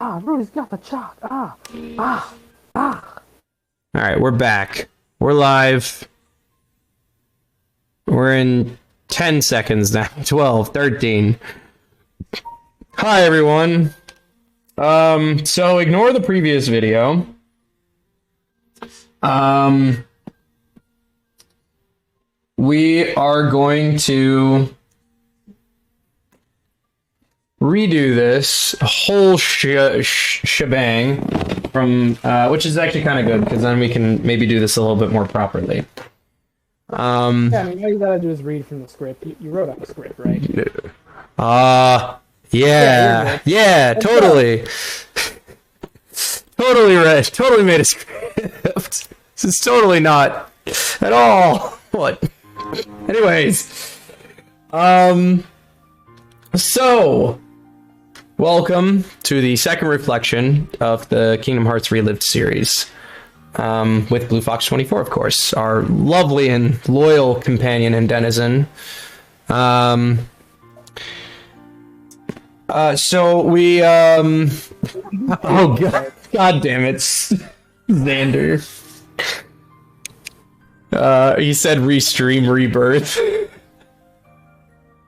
Rudy's got the chalk. Ah. All right, we're back. We're live. We're in 10 seconds now. 12, 13. Hi, everyone. So ignore the previous video. We are going to redo this whole shebang from, which is actually kind of good, because then we can maybe do this a little bit more properly. Yeah, I mean, all you gotta do is read from the script. You wrote out the script, right? Yeah, totally. Totally right. Totally made a script. This is totally not at all what. Anyways, so welcome to the second reflection of the Kingdom Hearts Relived series, with Blufox24, of course, our lovely and loyal companion and denizen. So we, oh god damn it, Xander. He said restream rebirth.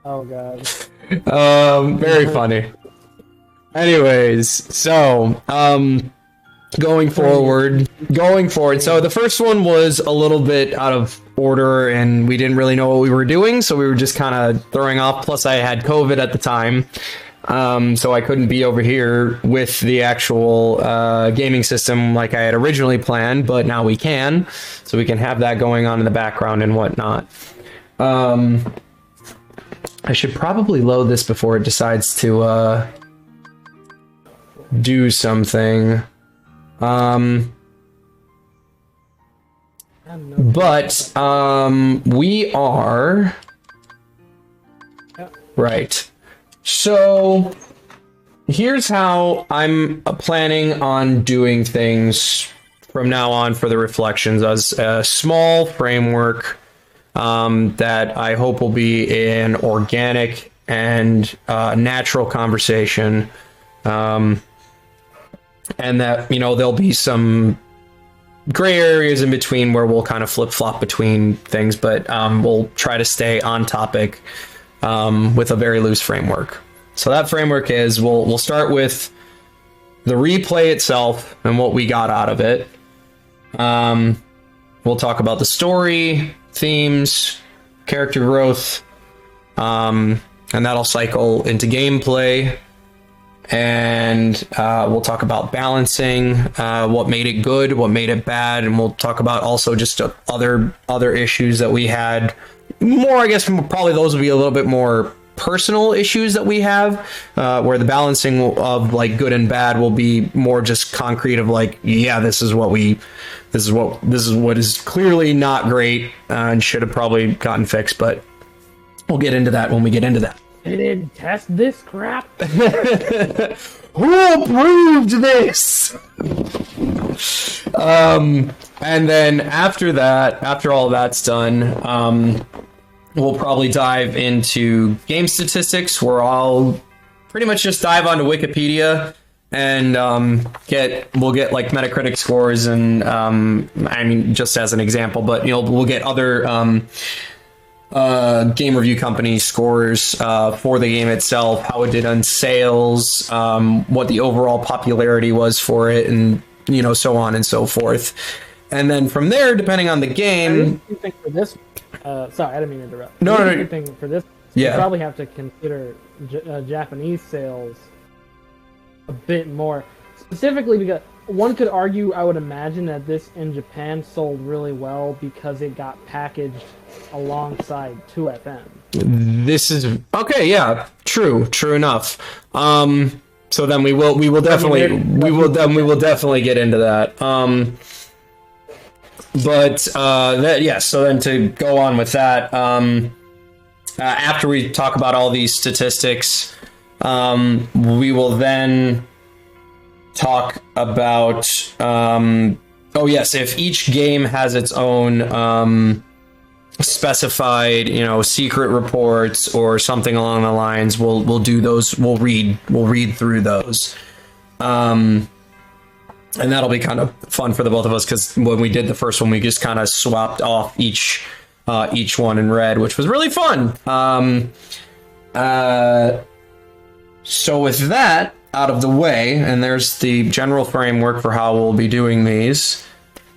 Oh god. Very funny. Anyways, so, going forward, so the first one was a little bit out of order and we didn't really know what we were doing, so we were just kind of throwing off, plus I had COVID at the time. So I couldn't be over here with the actual gaming system like I had originally planned, but now we can, so we can have that going on in the background and whatnot. I should probably load this before it decides to do something. But we are right. So here's how I'm planning on doing things from now on for the reflections, as a small framework that I hope will be an organic and natural conversation, and that, you know, there'll be some gray areas in between where we'll kind of flip-flop between things, but we'll try to stay on topic with a very loose framework. So that framework is, we'll start with the replay itself and what we got out of it. We'll talk about the story, themes, character growth, and that'll cycle into gameplay. And we'll talk about balancing, what made it good, what made it bad, and we'll talk about also just other issues that we had. More, I guess, probably those will be a little bit more personal issues that we have, where the balancing of like good and bad will be more just concrete of like, yeah, this is what is clearly not great and should have probably gotten fixed, but we'll get into that when we get into that. They didn't test this crap. Who approved this? And then after that, after all that's done, we'll probably dive into game statistics, where I'll pretty much just dive onto Wikipedia and we'll get like Metacritic scores and I mean, just as an example, but you know, we'll get other game review company scores for the game itself, how it did on sales, what the overall popularity was for it, and you know, so on and so forth. And then from there, depending on the game, I think for this, sorry, I didn't mean to interrupt. No. Thing for this, yeah, you probably have to consider Japanese sales a bit more, specifically because one could argue, I would imagine, that this in Japan sold really well because it got packaged alongside 2FM. This is okay. Yeah, true enough. So then we will definitely get into that. So then to go on with that, after we talk about all these statistics, we will then talk about, if each game has its own specified, you know, secret reports or something along the lines, we'll do those. We'll read through those. And that'll be kind of fun for the both of us, because when we did the first one, we just kind of swapped off each one in red, which was really fun. So with that out of the way, and there's the general framework for how we'll be doing these.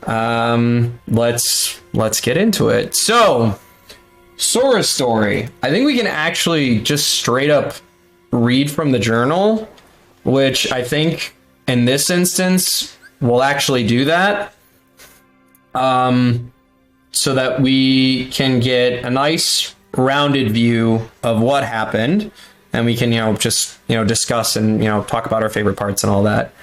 Let's get into it. So, Sora's story. I think we can actually just straight up read from the journal, which I think in this instance we'll actually do that. So that we can get a nice rounded view of what happened, and we can, just, discuss and, talk about our favorite parts and all that.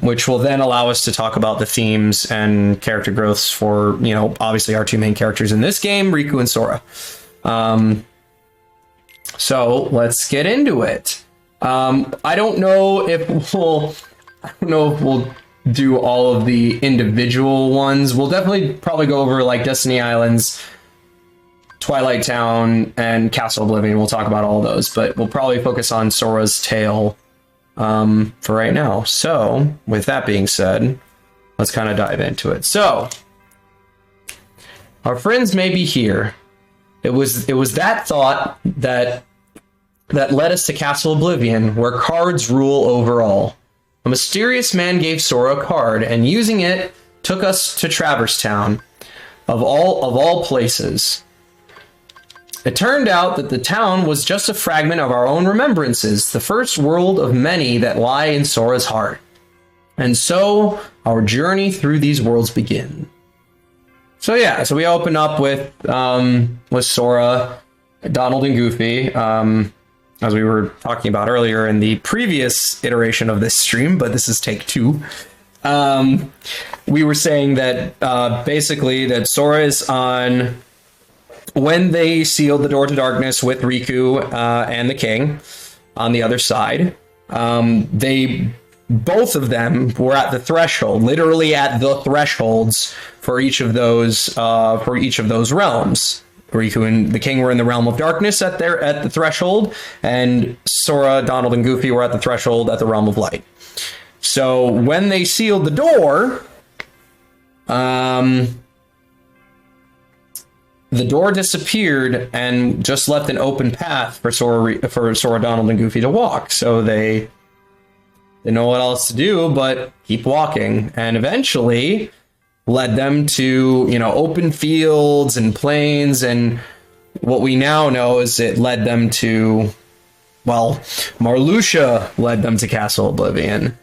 Which will then allow us to talk about the themes and character growths for, obviously our two main characters in this game, Riku and Sora. So let's get into it. I don't know if we'll do all of the individual ones. We'll definitely probably go over like Destiny Islands, Twilight Town, and Castle Oblivion. We'll talk about all those, but we'll probably focus on Sora's tale for right now. So with that being said, let's kind of dive into it. So our friends may be here. It was that thought that led us to Castle Oblivion, where cards rule over all. A mysterious man gave Sora a card, and using it took us to Traverse Town, of all places. It turned out that the town was just a fragment of our own remembrances, the first world of many that lie in Sora's heart. And so our journey through these worlds begin. So we open up with Sora, Donald, and Goofy, as we were talking about earlier in the previous iteration of this stream, but this is take 2. We were saying that basically that Sora is on... When they sealed the door to darkness with Riku and the king on the other side, both of them were at the threshold, literally at the thresholds for each of those realms. Riku and the king were in the realm of darkness at the threshold, and Sora, Donald, and Goofy were at the threshold at the realm of light. So when they sealed the door, the door disappeared and just left an open path for Sora, Donald, and Goofy to walk. So they didn't know what else to do but keep walking, and eventually led them to, open fields and plains, and what we now know is it led them to, Marluxia led them to Castle Oblivion.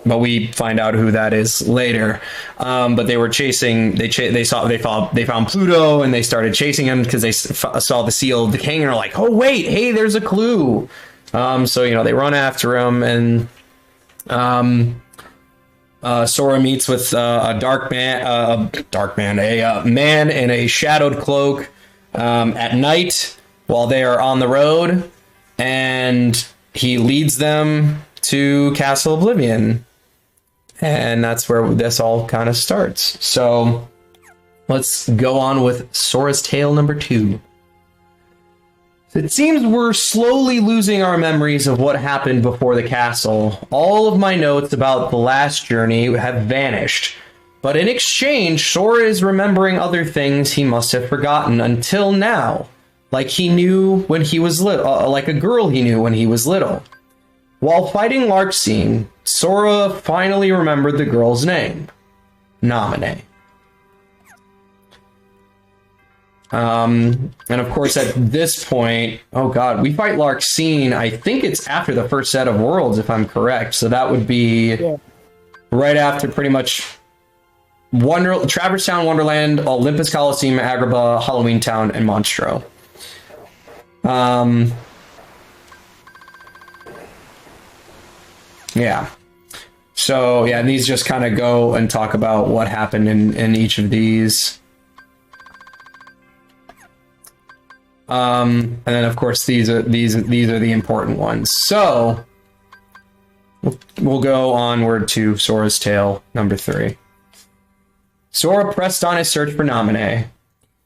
But we find out who that is later. But they were chasing. They found Pluto, and they started chasing him because they saw the seal of the king, and are like, "Oh wait, hey, there's a clue." So they run after him, and Sora meets with a man in a shadowed cloak at night while they are on the road, and he leads them to Castle Oblivion. And that's where this all kind of starts. So let's go on with Sora's Tale number 2. It seems we're slowly losing our memories of what happened before the castle. All of my notes about the last journey have vanished. But in exchange, Sora is remembering other things he must have forgotten until now. Like he knew when he was little, like a girl he knew when he was little. While fighting Larkseen, Sora finally remembered the girl's name, Naminé. And of course, at this point, oh god, we fight Larkseen. I think it's after the first set of worlds, if I'm correct. So that would be right after pretty much Traverse Town, Wonderland, Olympus Coliseum, Agrabah, Halloween Town, and Monstro. Yeah. So, yeah, these just kind of go and talk about what happened in each of these. And then, of course, these are the important ones. So, we'll go onward to Sora's Tale number 3. Sora pressed on his search for Naminé.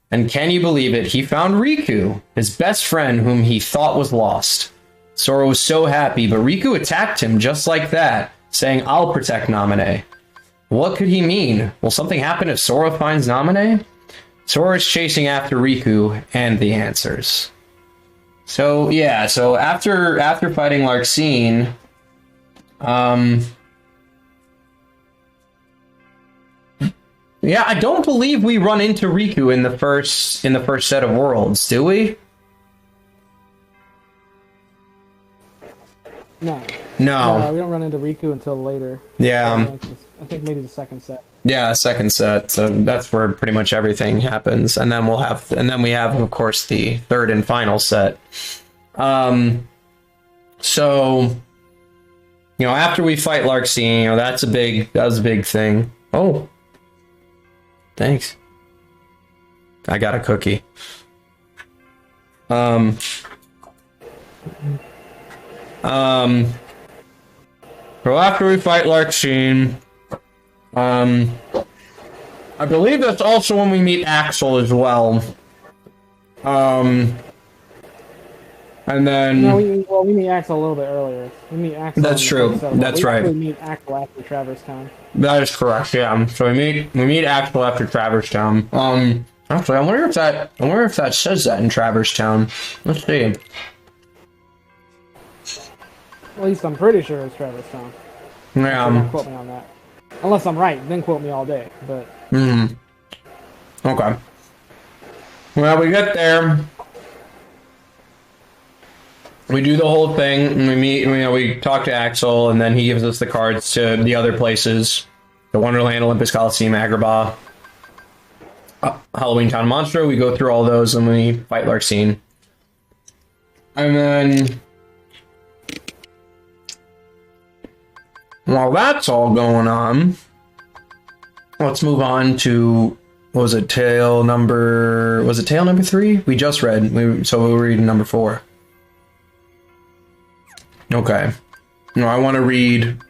And can you believe it? He found Riku, his best friend whom he thought was lost. Sora was so happy, but Riku attacked him just like that, saying, "I'll protect Naminé." What could he mean? Will something happen if Sora finds Naminé? Sora is chasing after Riku and the answers. So yeah, so after fighting Larxene, yeah, I don't believe we run into Riku in the first set of worlds, do we? No. No. No, we don't run into Riku until later. Yeah. I think maybe the second set. Yeah, second set. So that's where pretty much everything happens, and then we have, of course, the third and final set. So, after we fight Larxene, that was a big thing. Oh, thanks. I got a cookie. So after we fight Larxene, I believe that's also when we meet Axel as well. And then... No, we meet Axel a little bit earlier. We meet Axel. That's true. That's right. We meet Axel after Traverse Town. That is correct, yeah. So we meet Axel after Traverse Town. Actually, I wonder if that says that in Traverse Town. Let's see. At least I'm pretty sure it's Traverse Town. Yeah. Don't quote me on that. Unless I'm right, then quote me all day. But. Okay. Well, we get there. We do the whole thing, and we meet, we talk to Axel, and then he gives us the cards to the other places. The Wonderland, Olympus, Coliseum, Agrabah, Halloween Town Monstro. We go through all those, and we fight Larxene. And then... while that's all going on, let's move on to... was it tale number 3? We just read, so we'll read number 4. Okay. No, I want to read,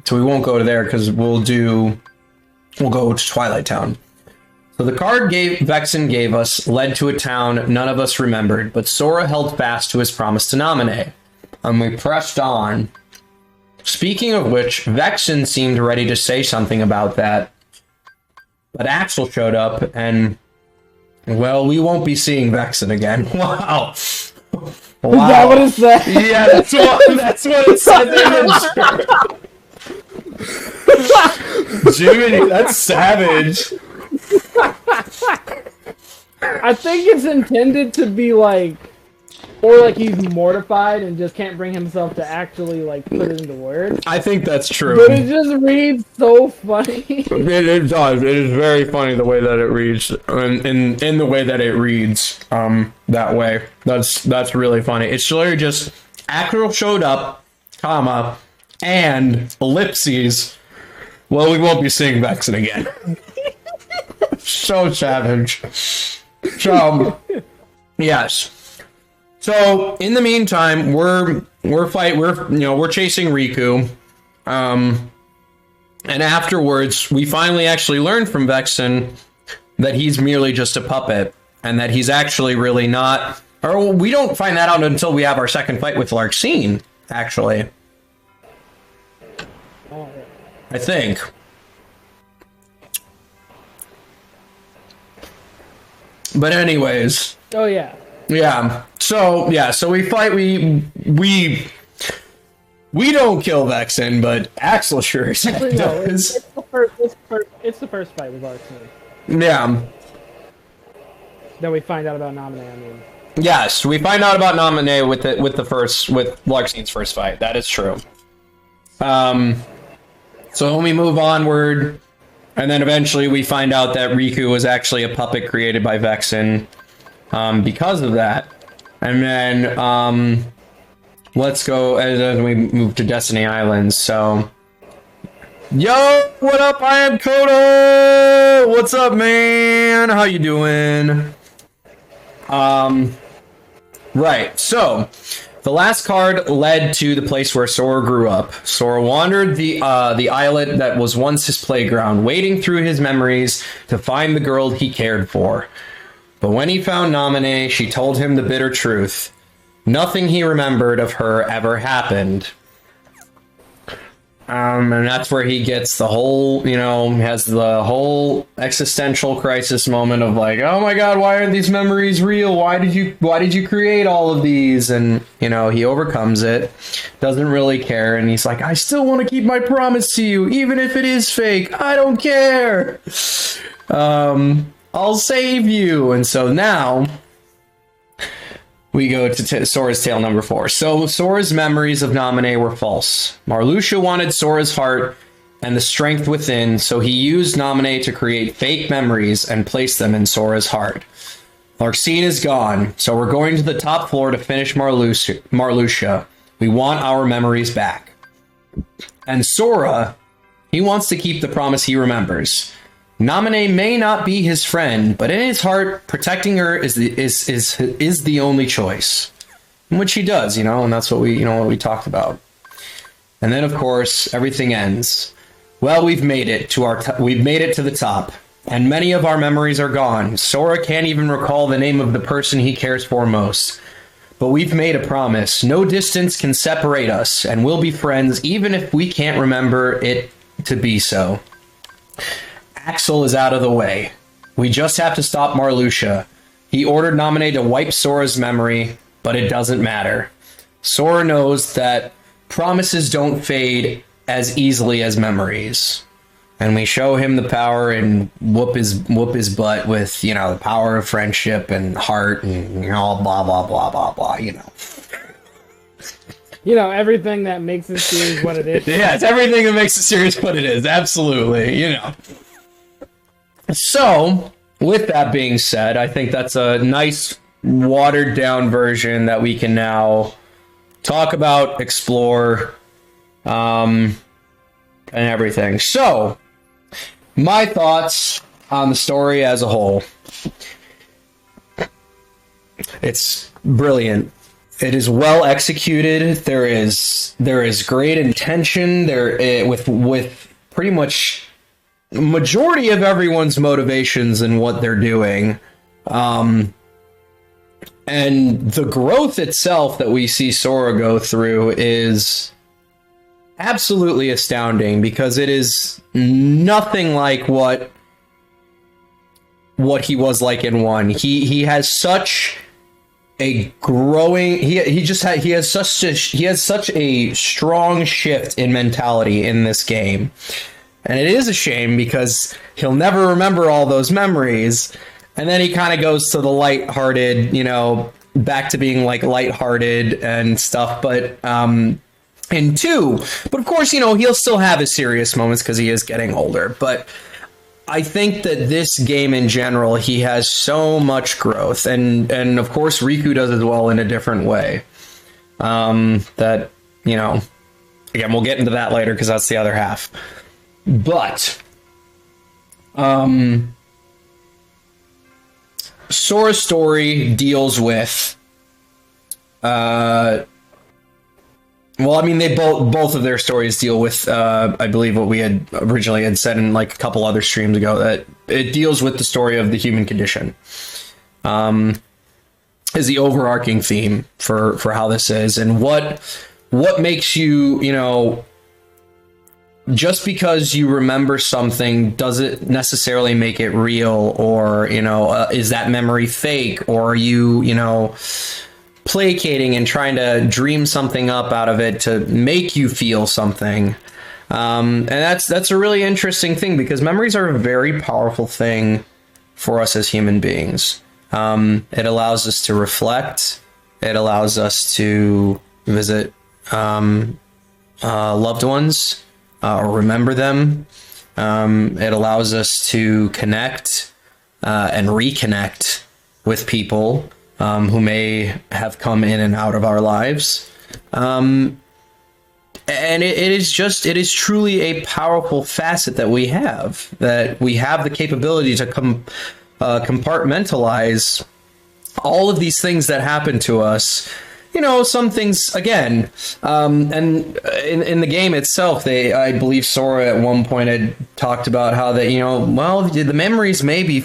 so we won't go to there because we'll go to Twilight Town. So the card Vexen gave us led to a town none of us remembered, but Sora held fast to his promise to Naminé, and we pressed on. Speaking of which, Vexen seemed ready to say something about that, but Axel showed up, and, well, we won't be seeing Vexen again. Wow. Wow. Is that what it said? Yeah, that's what it said in the Jiminy, that's savage. I think it's intended to be like, or like he's mortified and just can't bring himself to actually like put it into words. I think that's true. But it just reads so funny. It does. It is very funny the way that it reads, in the way that it reads. That way. That's really funny. It's literally just Axel showed up, comma, and ellipses. Well, we won't be seeing Vexen again. So savage. So, yes. So in the meantime, we're chasing Riku, and afterwards we finally actually learn from Vexen that he's merely just a puppet, and that he's actually really not. Or we don't find that out until we have our second fight with Larxene, actually. I think. But anyways. Oh yeah. Yeah. So we fight. We don't kill Vexen, but Axel sure as heck does. It's the first fight with Larxene. Yeah. That we find out about Naminé. I mean. Yes, we find out about Naminé with Larxene's first fight. That is true. So when we move onward, and then eventually we find out that Riku was actually a puppet created by Vexen. Because of that, and then let's go as we move to Destiny Islands. So, yo, what up? I am Kodo. What's up, man? How you doing? Right. So, the last card led to the place where Sora grew up. Sora wandered the islet that was once his playground, wading through his memories to find the girl he cared for. But when he found Naminé, she told him the bitter truth. Nothing he remembered of her ever happened. And that's where he gets the whole, has the whole existential crisis moment of like, oh my God, why aren't these memories real? Why did you create all of these? And, he overcomes it, doesn't really care. And he's like, I still want to keep my promise to you, even if it is fake. I don't care. I'll save you. And so now we go to Sora's Tale number 4. So Sora's memories of Naminé were false. Marluxia wanted Sora's heart and the strength within, so he used Naminé to create fake memories and place them in Sora's heart. Larxene is gone, so we're going to the top floor to finish Marluxia. We want our memories back. And Sora, he wants to keep the promise he remembers. Naminé may not be his friend, but in his heart, protecting her is the only choice. Which he does, and that's what we talked about. And then, of course, everything ends. Well, we've made it to the top, and many of our memories are gone. Sora can't even recall the name of the person he cares for most. But we've made a promise. No distance can separate us, and we'll be friends even if we can't remember it to be so. Axel is out of the way. We just have to stop Marluxia. He ordered Naminé to wipe Sora's memory, but it doesn't matter. Sora knows that promises don't fade as easily as memories. And we show him the power and whoop his butt with, the power of friendship and heart and, blah, blah, blah, blah, blah, Everything that makes this series what it is. Yeah, it's everything that makes the series what it is. Absolutely, So, with that being said, I think that's a nice watered down version that we can now talk about, explore, and everything. So, my thoughts on the story as a whole. It's brilliant. It is well executed. There is great intention there with pretty much majority of everyone's motivations and what they're doing. And the growth itself that we see Sora go through is absolutely astounding because it is nothing like what he was like in 1. He has such a growing he has such a strong shift in mentality in this game. And it is a shame because he'll never remember all those memories. And then he kind of goes to the lighthearted, back to being like lighthearted and stuff. But in 2, but of course, he'll still have his serious moments because he is getting older. But I think that this game in general, he has so much growth. And of course, Riku does as well in a different way. That, again, we'll get into that later because that's the other half. But Sora's story deals with they both of their stories deal with I believe what we had originally said in like a couple other streams ago, that it deals with the story of the human condition. Is the overarching theme for how this is, and what makes you, just because you remember something doesn't necessarily make it real, or, is that memory fake, or are you, placating and trying to dream something up out of it to make you feel something. And that's a really interesting thing because memories are a very powerful thing for us as human beings. It allows us to reflect. It allows us to visit loved ones, or remember them. It allows us to connect and reconnect with people who may have come in and out of our lives. And it is truly a powerful facet that we have the capability to compartmentalize all of these things that happen to us. Some things, again, and in the game itself, I believe Sora at one point had talked about how that, the memories may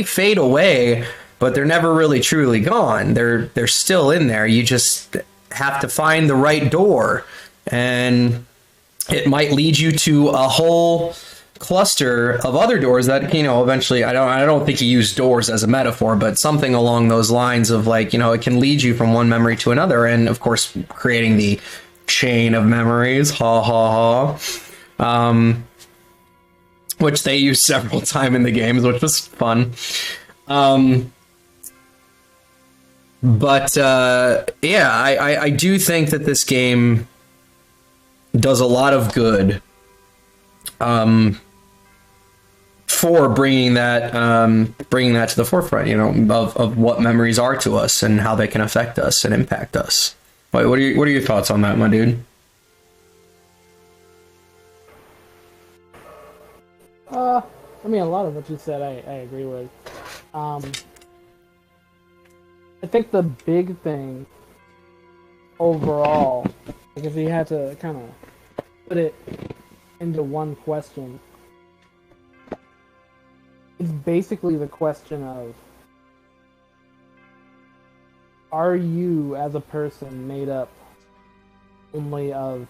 fade away, but they're never really truly gone. They're still in there. You just have to find the right door, and it might lead you to a whole cluster of other doors that, you know, eventually, I don't think you use doors as a metaphor, but something along those lines of, like, you know, it can lead you from one memory to another, and of course creating the chain of memories, which they use several times in the games, which was fun. But yeah, I do think that this game does a lot of good for bringing that to the forefront, you know, of what memories are to us and how they can affect us and impact us. What are your thoughts on that, my dude? I mean, a lot of what you said, I agree with. I think the big thing overall, like if you had to kind of put it into one question, it's basically the question of, are you as a person made up only of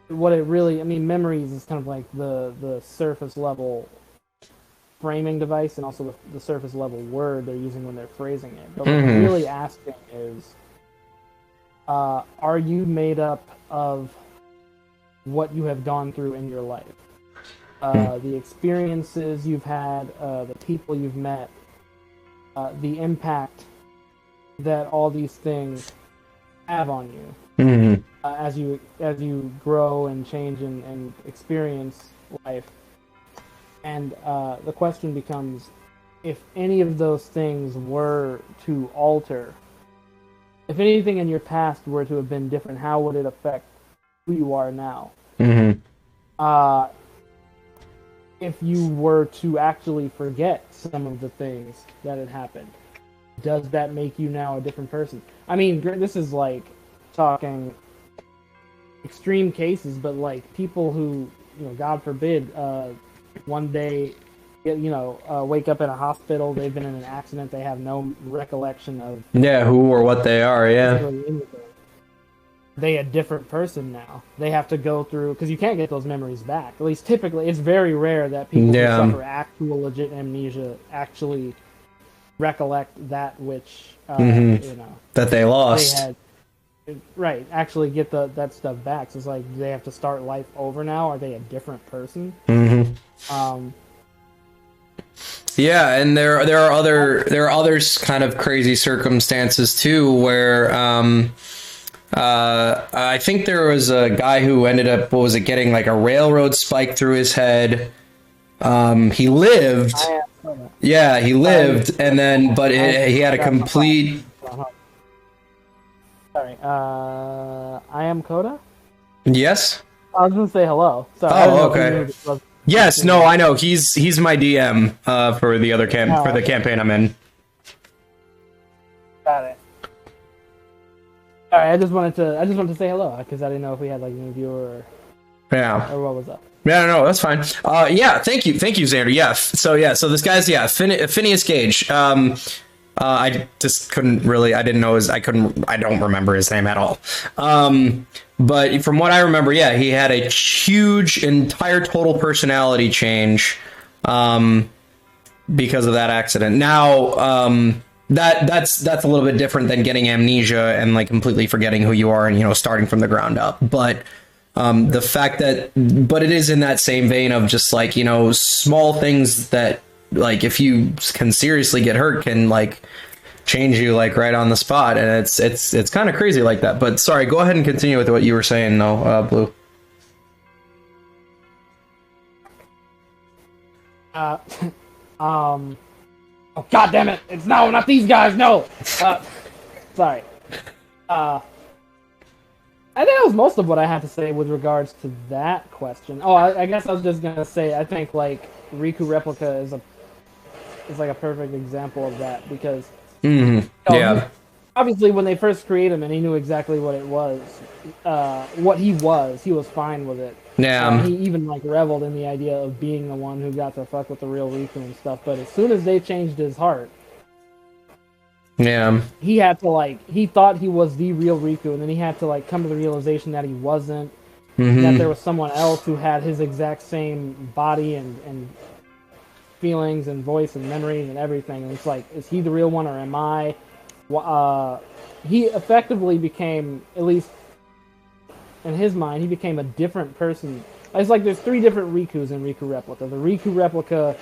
what it really, I mean, memories is kind of like the surface level framing device, and also the surface level word they're using when they're phrasing it. But what they're really asking is, are you made up of what you have gone through in your life? The experiences you've had, the people you've met, the impact that all these things have on you. As you grow and change and experience life. And the question becomes, if any of those things were to alter, if anything in your past were to have been different, how would it affect who you are now? If you were to actually forget some of the things that had happened, does that make you now a different person? I mean, this is like talking extreme cases, but like people who, you know, God forbid, one day, you know, wake up in a hospital, they've been in an accident, they have no recollection of who or what they are. They a different person now. They have to go through, because you can't get those memories back. At least typically, it's very rare that people who suffer actual legit amnesia actually recollect that which you know, that they lost. They had, right, actually get that stuff back. So it's like, do they have to start life over now? Are they a different person? Yeah, and there are other kind of crazy circumstances too, where I think there was a guy who ended up, getting like a railroad spike through his head. He lived. Yeah, he lived, and then, but he had a complete... Sorry, I am Coda? Yes? I was gonna say hello. Sorry, oh, okay. Yes, no, I know. He's my DM for the other for the campaign I'm in. Got it. All right, I just wanted to say hello because I didn't know if we had like a new viewer or what was up. Yeah, no, that's fine. Yeah, thank you, Xander. Yeah, so this guy's Phineas Gage. I just couldn't really. I didn't know his. I don't remember his name at all. But from what I remember, yeah, he had a huge, entire, total personality change, because of that accident. Now, that's a little bit different than getting amnesia and like completely forgetting who you are and, you know, starting from the ground up. But the fact that, but it is in that same vein of just like, you know, small things that, like, if you can seriously get hurt, can like change you like right on the spot, and it's kind of crazy like that. But sorry, go ahead and continue with what you were saying though, Blue. Oh, God damn it! It's not these guys. No. Sorry. I think that was most of what I had to say with regards to that question. Oh, I guess I was just gonna say, I think like Riku Replica is like a perfect example of that, because yeah, obviously when they first created him and he knew exactly what it was, what he was fine with it. Yeah. He even like reveled in the idea of being the one who got to fuck with the real Riku and stuff. But as soon as they changed his heart, Yeah. he had to like, he thought he was the real Riku, and then he had to like come to the realization that he wasn't. That there was someone else who had his exact same body and feelings and voice and memories and everything. And it's like, is he the real one or am I? He effectively became, at least in his mind, he became a different person. It's like there's 3 different Rikus in Riku Replica. The Riku Replica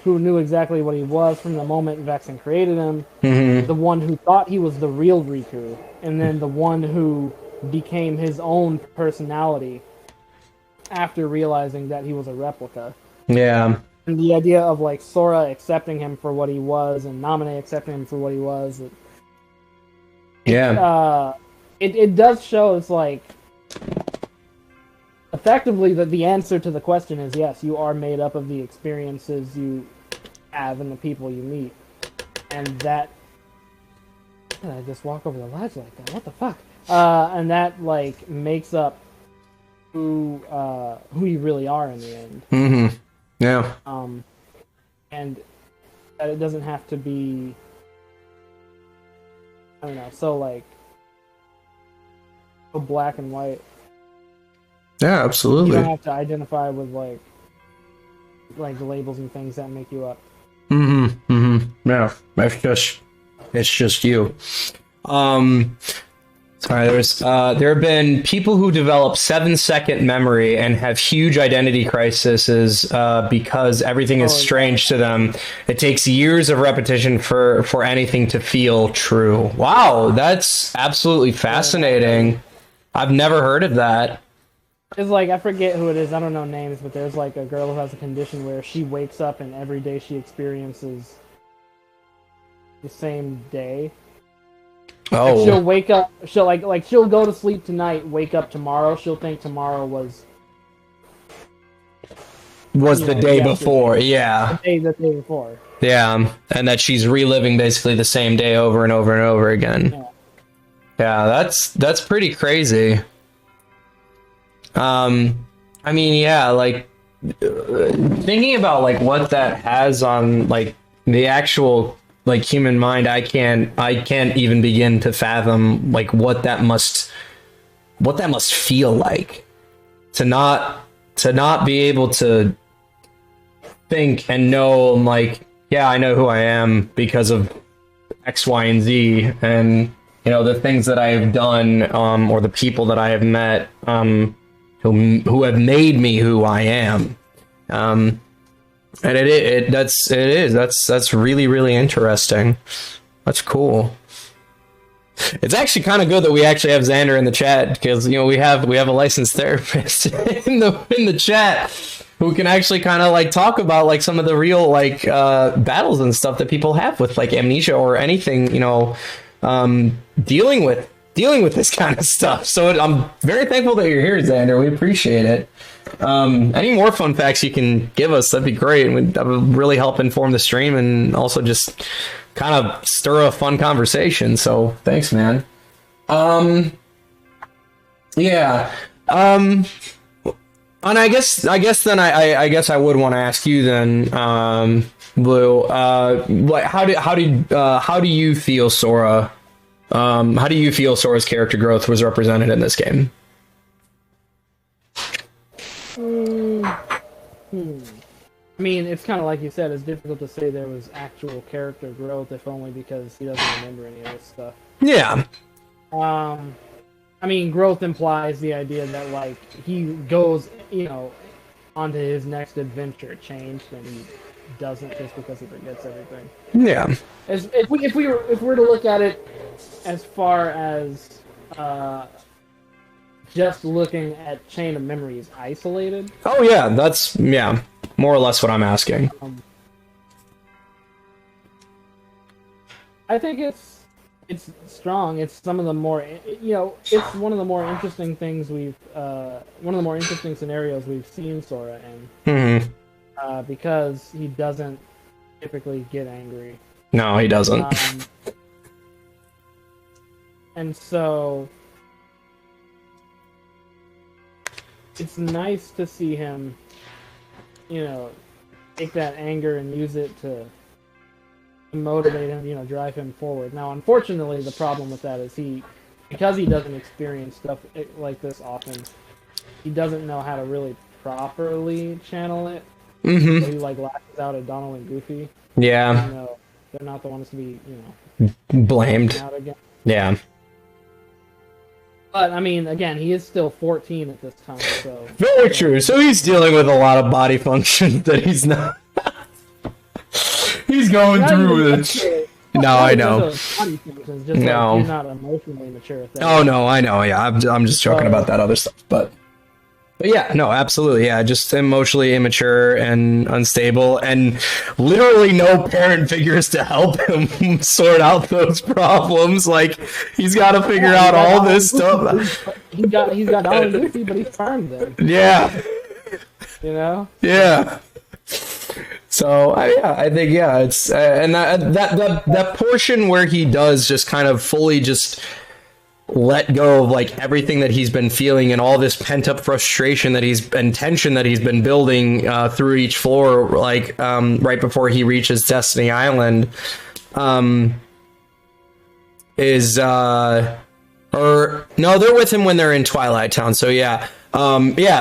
who knew exactly what he was from the moment Vexen created him, the one who thought he was the real Riku, and then the one who became his own personality after realizing that he was a replica. Yeah. And the idea of like Sora accepting him for what he was and Naminé accepting him for what he was. It does show it's like effectively that the answer to the question is yes, you are made up of the experiences you have and the people you meet. And that did I just walk over the ledge like that? What the fuck? And that like makes up who you really are in the end. Yeah. And that it doesn't have to be, I don't know, so like so black and white. Yeah, absolutely. You don't have to identify with like the labels and things that make you up. Yeah, it's just you. Sorry, there have been people who develop 7-second memory and have huge identity crises because everything is strange to them. It takes years of repetition for anything to feel true. Wow, that's absolutely fascinating. I've never heard of that. It's like, I forget who it is, I don't know names, but there's like a girl who has a condition where she wakes up and every day she experiences the same day. Oh. Like she'll wake up, she'll go to sleep tonight, wake up tomorrow, she'll think tomorrow was the day before, yeah. The day before. Yeah, and that she's reliving basically the same day over and over and over again. Yeah, that's pretty crazy. I mean, yeah, like thinking about like what that has on like the actual like human mind, I can't even begin to fathom like what that must feel like to not be able to think and know like, yeah, I know who I am because of X, Y, and Z, and you know the things that I have done, or the people that I have met, who have made me who I am, and that's really, really interesting. That's cool. It's actually kind of good that we actually have Xander in the chat, because you know we have a licensed therapist in the chat who can actually kind of like talk about like some of the real like battles and stuff that people have with like amnesia or anything, you know, dealing with this kind of stuff. So I'm very thankful that you're here, Xander. We appreciate it. Any more fun facts you can give us, that'd be great. That would really help inform the stream and also just kind of stir a fun conversation. So thanks, man. Yeah. And I guess then I guess I would want to ask you then, Blue, like how do you feel Sora? How do you feel Sora's character growth was represented in this game? I mean, it's kind of like you said, it's difficult to say there was actual character growth, if only because he doesn't remember any of this stuff. Yeah. I mean, growth implies the idea that, like, he goes, you know, onto his next adventure changed, and he doesn't just because he forgets everything. Yeah. If we were to look at it as far as just looking at Chain of Memories isolated. Oh yeah, that's more or less what I'm asking. I think it's strong. It's some of the more, you know, it's one of the more interesting things one of the more interesting scenarios we've seen Sora in. Because he doesn't typically get angry. No, he doesn't. And so it's nice to see him, you know, take that anger and use it to motivate him, you know, drive him forward. Now, unfortunately, the problem with that is because he doesn't experience stuff like this often, he doesn't know how to really properly channel it. Mm-hmm. So he like lashes out at Donald and Goofy. Yeah. You know, they're not the ones to be, you know, blamed. out again. Yeah. But I mean, again, he is still 14 at this time, so Very true. So he's dealing with a lot of body function that he's not. He's going through it. No, I know. No, you're not emotionally mature. Oh no, I know. Yeah, I'm just joking about that other stuff, but yeah, no, absolutely, yeah, just emotionally immature and unstable, and literally no parent figures to help him sort out those problems. Like he's got to figure out all this stuff. He's got Donald Goofy, but he's farmed them. Yeah. You know. Yeah. So I think it's and that portion where he does just kind of fully just let go of like everything that he's been feeling and all this pent up frustration and tension that he's been building through each floor, like right before he reaches Destiny Island, is or no, they're with him when they're in Twilight Town. So yeah.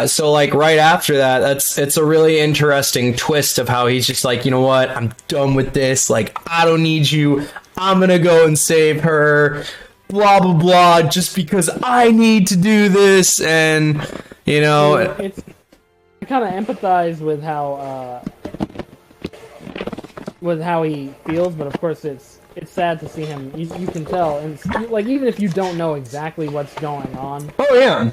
So like right after that, it's a really interesting twist of how he's just like, you know what, I'm done with this. Like, I don't need you. I'm gonna go and save her. Blah blah blah. Just because I need to do this, and you know, I kind of empathize with how he feels, but of course it's sad to see him. You can tell, and like even if you don't know exactly what's going on. Oh yeah.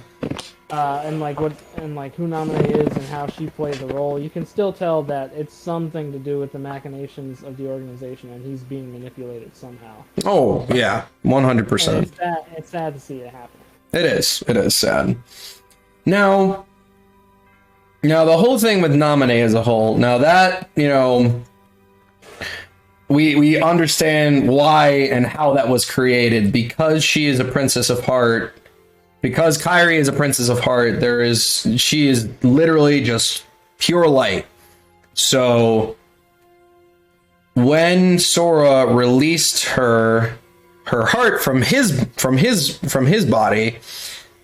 And who Namine is and how she plays a role, you can still tell that it's something to do with the machinations of the organization, and he's being manipulated somehow. Oh yeah, 100%. It's sad to see it happen. It is sad. Now the whole thing with Namine as a whole. Now that we understand why and how that was created, because she is a princess of heart. Because Kairi is a princess of heart, she is literally just pure light. So when Sora released her heart from his body,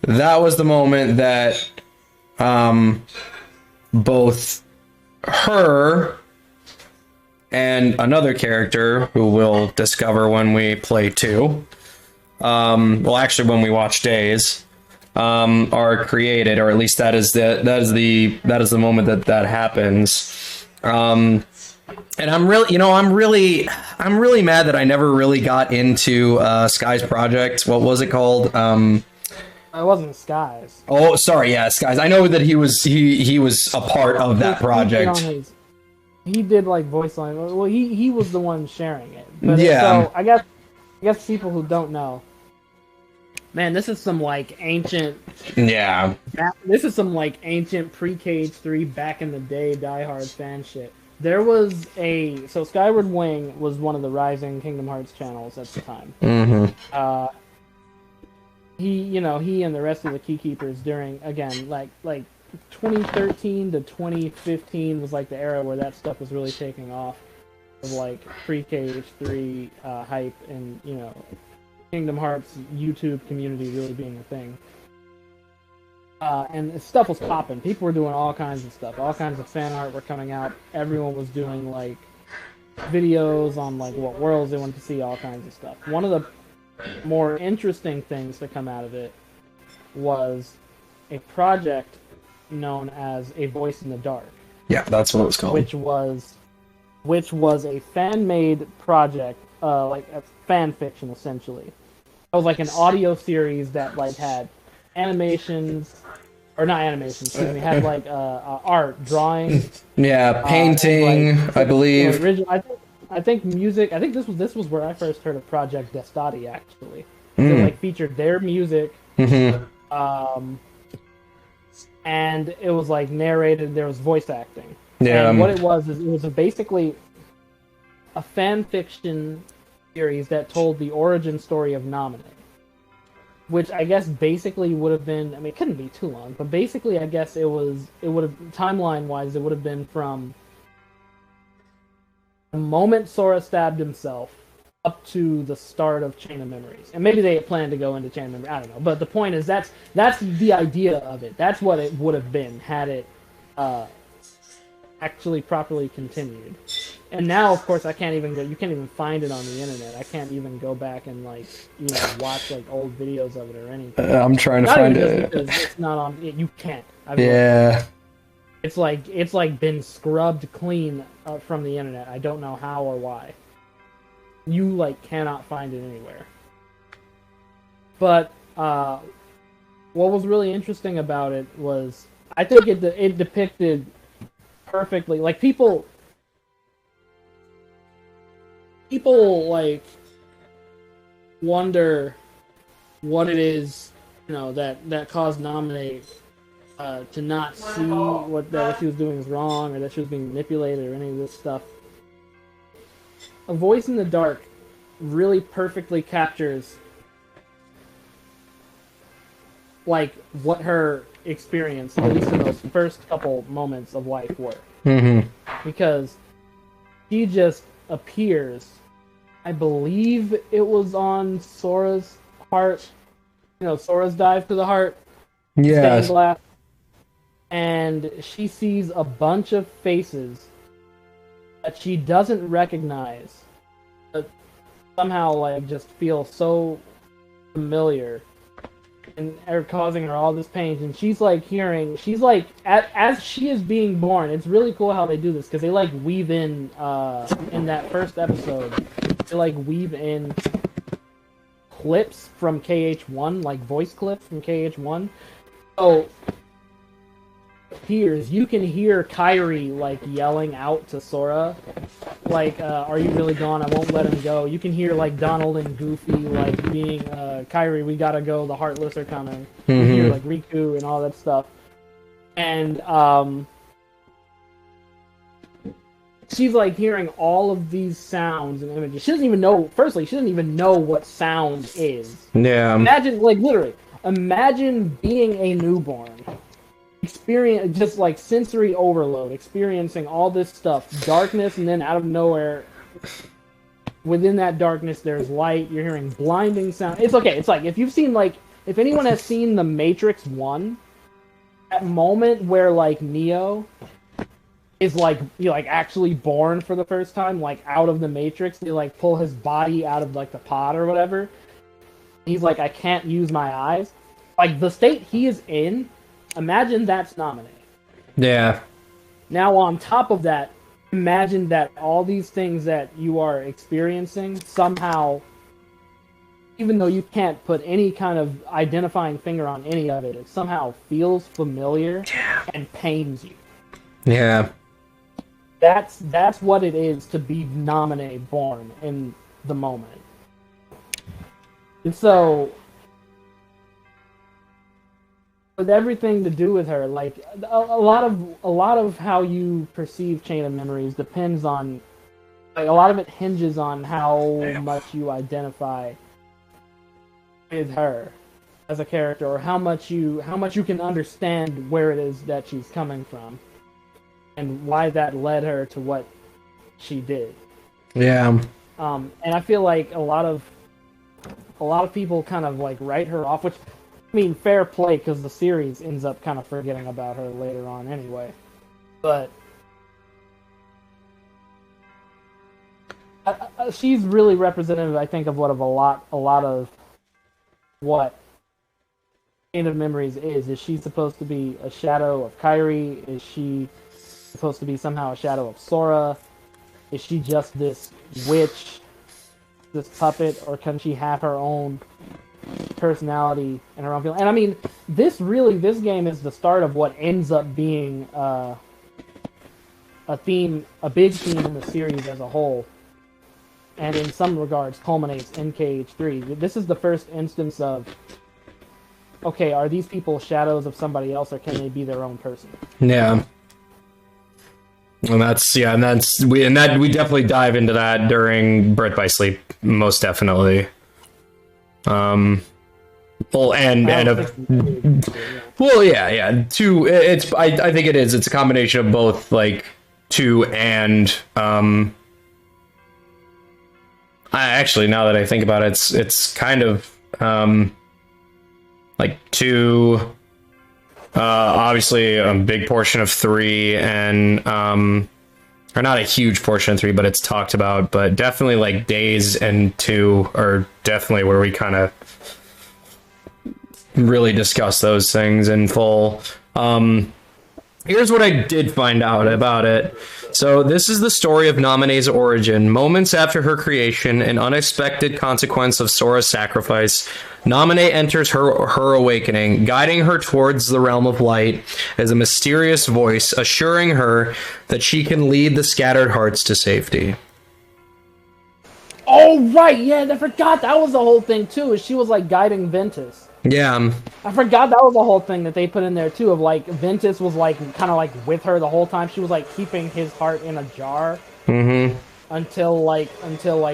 that was the moment that both her and another character who we'll discover when we play 2. Well, actually, when we watch Days, are created, or at least that is the moment that happens. And I'm really mad that I never really got into Sky's project. What was it called? It wasn't Sky's. Oh, sorry, yeah, Sky's. I know that he was a part of that project. He did like voice line. Well, he was the one sharing it. But yeah. So I guess people who don't know. Man, this is some like ancient. Yeah. This is some like ancient pre-KH3 back in the day diehard fan shit. There was so Skyward Wing was one of the rising Kingdom Hearts channels at the time. Mm-hmm. He and the rest of the Keykeepers during again like 2013 to 2015 was like the era where that stuff was really taking off, of like pre-KH3 hype and Kingdom Hearts YouTube community really being a thing. And stuff was popping. People were doing all kinds of stuff. All kinds of fan art were coming out. Everyone was doing like videos on like what worlds they wanted to see, all kinds of stuff. One of the more interesting things to come out of it was a project known as A Voice in the Dark. Yeah, that's what it was called. Which was a fan-made project, like a fan fiction essentially. It was like an audio series that like had animations, or not animations, excuse me, had like art, drawing. Yeah, painting, like, I believe. I think music. I think this was where I first heard of Project Destati actually. It like featured their music. Mm-hmm. And it was like narrated. There was voice acting. Yeah. And what it was basically a fan fiction series that told the origin story of Namine. which I guess basically would have been. I mean, it couldn't be too long, but basically, I guess it would have timeline wise, it would have been from the moment Sora stabbed himself up to the start of Chain of Memories. And maybe they planned to go into Chain of Memories, I don't know. But the point is that's the idea of it. That's what it would have been had it actually properly continued. And now, of course, I can't even go. You can't even find it on the internet. I can't even go back and watch old videos of it or anything. I'm trying to find it because it's not on. You can't. Yeah. It's like been scrubbed clean from the internet. I don't know how or why. You cannot find it anywhere. But what was really interesting about it was I think it depicted perfectly people wonder what it is that caused Naminé to not see what she was doing is wrong or that she was being manipulated or any of this stuff. A Voice in the Dark really perfectly captures what her experience, at least in those first couple moments of life, were. Mm-hmm. Because she just appears. I believe it was on Sora's heart. Sora's dive to the heart. Yeah. Stained glass. And she sees a bunch of faces that she doesn't recognize, but somehow just feel so familiar, and are causing her all this pain. And she's as she is being born. It's really cool how they do this because they weave in that first episode. They weave in clips from KH1, voice clips from KH1. So you can hear Kairi yelling out to Sora, are you really gone? I won't let him go. You can hear Donald and Goofy being Kairi, we gotta go, the Heartless are coming. You can hear Riku and all that stuff. And she's hearing all of these sounds and images. She doesn't even know what sound is. Yeah. Imagine imagine being a newborn. Experience just sensory overload, experiencing all this stuff, darkness, and then out of nowhere, within that darkness, there's light. You're hearing blinding sound. It's okay. It's if you've seen if anyone has seen The Matrix 1, that moment where Neo is actually born for the first time, out of the Matrix. They pull his body out of the pod or whatever. He's I can't use my eyes. The state he is in. Imagine that's Naminé. Yeah. Now, on top of that, imagine that all these things that you are experiencing somehow, even though you can't put any kind of identifying finger on any of it, it somehow feels familiar and pains you. Yeah. That's what it is to be Naminé born in the moment. And so, with everything to do with her, a lot of how you perceive Chain of Memories depends on, a lot of it hinges on how much you identify with her as a character, or how much you can understand where it is that she's coming from, and why that led her to what she did. Yeah. And I feel a lot of people kind of write her off, which, I mean, fair play, because the series ends up kind of forgetting about her later on anyway. But she's really representative, I think, of a lot of what Chain of Memories is. Is she supposed to be a shadow of Kairi? Is she supposed to be somehow a shadow of Sora? Is she just this witch, this puppet, or can she have her own personality and her own feeling? And I mean, this game is the start of what ends up being a big theme in the series as a whole, and in some regards culminates in KH3. This is the first instance of, okay, are these people shadows of somebody else, or can they be their own person? Yeah. And we definitely dive into that during Birth by Sleep, most definitely. Well, and well, yeah. Two. It's. I think it is. It's a combination of both, like 2 and. I actually, now that I think about it, it's kind of like 2. Obviously, a big portion of 3, and or not a huge portion of 3, but it's talked about. But definitely, like Days and 2 are definitely where we kind of really discuss those things in full. Here's what I did find out about it. So this is the story of Naminé's origin. Moments after her creation, an unexpected consequence of Sora's sacrifice, Naminé enters her awakening. Guiding her towards the realm of light is a mysterious voice, assuring her that she can lead the scattered hearts to safety. Oh, right, yeah, I forgot that was the whole thing, too, is she was, like, guiding Ventus. Yeah. I forgot that was the whole thing that they put in there, too, of, like, Ventus was, like, kind of, like, with her the whole time. She was, like, keeping his heart in a jar. Mm-hmm. Until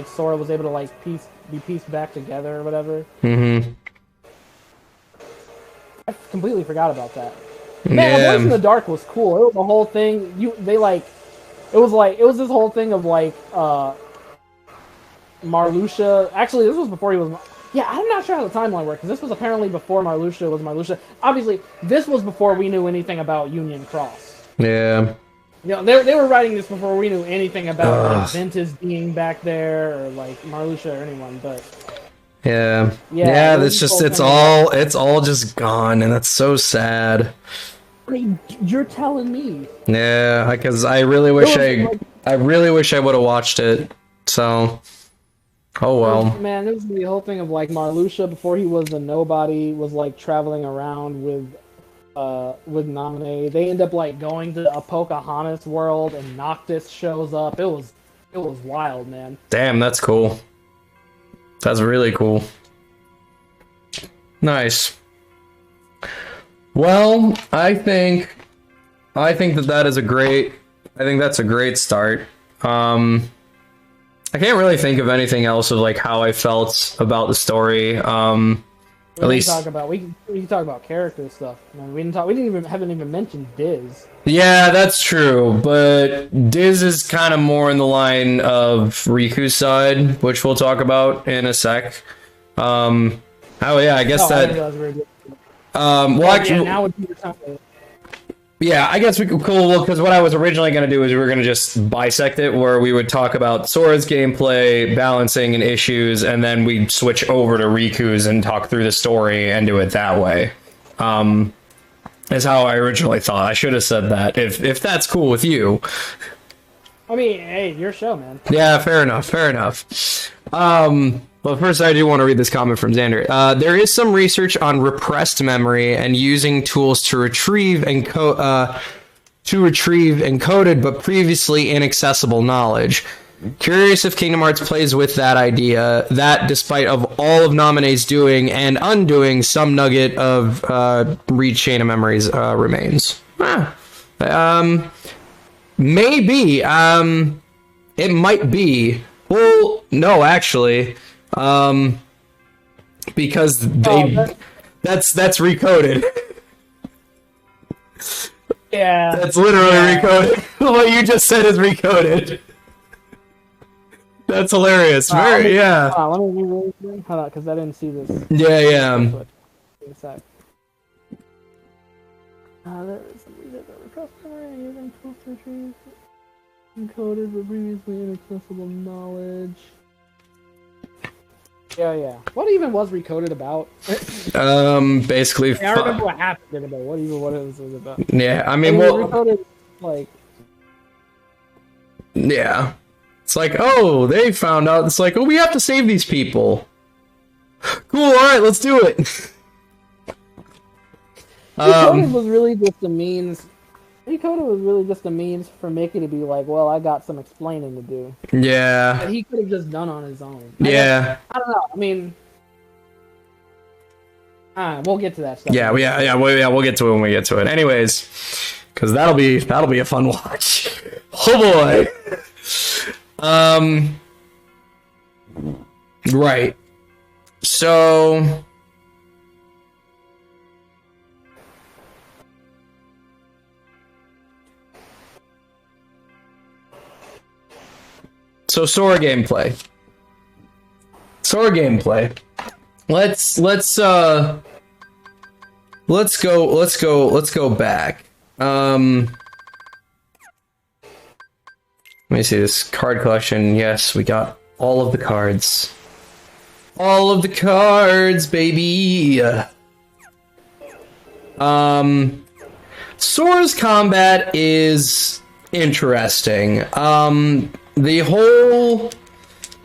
Sora was able to, like, be pieced back together or whatever. Mm-hmm. I completely forgot about that. Man, The Voice in the Dark was cool. It was the whole thing. It was this whole thing of, like, Marluxia. Actually, this was before he was... Yeah, I'm not sure how the timeline worked, because this was apparently before Marluxia was Marluxia. Obviously, this was before we knew anything about Union Cross. Yeah. You know, they were writing this before we knew anything about like, Ventus being back there, or like Marluxia or anyone, but... Yeah. Yeah, it's all just gone, and that's so sad. I mean, you're telling me. Yeah, because I really wish I would have watched it, so... Oh well. Man, it was the whole thing of like Marluxia before he was a nobody was like traveling around with Naminé. They end up like going to a Pocahontas world and Noctis shows up. It was wild, man. Damn, that's cool. That's really cool. Nice. Well, I think that is a great start. I can't really think of anything else of like how I felt about the story. We can talk about character stuff. Man, haven't even mentioned Diz. Yeah, that's true, but Diz is kind of more in the line of Riku's side, which we'll talk about in a sec. I guess now would be the time. Yeah, I guess we could. Cool. Well, because what I was originally going to do is we were going to just bisect it, where we would talk about Sora's gameplay, balancing, and issues, and then we'd switch over to Riku's and talk through the story and do it that way. Is how I originally thought. I should have said that. If that's cool with you. I mean, hey, your show, man. Yeah, fair enough. Well, first I do want to read this comment from Xander. There is some research on repressed memory and using tools to retrieve encoded but previously inaccessible knowledge. Curious if Kingdom Hearts plays with that idea, that despite of all of Naminé's doing and undoing, some nugget of read chain of memories remains. Maybe. It might be. Well, no, actually. Because that's recoded. Yeah. That's literally recoded. What you just said is recoded. That's hilarious. Let me hold on, because I didn't see this. Yeah. There is something that repressed memory using tools to retrieve encoded but previously inaccessible knowledge. Yeah. What even was recoded about? Basically. I remember what happened, but what it was about. Yeah, I mean, recoded, like. Yeah. It's like, oh, they found out. It's like, oh, we have to save these people. Cool, alright, let's do it. Recoded was really just a means. Recoded was really just a means for Mickey to be like, well, I got some explaining to do. Yeah. That he could have just done on his own. I don't know. I mean, we'll get to that stuff. We'll get to it when we get to it. Anyways, because that'll be a fun watch. Oh boy. Right. So So Sora gameplay. Let's go back. Let me see this card collection. Yes, we got all of the cards. All of the cards, baby. Sora's combat is interesting. The whole.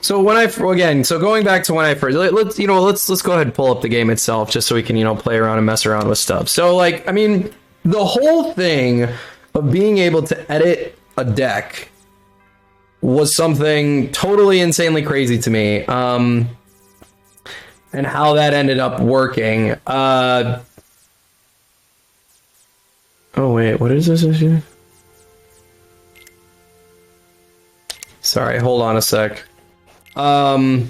So going back to when I first, let's go ahead and pull up the game itself just so we can play around and mess around with stuff. So like, I mean, the whole thing of being able to edit a deck was something totally insanely crazy to me. And how that ended up working. Oh wait, what is this issue? Sorry, hold on a sec. So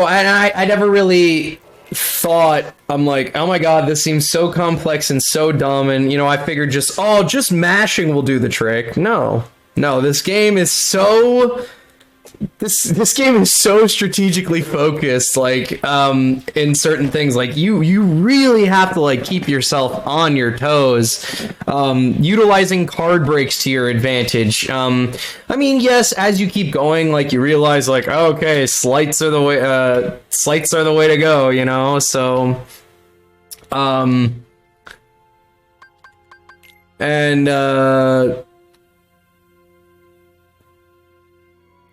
I never really thought, I'm like, oh my god, this seems so complex and so dumb, and I figured just mashing will do the trick. No, this game is so this game is so strategically focused, like in certain things. Like you really have to like keep yourself on your toes, utilizing card breaks to your advantage. I mean, yes, as you keep going, like you realize like, oh, okay, slights are the way to go, so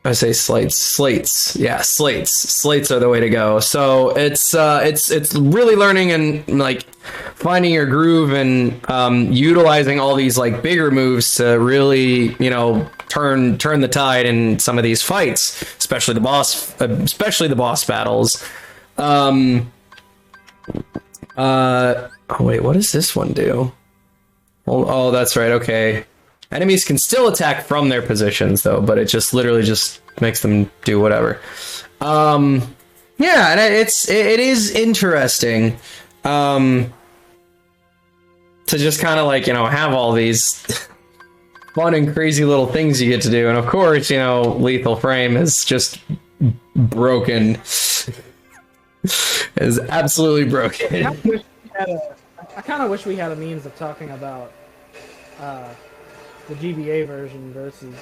I say slates. Yeah, slates are the way to go. So it's really learning and like finding your groove and utilizing all these like bigger moves to really turn the tide in some of these fights, especially the boss battles. Oh wait, what does this one do? Oh, that's right. Okay. Enemies can still attack from their positions, though, but it just literally just makes them do whatever. Yeah, and it is interesting to just kind of like have all these fun and crazy little things you get to do, and of course Lethal Frame is just broken, is absolutely broken. I kind of wish we had a means of talking about the GBA version versus.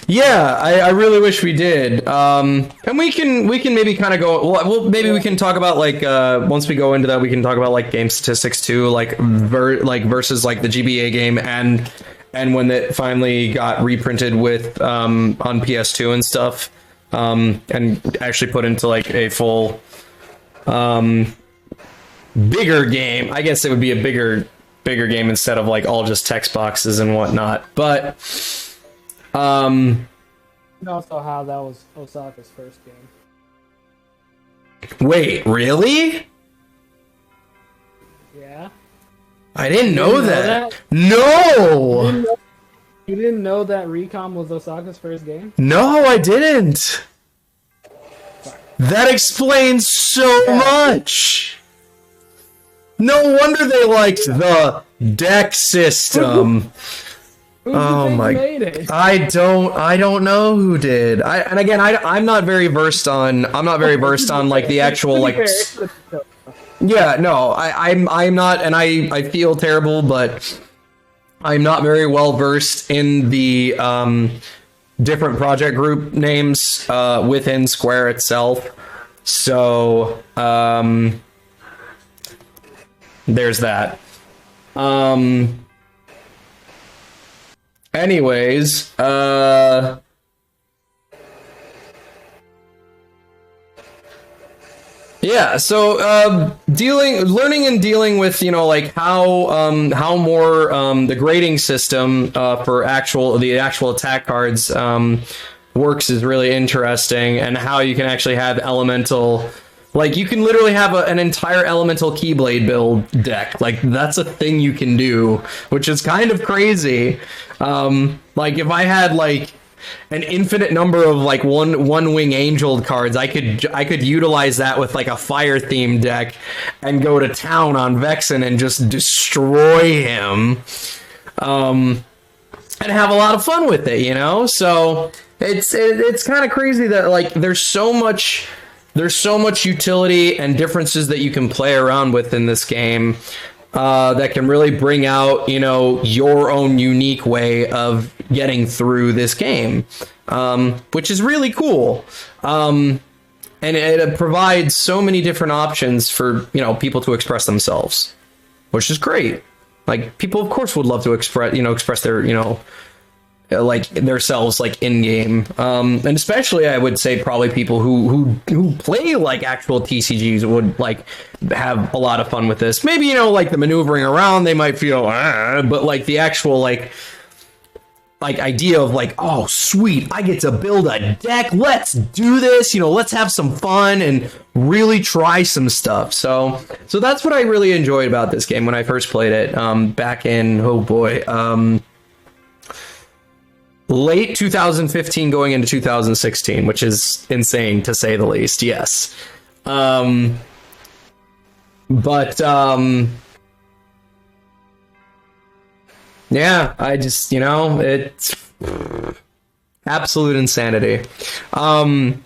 Yeah, I really wish we did. And we can maybe kind of go. Well, maybe we can talk about like once we go into that, we can talk about like game statistics too, like versus like the GBA game and when it finally got reprinted with on PS2 and stuff, and actually put into like a full bigger game. I guess it would be a bigger game instead of like all just text boxes and whatnot. But also how that was Osaka's first game. Wait, really? Yeah. I didn't know that. No. You didn't know that Recom was Osaka's first game? No, I didn't. Sorry. That explains so much. No wonder they liked the deck system. Oh my! I don't know who did. I'm not very versed on. Like the actual like. Yeah, no, I'm not, and I feel terrible, but I'm not very well versed in the different project group names within Square itself. So there's that. Anyways, yeah, so learning and dealing with like how more the grading system for the actual attack cards works is really interesting, and how you can actually have elemental. Like, you can literally have an entire elemental Keyblade build deck. Like, that's a thing you can do, which is kind of crazy. Like, if I had, like, an infinite number of, like, one wing angel cards, I could utilize that with, like, a fire-themed deck and go to town on Vexen and just destroy him. and have a lot of fun with it, you know? So it's kind of crazy that like there's so much utility and differences that you can play around with in this game that can really bring out, you know, your own unique way of getting through this game, which is really cool. And it provides so many different options for, you know, people to express themselves, which is great. Like, people, of course, would love to express their, you know, like themselves, like in game, and especially I would say probably people who play like actual TCGs would like have a lot of fun with this. Maybe, you know, like the maneuvering around, they might feel, but like the actual like idea of like, oh sweet, I get to build a deck, let's do this, you know, let's have some fun and really try some stuff. So that's what I really enjoyed about this game when I first played it, back in, oh boy, late 2015 going into 2016, which is insane to say the least. Yes. Yeah, I just, you know, it's absolute insanity. I'm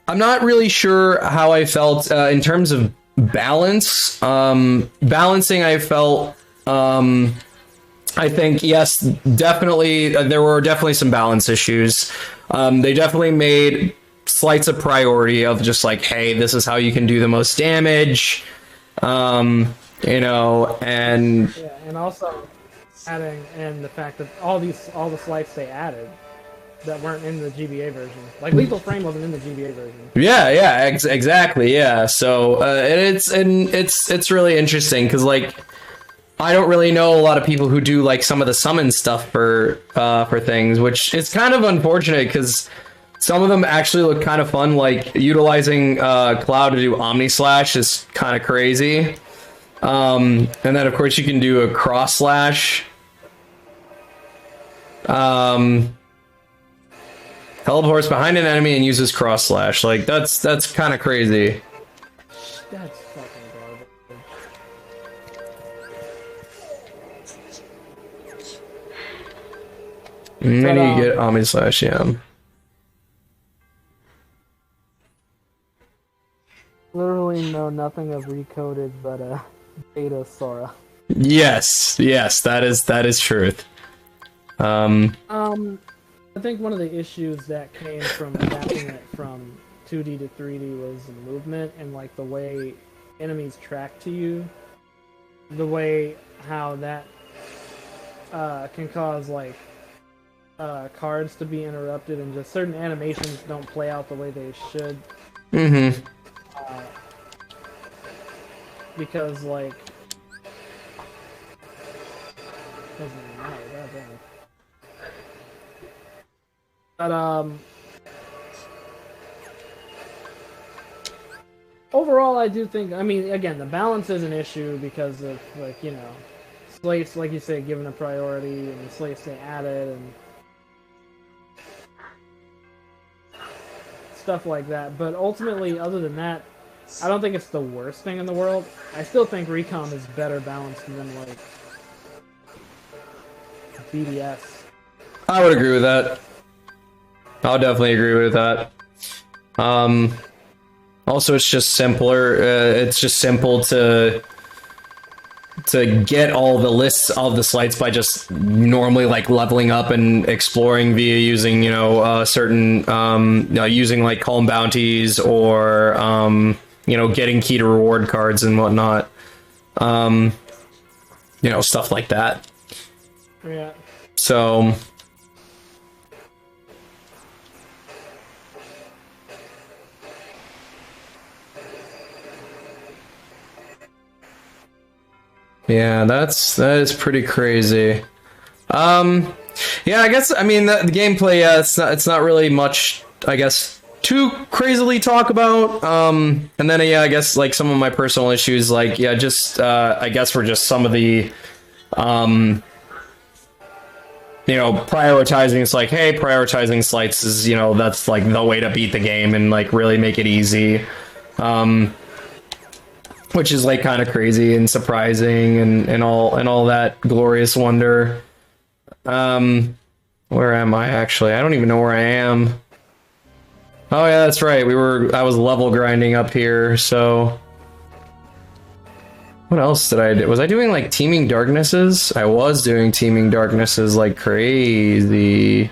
not really sure how I felt in terms of balance. Balancing, I felt, I think, yes, definitely, there were definitely some balance issues. They definitely made slights a priority of just like, hey, this is how you can do the most damage, you know, and yeah, and also adding in the fact that all the slights they added that weren't in the GBA version, like Lethal Frame wasn't in the GBA version. Yeah, exactly, yeah. So it's really interesting because like I don't really know a lot of people who do like some of the summon stuff for things, which is kind of unfortunate because some of them actually look kind of fun. Like utilizing Cloud to do Omni Slash is kind of crazy. And then of course you can do a Cross Slash. Teleports behind an enemy and uses Cross Slash. Like that's kind of crazy. That's fucking garbage. And then you get Omni Slash, yeah. Literally know nothing of Recoded but Beta Sora. Yes, that is truth. I think one of the issues that came from adapting it from 2D to 3D was the movement and like the way enemies track to you. The way how that can cause like cards to be interrupted and just certain animations don't play out the way they should. Mm-hmm. Because like doesn't even matter, goddamn. But overall, I do think. I mean, again, the balance is an issue because of like, you know, slates, like you say, given a priority, and the slates they added and stuff like that. But ultimately, other than that, I don't think it's the worst thing in the world. I still think Recon is better balanced than like BDS. I would agree with that. I'll definitely agree with that. Also, it's just simpler. It's just simple to get all the lists of the slights by just normally like leveling up and exploring via using, you know, certain using like calm bounties or you know, getting key to reward cards and whatnot. You know, stuff like that. Yeah. So. Yeah, that is pretty crazy. Yeah, I guess, I mean, the gameplay, yeah, it's not really much, I guess, too crazily talk about. And then, yeah, I guess, like, some of my personal issues, like, yeah, just, I guess for just some of the, you know, prioritizing, it's like, hey, prioritizing slights is, you know, that's, like, the way to beat the game and, like, really make it easy. which is like kind of crazy and surprising and all that glorious wonder. Where am I actually? I don't even know where I am. Oh yeah, that's right. I was level grinding up here, so what else did I do? Was I doing like Teeming Darknesses? I was doing Teeming Darknesses like crazy.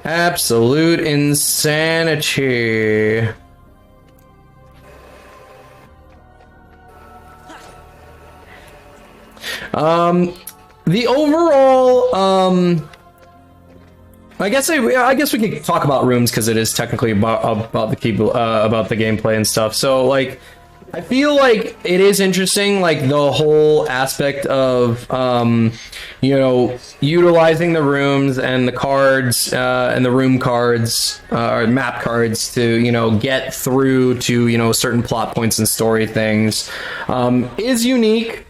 Absolute insanity. The overall, I guess we could talk about rooms because it is technically about the gameplay and stuff. So like, I feel like it is interesting, like the whole aspect of you know, utilizing the rooms and the cards and the room cards or map cards to, you know, get through to, you know, certain plot points and story things is unique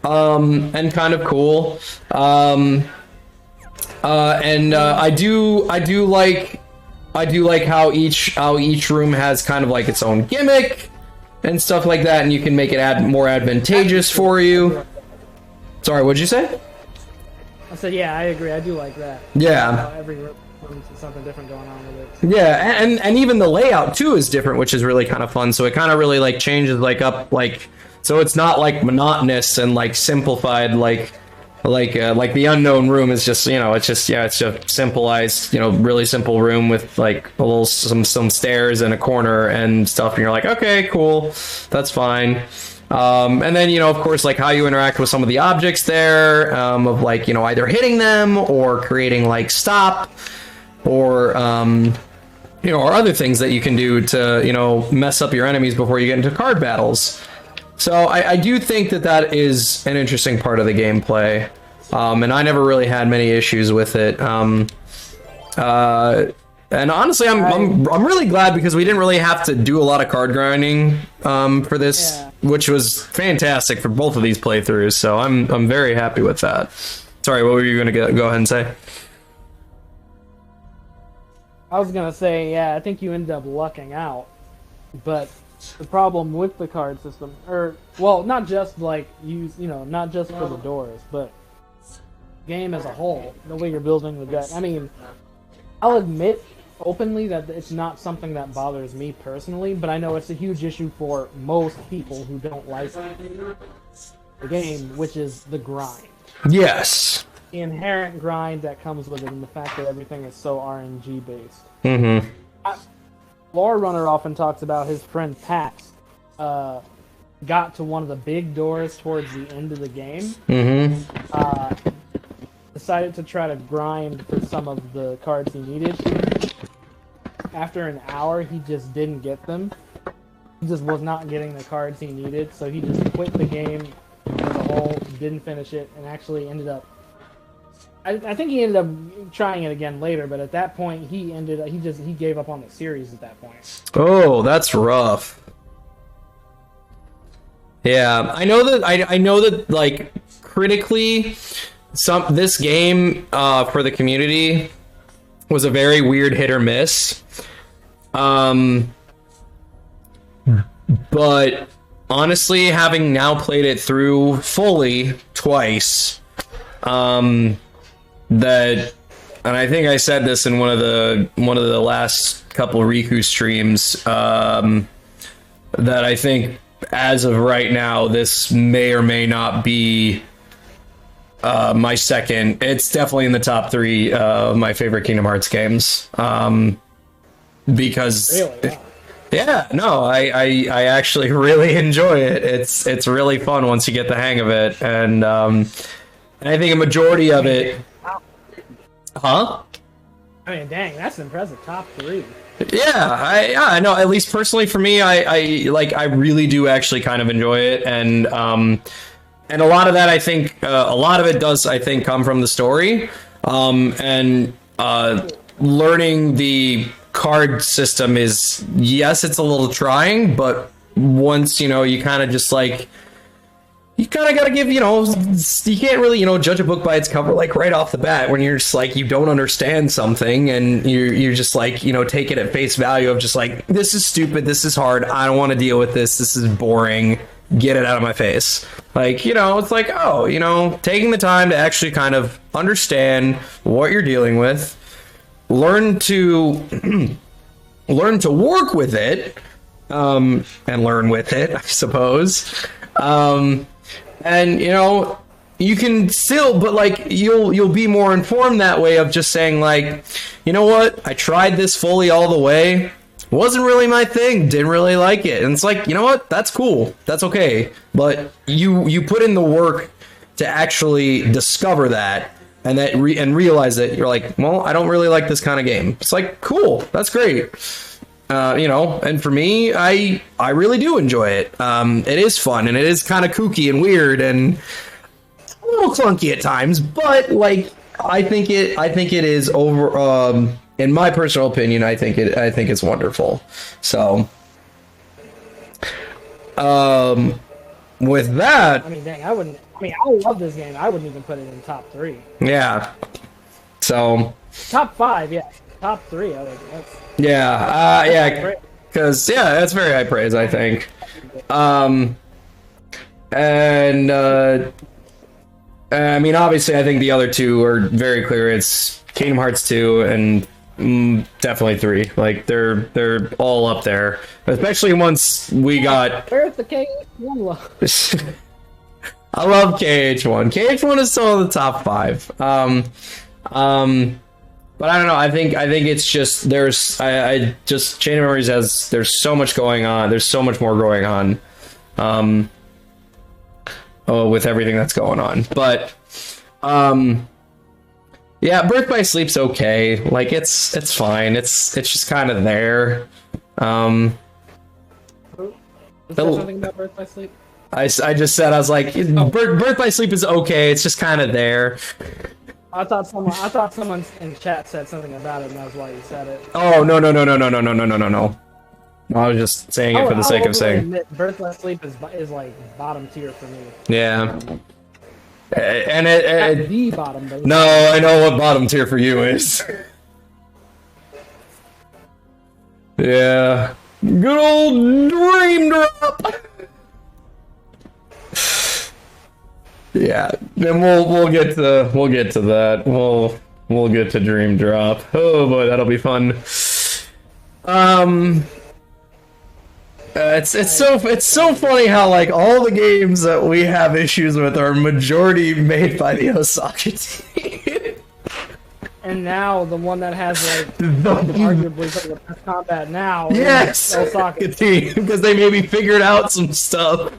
and kind of cool. I do like how each room has kind of like its own gimmick and stuff like that, and you can make it more advantageous for you. Sorry, what'd you say? I said, yeah, I agree. I do like that. Yeah. Every room has something different going on with it. Yeah, and even the layout too is different, which is really kind of fun. So it kind of really like changes like up like, so it's not like monotonous and like simplified like the unknown room is just, you know, it's just a simplified, you know, really simple room with like a little some stairs and a corner and stuff, and you're like, okay, cool, that's fine. And then, you know, of course, like how you interact with some of the objects there, of like, you know, either hitting them or creating like stop or you know, or other things that you can do to, you know, mess up your enemies before you get into card battles. So I do think that is an interesting part of the gameplay, and I never really had many issues with it. And honestly, I'm really glad because we didn't really have to do a lot of card grinding for this, which was fantastic for both of these playthroughs. So I'm very happy with that. Sorry, what were you gonna go ahead and say? I was gonna say, yeah, I think you ended up lucking out, but the problem with the card system, or well, not just like not just for the doors, but game as a whole, the way you're building the deck. I mean, I'll admit openly that it's not something that bothers me personally, but I know it's a huge issue for most people who don't like the game, which is the grind. Yes. The inherent grind that comes with it, and the fact that everything is so RNG based. Mm-hmm. Lore Runner often talks about his friend Pax got to one of the big doors towards the end of the game. Mm-hmm. Decided to try to grind for some of the cards he needed. After an hour, he just didn't get them. He just was not getting the cards he needed, so he just quit the game as a whole, didn't finish it, and actually ended up... I think he ended up trying it again later, but at that point, he gave up on the series at that point. Oh, that's rough. Yeah, I know that like critically, this game for the community was a very weird hit or miss. But honestly, having now played it through fully twice, and I think I said this in one of the last couple Riku streams, that I think as of right now, this may or may not be my second. It's definitely in the top 3 of my favorite Kingdom Hearts games. Because really? Wow. Yeah, no, I actually really enjoy it. It's really fun once you get the hang of it, and I think a majority of it. Huh? I mean, dang, that's impressive. Top 3. Yeah, I know. At least personally for me, I really do actually kind of enjoy it, and a lot of that, I think, a lot of it does, I think, come from the story, and learning the card system is, yes, it's a little trying, but once you kind of just like you kind of got to give, you know, you can't really, you know, judge a book by its cover like right off the bat when you're just like, you don't understand something and you're just like, you know, take it at face value of just like, this is stupid, this is hard, I don't want to deal with this is boring, get it out of my face. Like, you know, it's like, oh, you know, taking the time to actually kind of understand what you're dealing with, learn to work with it, and learn with it, I suppose. And you know, you can still, but like you'll be more informed that way of just saying like, you know what, I tried this fully all the way, wasn't really my thing, didn't really like it, and it's like, you know what, that's cool, that's okay, but you put in the work to actually discover that and realize that you're like, well, I don't really like this kind of game. It's like, cool, that's great. You know, and for me, I really do enjoy it. It is fun and it is kind of kooky and weird and a little clunky at times, but like I think it is over. In my personal opinion, I think it's wonderful. So, with that, I mean, dang, I love this game. I wouldn't even put it in top 3. Yeah. So. Top 5, yeah. Top 3. Yeah, because that's very high praise, I think. I mean, obviously, I think the other two are very clear. It's Kingdom Hearts 2 and definitely 3. Like they're all up there, especially once we got. Where's the KH1 love? I love KH1. KH1 is still in the top 5. But I don't know. I think it's just I just Chain of Memories there's so much going on. There's so much more going on, with everything that's going on. But yeah, Birth by Sleep's okay. Like it's fine. It's just kind of there. Is there something about Birth by Sleep? I just said, I was like, Birth by Sleep is okay. It's just kind of there. I thought someone in chat said something about it, and that's why you said it. Oh no. I was just saying it for the sake of saying. Admit, Birth by Sleep is like bottom tier for me. Yeah. And it the bottom. Though. No, I know what bottom tier for you is. Yeah. Good old Dream Drop. Yeah, then we'll get to that. We'll get to Dream Drop. Oh boy, that'll be fun. It's so funny how like all the games that we have issues with are majority made by the Osaka team. And now the one that has like arguably some of the best combat now. Yes, Osaka team, because they maybe figured out some stuff.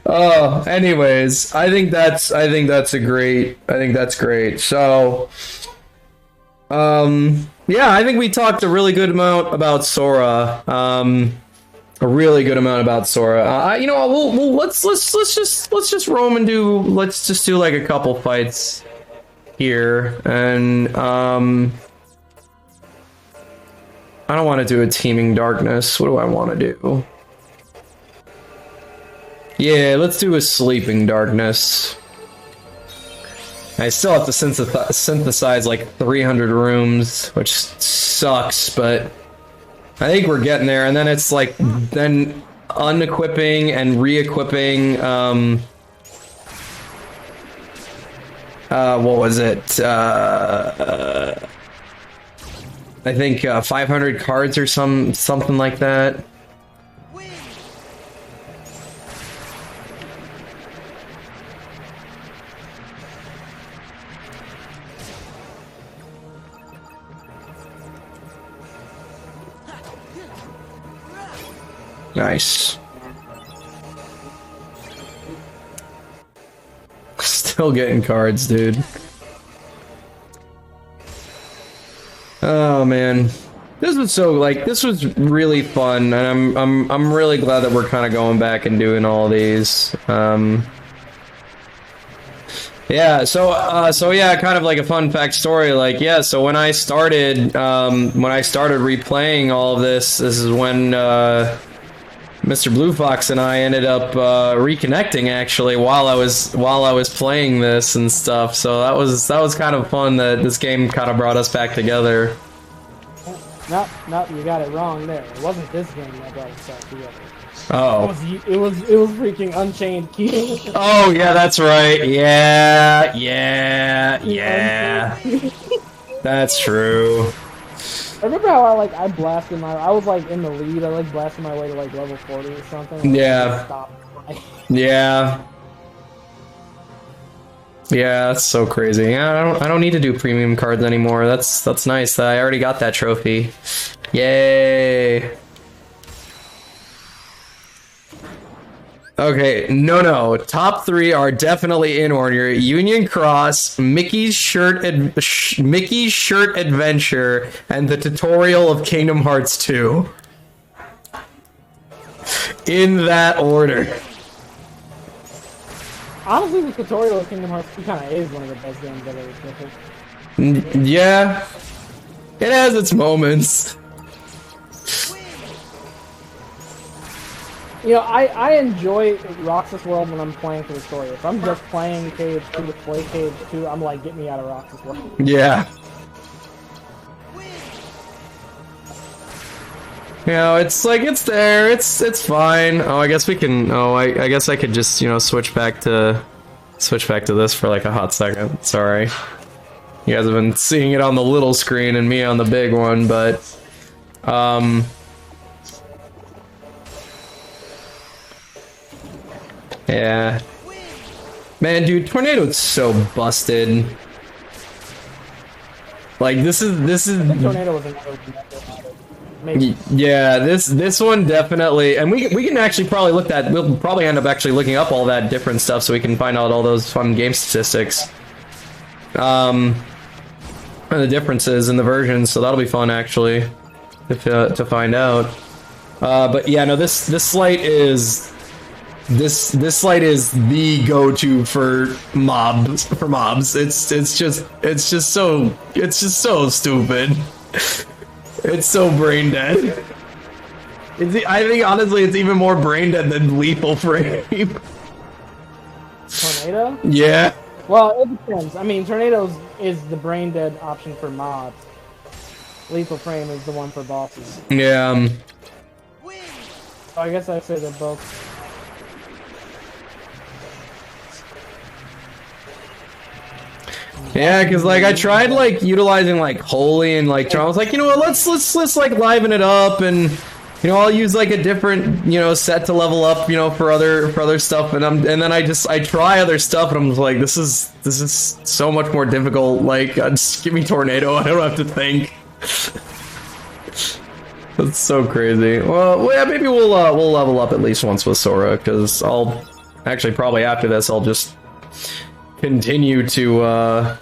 Oh, anyways, I think that's great. So, yeah, I think we talked a really good amount about Sora. A really good amount about Sora. You know, let's just roam and let's just do like a couple fights here, and I don't want to do a Teeming Darkness. What do I want to do? Yeah, let's do a Sleeping Darkness. I still have to synthesize like 300 rooms, which sucks, but I think we're getting there. And then it's like, then unequipping and re-equipping, what was it? I think 500 cards or something like that. Nice. Still getting cards, dude. Oh man, this was really fun, and I'm really glad that we're kind of going back and doing all these. Yeah, so yeah, kind of like a fun fact story. Like, yeah, so when I started replaying all of this is when Mr. Blufox and I ended up reconnecting actually while I was playing this and stuff. So that was kind of fun that this game kind of brought us back together. No, you got it wrong there. It wasn't this game that brought us back together. Oh. It was freaking Unchained Key. Oh yeah, that's right. Yeah. That's true. I remember how I blasted I was like in the lead. I blasted my way to like level 40 or something. Yeah. Yeah. Yeah, that's so crazy. Yeah, I don't need to do premium cards anymore. That's nice. I already got that trophy. Yay. Okay, no. Top 3 are definitely in order. Union Cross, Mickey's Shirt Adventure, and the tutorial of Kingdom Hearts 2. In that order. Honestly, the tutorial of Kingdom Hearts 2 kind of is one of the best games I've ever played. Yeah. It has its moments. You know, I enjoy Roxas World when I'm playing for the story. If I'm just playing KH2 to play KH2, I'm like, get me out of Roxas World. Yeah. You know, it's like, it's there, it's fine. Oh, I guess we can, I guess I could just, you know, switch back to this for like a hot second. Sorry. You guys have been seeing it on the little screen and me on the big one, but, yeah. Man, dude, Tornado's so busted. Like, this is Tornado was another maybe. Yeah, this one definitely, and we can actually probably we'll probably end up actually looking up all that different stuff so we can find out all those fun game statistics. And the differences in the versions, so that'll be fun actually to find out. But yeah, no, this slate is this slate is the go-to for mobs. It's just so stupid. It's so brain dead. I think honestly it's even more brain dead than Lethal Frame. Tornado? Yeah. Well, it depends. I mean, Tornadoes is the brain dead option for mobs. Lethal Frame is the one for bosses. Yeah. So I guess I'd say they're both. Yeah, because like I tried like utilizing like Holy and like I was like, you know what, let's like liven it up, and you know I'll use like a different, you know, set to level up, you know, for other stuff, and then I try other stuff and I'm just like, this is so much more difficult. Like just give me Tornado, I don't have to think. That's so crazy. Well, yeah, maybe we'll level up at least once with Sora, because I'll actually probably after this I'll just continue to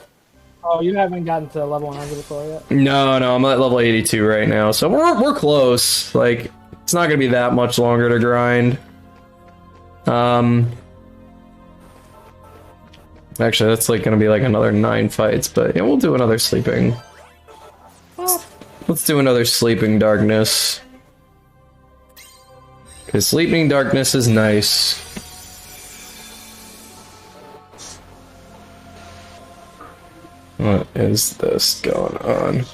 Oh, you haven't gotten to level 100 with Sora yet? No, I'm at level 82 right now, so we're close. Like, it's not gonna be that much longer to grind. Actually, that's like gonna be like another 9 fights, but yeah, we'll do another sleeping. Let's do another Sleeping Darkness. Because Sleeping Darkness is nice. What is this going on?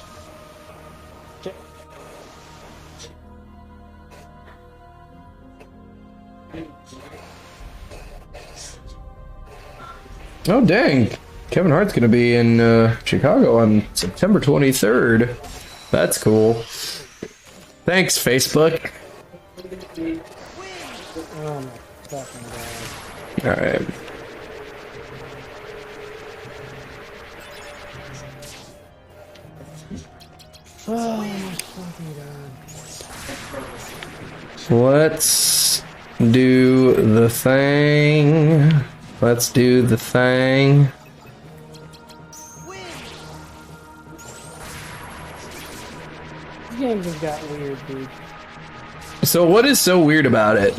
Oh dang! Kevin Hart's gonna be in Chicago on September 23rd. That's cool. Thanks, Facebook. Oh my fucking god. Alright. Oh my fucking god. Let's do the thing. Let's do the thing. This game just got weird, dude. So what is so weird about it?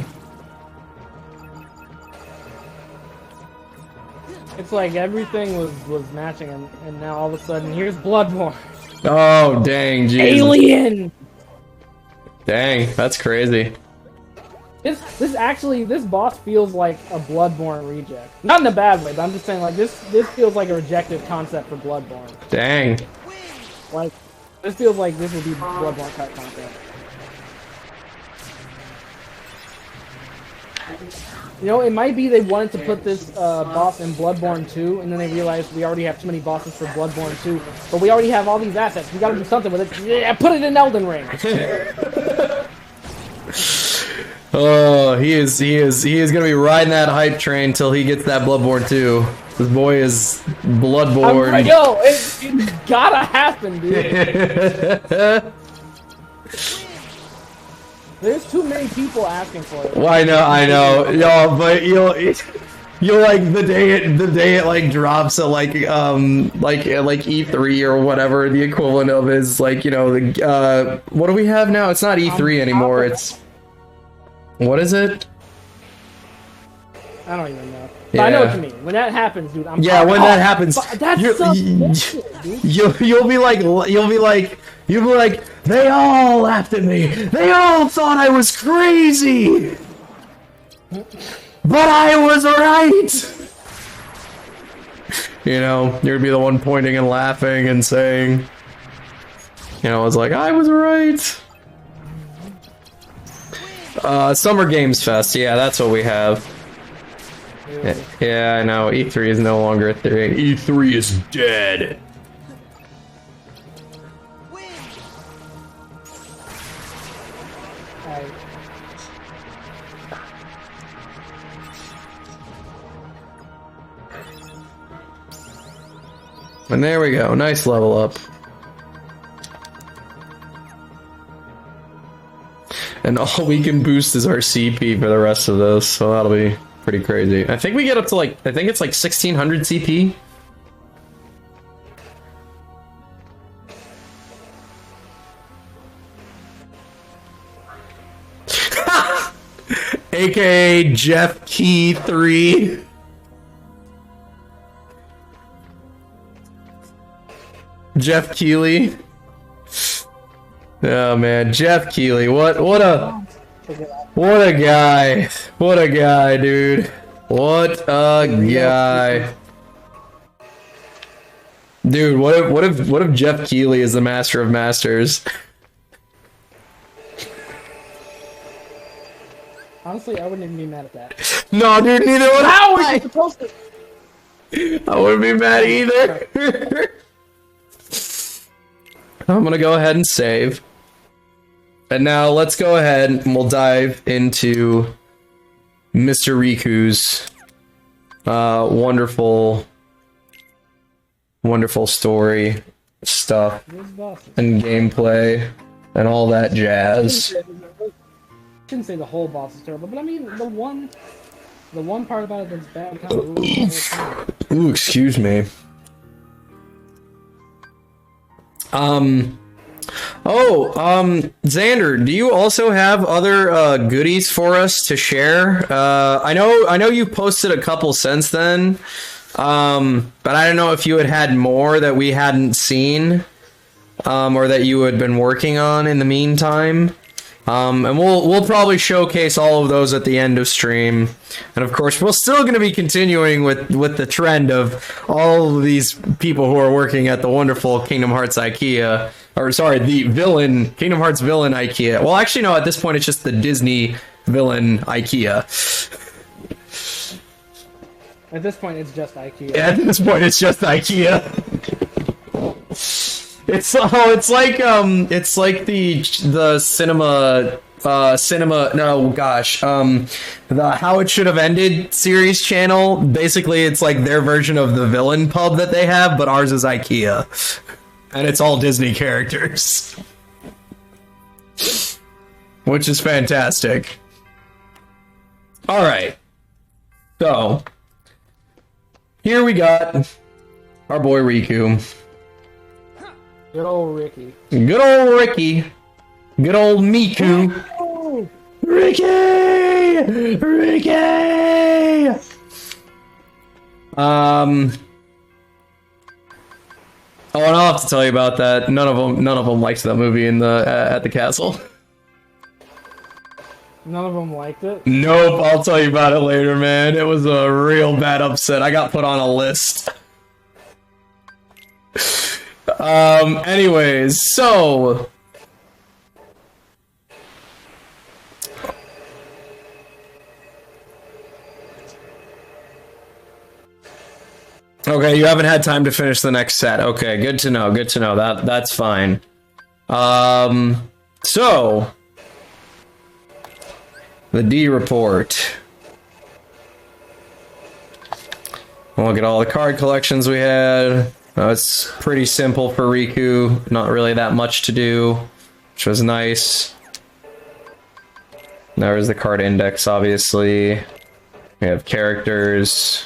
It's like everything was matching, and now all of a sudden, here's Bloodborne. Oh, dang, geez. Alien! Dang, that's crazy. This boss feels like a Bloodborne reject. Not in a bad way, but I'm just saying like this feels like a rejected concept for Bloodborne. Dang. Like this feels like this would be Bloodborne type concept. You know, it might be they wanted to put this boss in Bloodborne 2, and then they realized we already have too many bosses for Bloodborne 2, but we already have all these assets. We gotta do something with it. Yeah, put it in Elden Ring. Oh, he is gonna be riding that hype train till he gets that Bloodborne 2. This boy is Bloodborne. Yo, it's gotta happen, dude. There's too many people asking for it. Well, I know, yo, but you'll like the day it like drops at like E3 or whatever the equivalent of is, like, you know, the what do we have now? It's not E3 anymore. It's, what is it? I don't even know. But yeah. I know what you mean. When that happens, dude, when that happens, you'll be like, they all laughed at me. They all thought I was crazy. But I was right. You know, you're gonna be the one pointing and laughing and saying, you know, it's like, I was right. Summer Games Fest, yeah, that's what we have. Yeah, I know, E3 is no longer a thing. E3 is dead. And there we go, nice level up. And all we can boost is our CP for the rest of this, so that'll be pretty crazy. I think we get up to like, I think it's like 1600 CP. AKA Jeff Key 3. Jeff Keighley. Oh man, Jeff Keighley. What a guy. What a guy, dude. What a guy. Dude, what if Jeff Keighley is the master of masters? Honestly, I wouldn't even be mad at that. No, dude, neither would I. How are you supposed to? I wouldn't be mad either. I'm gonna go ahead and save. And now let's go ahead and we'll dive into Mr. Riku's wonderful story stuff and gameplay and all that jazz. I shouldn't say the whole boss is terrible, but I mean the one part about it that's bad kind of ruins the whole thing. Ooh, excuse me. Xander, do you also have other goodies for us to share? I know you posted a couple since then, but I don't know if you had more that we hadn't seen, or that you had been working on in the meantime. And we'll probably showcase all of those at the end of stream. And of course, we're still going to be continuing with the trend of all of these people who are working at the wonderful Kingdom Hearts IKEA. Or sorry, the Kingdom Hearts villain IKEA. Well, actually, no, at this point, it's just the Disney villain IKEA. At this point, it's just IKEA. At this point, it's just IKEA. It's like the cinema. No, gosh. The How It Should Have Ended series channel. Basically, it's like their version of the villain pub that they have, but ours is IKEA, and it's all Disney characters, which is fantastic. All right, so here we got our boy Riku. Good old Ricky. Good old Ricky. Good old Miku. Oh. Ricky! Ricky! Oh, and I'll have to tell you about that. None of them liked that movie in the at the castle. None of them liked it. Nope, I'll tell you about it later, man. It was a real bad upset. I got put on a list. Anyways, so okay, you haven't had time to finish the next set. Okay, good to know. Good to know. That's fine. So the D report. Look at all the card collections we had. It's pretty simple for Riku. Not really that much to do, which was nice. There's the card index, obviously. We have characters.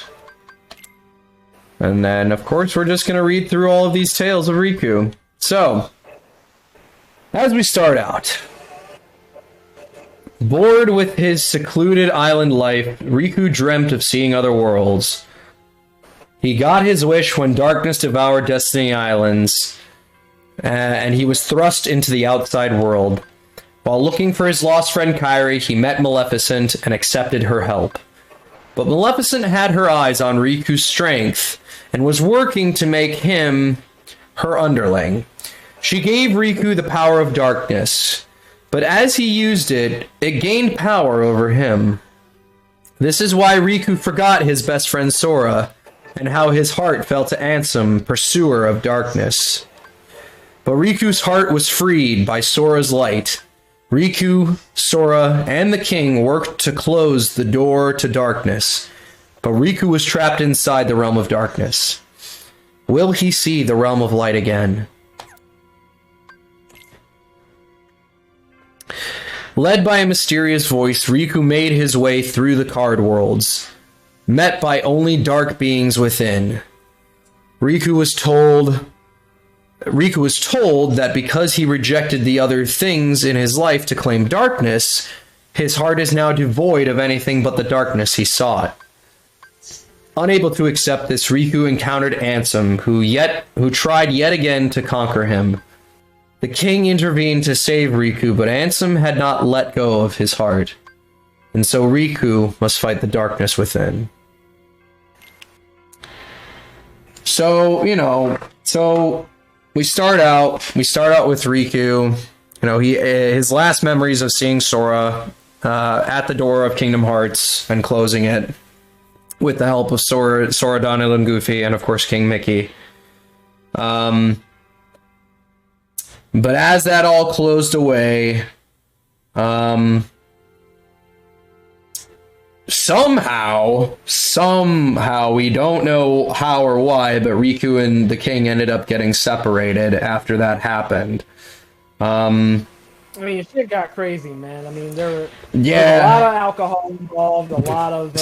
And then, of course, we're just going to read through all of these tales of Riku. So, as we start out, bored with his secluded island life, Riku dreamt of seeing other worlds. He got his wish when darkness devoured Destiny Islands, and he was thrust into the outside world. While looking for his lost friend Kairi, he met Maleficent and accepted her help. But Maleficent had her eyes on Riku's strength and was working to make him her underling. She gave Riku the power of darkness, but as he used it, it gained power over him. This is why Riku forgot his best friend Sora, and how his heart fell to Ansem, pursuer of darkness. But Riku's heart was freed by Sora's light. Riku, Sora, and the king worked to close the door to darkness, but Riku was trapped inside the realm of darkness. Will he see the realm of light again? Led by a mysterious voice, Riku made his way through the card worlds, met by only dark beings within. Riku was told that because he rejected the other things in his life to claim darkness, his heart is now devoid of anything but the darkness he sought. Unable to accept this, Riku encountered Ansem, who tried yet again to conquer him. The king intervened to save Riku, but Ansem had not let go of his heart, and so Riku must fight the darkness within. So, we start out with Riku. His last memories of seeing Sora at the door of Kingdom Hearts and closing it with the help of Sora, Donald, and Goofy, and of course King Mickey. But as that all closed away, somehow, we don't know how or why, but Riku and the king ended up getting separated after that happened. I mean, shit got crazy, man. I mean, there was a lot of alcohol involved, a lot of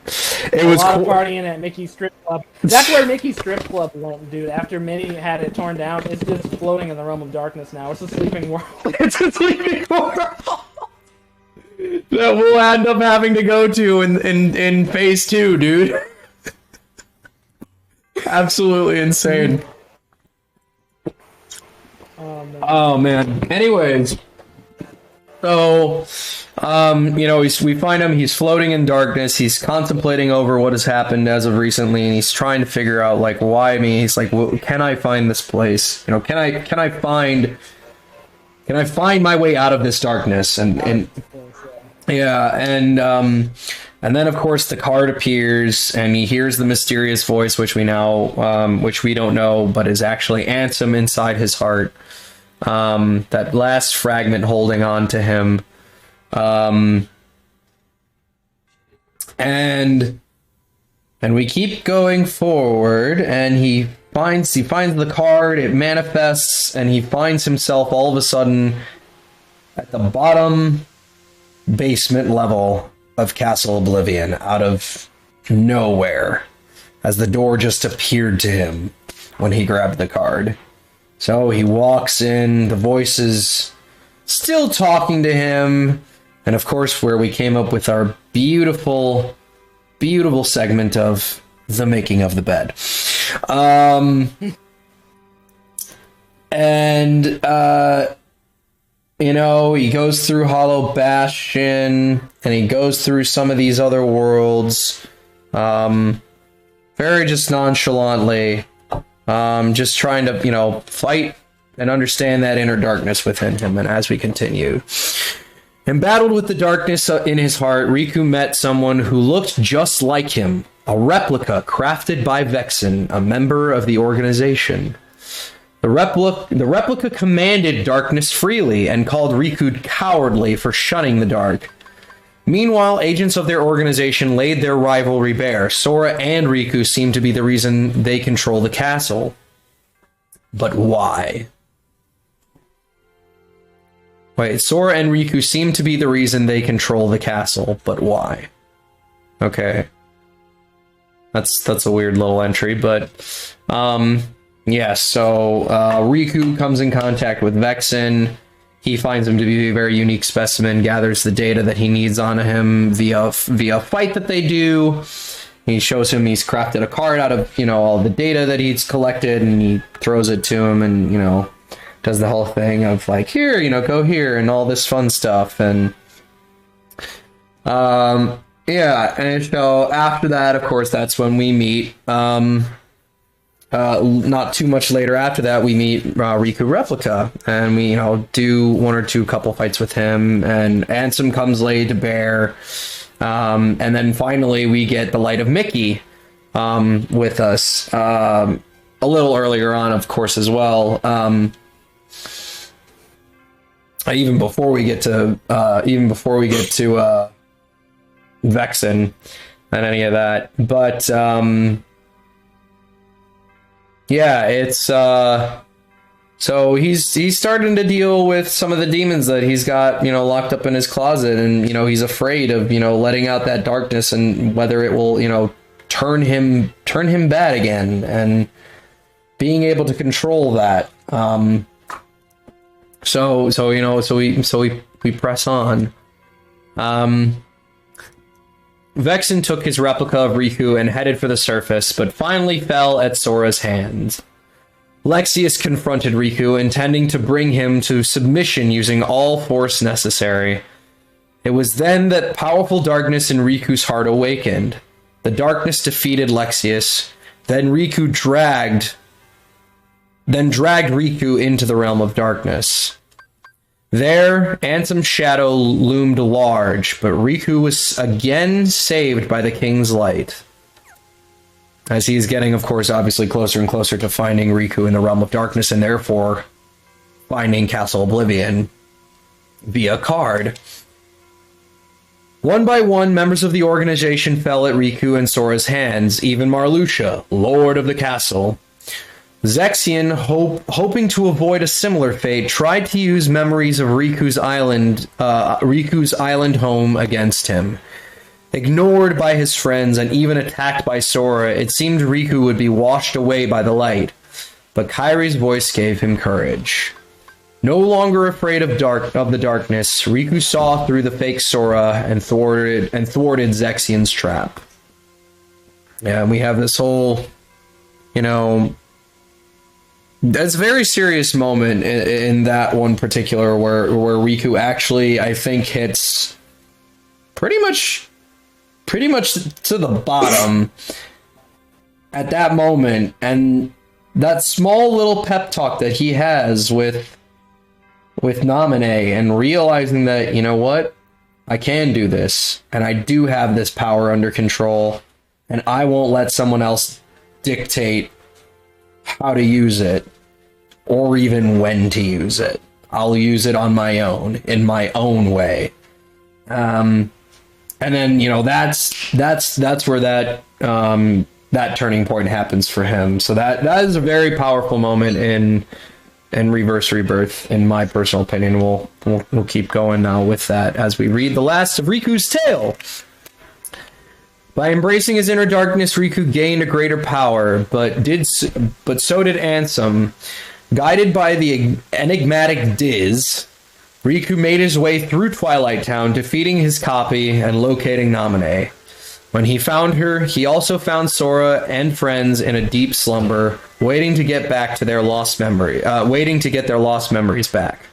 partying at Mickey's Strip Club. That's where Mickey's Strip Club went, dude. After Minnie had it torn down, it's just floating in the realm of darkness now. It's a sleeping world. It's a sleeping world that we'll end up having to go to in phase 2, dude. Absolutely insane. Oh man. Anyways, so we find him. He's floating in darkness. He's contemplating over what has happened as of recently, and he's trying to figure out like why me. He's like, well, can I find this place? Can I find my way out of this darkness? And then of course the card appears, and he hears the mysterious voice, which we don't know, but is actually Ansem inside his heart. That last fragment holding on to him. And we keep going forward, and he finds the card, it manifests, and he finds himself all of a sudden at the bottom basement level of Castle Oblivion, out of nowhere, as the door just appeared to him when he grabbed the card. So he walks in, the voice is still talking to him, and of course where we came up with our beautiful, beautiful segment of the making of the bed. you know, he goes through Hollow Bastion, and he goes through some of these other worlds, very just nonchalantly, just trying to, you know, fight and understand that inner darkness within him. And as we continue, embattled with the darkness in his heart, Riku met someone who looked just like him, a replica crafted by Vexen, a member of the organization. The replica commanded darkness freely and called Riku cowardly for shunning the dark. Meanwhile, agents of their organization laid their rivalry bare. Sora and Riku seem to be the reason they control the castle. But why? Wait, Sora and Riku seem to be the reason they control the castle, but why? Okay. That's a weird little entry, but yeah, so Riku comes in contact with Vexen. He finds him to be a very unique specimen, gathers the data that he needs on him via a fight that they do. He shows him he's crafted a card out of, you know, all the data that he's collected, and he throws it to him and, you know, does the whole thing of like, here, you know, go here and all this fun stuff. And yeah, and so after that, of course, that's when we meet. Not too much later after that, we meet Riku Replica, and we, you know, do one or two couple fights with him, and Ansem comes laid to bear, and then finally we get the Light of Mickey with us a little earlier on, of course, as well. Even before we get to Vexen and any of that, but yeah, it's so he's starting to deal with some of the demons that he's got, you know, locked up in his closet, and, you know, he's afraid of, you know, letting out that darkness and whether it will, you know, turn him bad again, and being able to control that. So you know, so we press on. Vexen took his replica of Riku and headed for the surface, but finally fell at Sora's hands. Lexius confronted Riku, intending to bring him to submission using all force necessary. It was then that powerful darkness in Riku's heart awakened. The darkness defeated Lexius, then dragged Riku into the realm of darkness. There, Ansem's shadow loomed large, but Riku was again saved by the king's light. As he is getting, of course, obviously closer and closer to finding Riku in the realm of darkness, and therefore finding Castle Oblivion via card. One by one, members of the organization fell at Riku and Sora's hands, even Marluxia, lord of the castle. Zexion, hoping to avoid a similar fate, tried to use memories of Riku's island home against him. Ignored by his friends and even attacked by Sora, it seemed Riku would be washed away by the light. But Kairi's voice gave him courage. No longer afraid of the darkness, Riku saw through the fake Sora and thwarted Zexion's trap. Yeah, and we have this whole, you know, that's a very serious moment in that one particular where Riku actually, I think, hits pretty much to the bottom at that moment, and that small little pep talk that he has with Namine, and realizing that, you know what, I can do this, and I do have this power under control, and I won't let someone else dictate how to use it, or even when to use it. I'll use it on my own, in my own way. And then, you know, that's where that turning point happens for him. So that is a very powerful moment in Reverse Rebirth, in my personal opinion. We'll keep going now with that as we read the last of Riku's tale. By embracing his inner darkness, Riku gained a greater power, but so did Ansem. Guided by the enigmatic Diz, Riku made his way through Twilight Town, defeating his copy and locating Namine. When he found her, he also found Sora and friends in a deep slumber, waiting to get their lost memories back.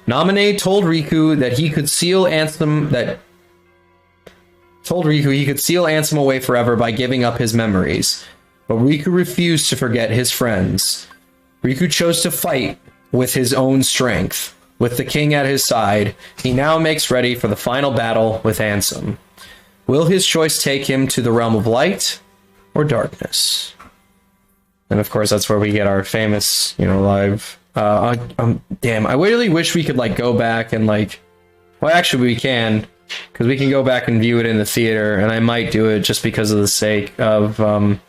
Naminé told Riku he could seal Ansem away forever by giving up his memories. But Riku refused to forget his friends. Riku chose to fight with his own strength. With the king at his side, he now makes ready for the final battle with Ansem. Will his choice take him to the realm of light or darkness? And of course, that's where we get our famous, live. Damn, I really wish we could go back and well, actually we can, because we can go back and view it in the theater, and I might do it just because of the sake of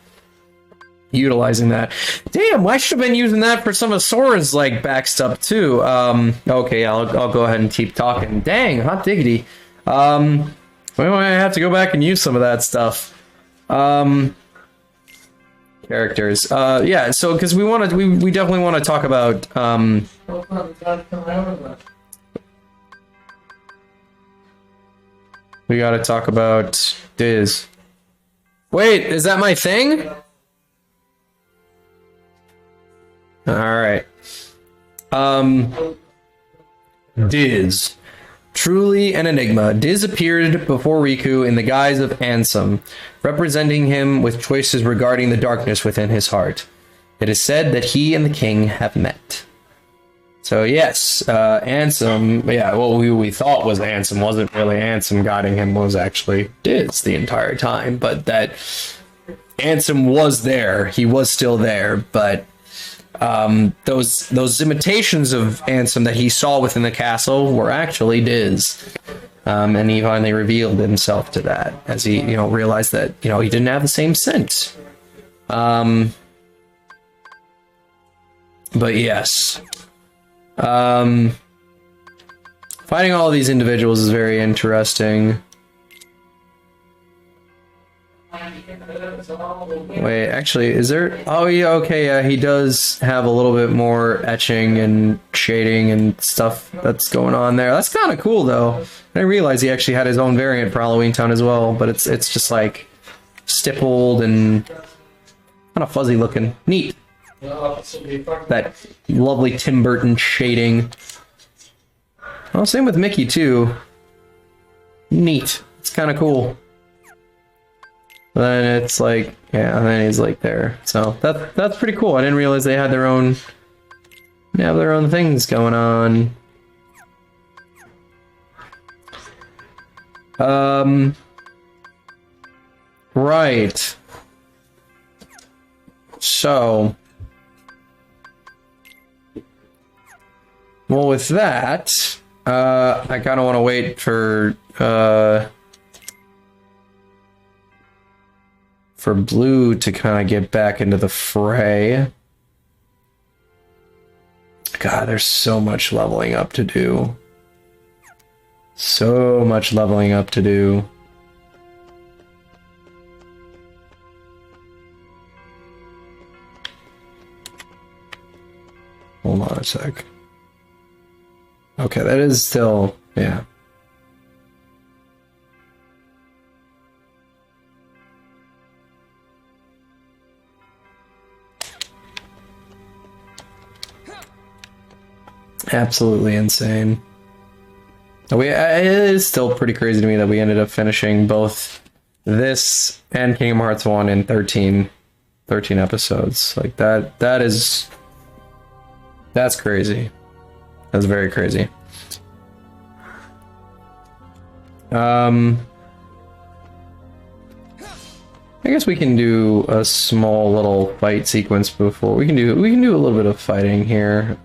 utilizing that. Damn, I should have been using that for some of Sora's back stuff too. Okay, I'll go ahead and keep talking. Dang, hot diggity. We might have to go back and use some of that stuff. Characters. Yeah, so because we definitely want to talk about we gotta talk about Diz. Wait, is that my thing? Alright. Diz. Truly an enigma, Diz appeared before Riku in the guise of Ansem, representing him with choices regarding the darkness within his heart. It is said that he and the king have met. So yes, Ansem, what we thought was Ansem wasn't really Ansem guiding him, was actually Diz the entire time, but that Ansem was there, he was still there, but those imitations of Ansem that he saw within the castle were actually Diz. And he finally revealed himself to that as he, realized that, he didn't have the same scent. But yes. Finding all these individuals is very interesting. Wait, actually, is there... Oh, yeah, okay, yeah, he does have a little bit more etching and shading and stuff that's going on there. That's kind of cool, though. I didn't realize he actually had his own variant for Halloween Town as well, but it's just, stippled and kind of fuzzy looking. Neat. That lovely Tim Burton shading. Well, same with Mickey, too. Neat. It's kind of cool. Then it's and then he's there. So that's pretty cool. I didn't realize they had their own things going on. Right. So well, with that, I kind of want to wait for Blue to kind of get back into the fray. God, there's so much leveling up to do. So much leveling up to do. Hold on a sec. Okay, that is still... yeah. Absolutely insane. It is still pretty crazy to me that we ended up finishing both this and Kingdom Hearts 1 in 13 episodes. That's crazy. That's very crazy. I guess we can do a small little fight sequence before we can do a little bit of fighting here.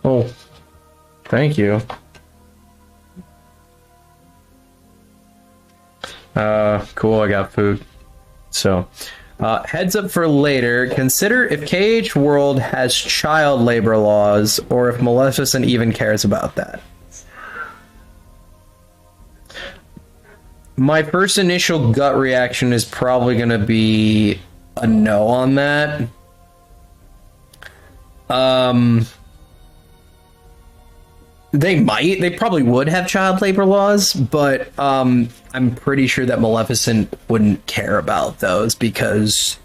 Oh, thank you. Cool, I got food. So, heads up for later. Consider if KH World has child labor laws, or if Maleficent even cares about that. My first initial gut reaction is probably going to be a no on that. They probably would have child labor laws, but I'm pretty sure that Maleficent wouldn't care about those because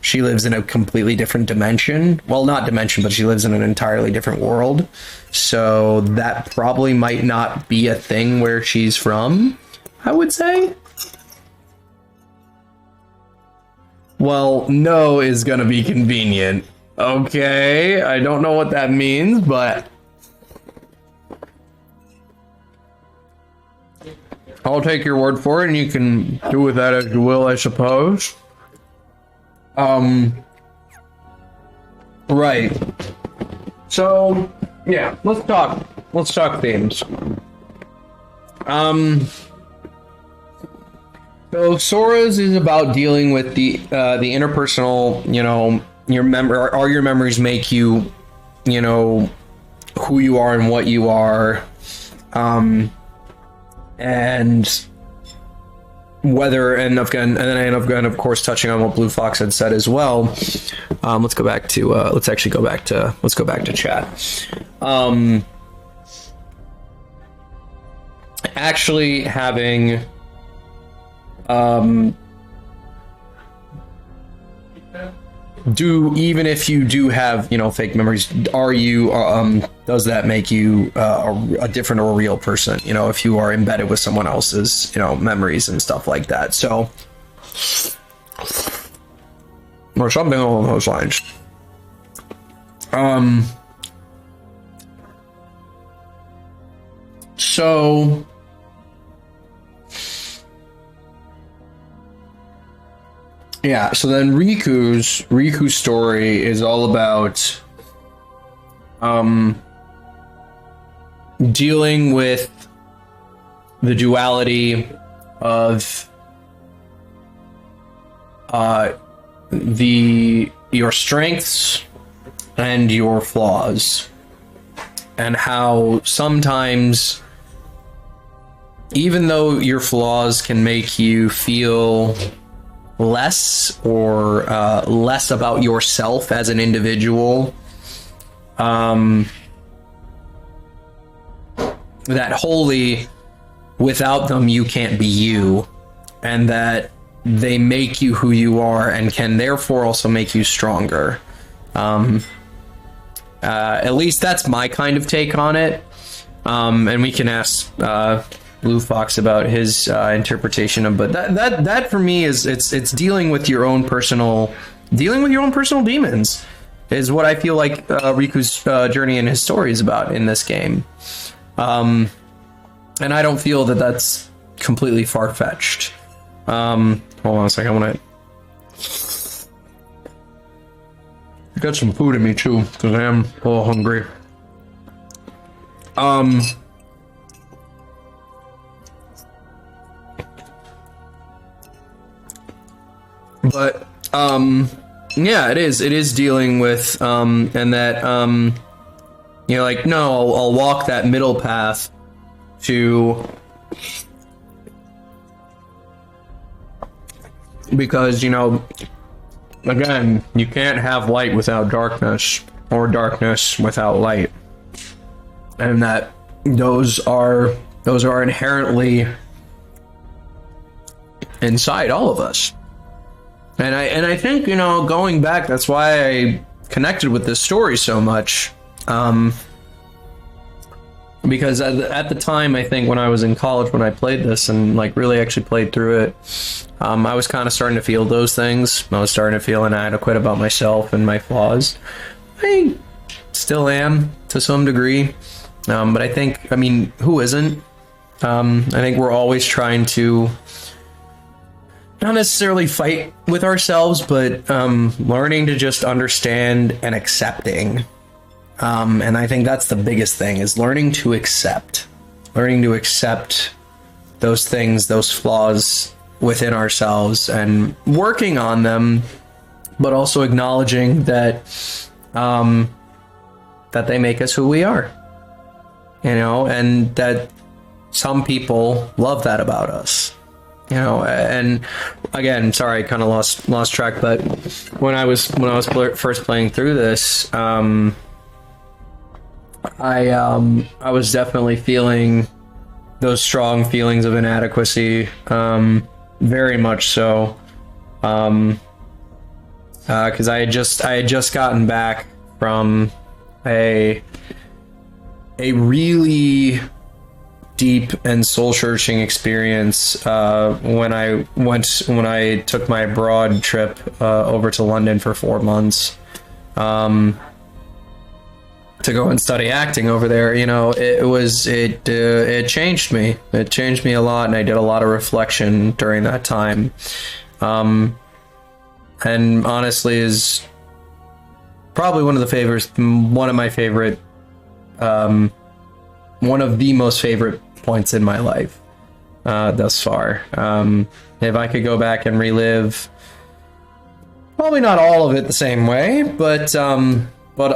she lives in a completely different dimension. Well, not dimension, but she lives in an entirely different world. So that probably might not be a thing where she's from, I would say. Well, no is gonna be convenient. Okay, I don't know what that means, but I'll take your word for it, and you can do with that as you will, I suppose. Right. So, yeah, let's talk themes. So Sora's is about dealing with the interpersonal, are your memories make you, who you are and what you are, and whether, and then of course touching on what Blue Fox had said as well. Let's go back to chat. Actually having even if you do have fake memories, are you does that make you a different or a real person, if you are embedded with someone else's memories and stuff like that, so or something along those lines. So yeah, so then Riku's story is all about dealing with the duality of your strengths and your flaws, and how sometimes even though your flaws can make you feel less or less about yourself as an individual, that wholly without them you can't be you, and that they make you who you are and can therefore also make you stronger. At least that's my kind of take on it, and we can ask Blue Fox about his interpretation of, but that for me is it's dealing with your own personal demons is what I feel like Riku's journey and his story is about in this game, and I don't feel that that's completely far-fetched. Hold on a second, I want to got some food in me too because I am a little hungry. But yeah, it is dealing with and that like, no, I'll walk that middle path to, because again, you can't have light without darkness or darkness without light, and that those are inherently inside all of us. And I think, going back, that's why I connected with this story so much. Because at the time, I think when I was in college, when I played this and really actually played through it, I was kind of starting to feel those things. I was starting to feel inadequate about myself and my flaws. I still am to some degree. But I think, who isn't? I think we're always trying to not necessarily fight with ourselves, but learning to just understand and accepting. And I think that's the biggest thing, is learning to accept those things, those flaws within ourselves, and working on them, but also acknowledging that that they make us who we are, and that some people love that about us. And again, sorry, I kind of lost track, but when I was first playing through this, I was definitely feeling those strong feelings of inadequacy, very much so, because I had just gotten back from a really deep and soul-searching experience when I took my abroad trip over to London for 4 months. To go and study acting over there, you know, it changed me. It changed me a lot, and I did a lot of reflection during that time. And honestly, is probably one of my favorite, one of the most favorite points in my life thus far. If I could go back and relive, probably not all of it the same way, but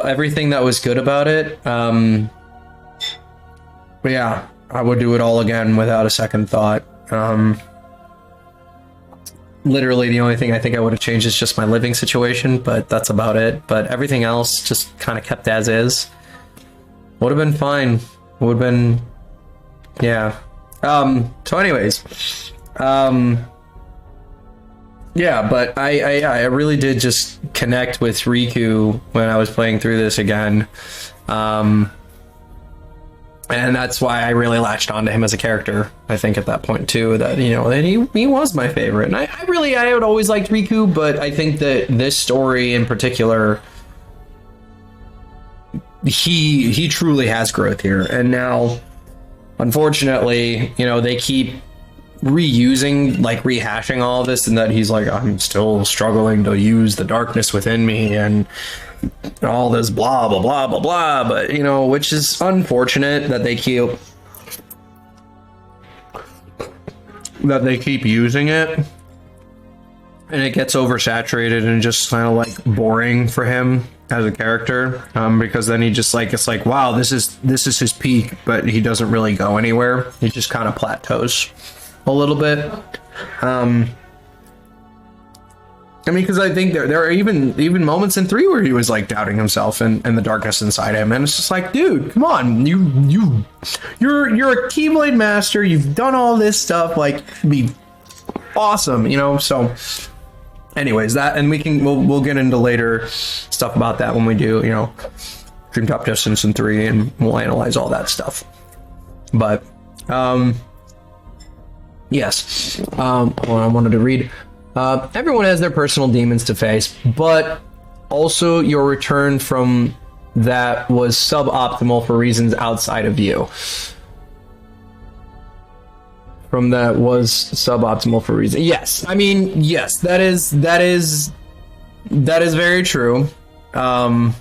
everything that was good about it, but yeah, I would do it all again without a second thought. Literally, the only thing I think I would have changed is just my living situation, but that's about it. But everything else just kind of kept as is. Would have been fine. Would have been, yeah. So anyways, yeah, but I really did just connect with Riku when I was playing through this again. And that's why I really latched onto him as a character. I think at that point too, that, you know, that he was my favorite. And I had always liked Riku, but I think that this story in particular, he truly has growth here. And now, unfortunately, you know, they keep rehashing all of this, and that he's like, I'm still struggling to use the darkness within me, and all this blah blah blah blah blah. But, you know, which is unfortunate that they keep using it, and it gets oversaturated and just kind of like boring for him as a character, because then he just like, it's like, wow, this is his peak, but he doesn't really go anywhere. He just kind of plateaus a little bit. I mean, because I think there are even moments in 3 where he was like doubting himself and the darkness inside him, and it's just like, dude, come on, you're a Keyblade master, you've done all this stuff, like, be awesome, you know. So anyways, that, and we'll get into later stuff about that when we do, you know, Dream Top Distance in 3, and we'll analyze all that stuff. But yes, what I wanted to read. Everyone has their personal demons to face, but also your return from that was suboptimal for reasons outside of you. Yes, I mean, yes, that is very true. As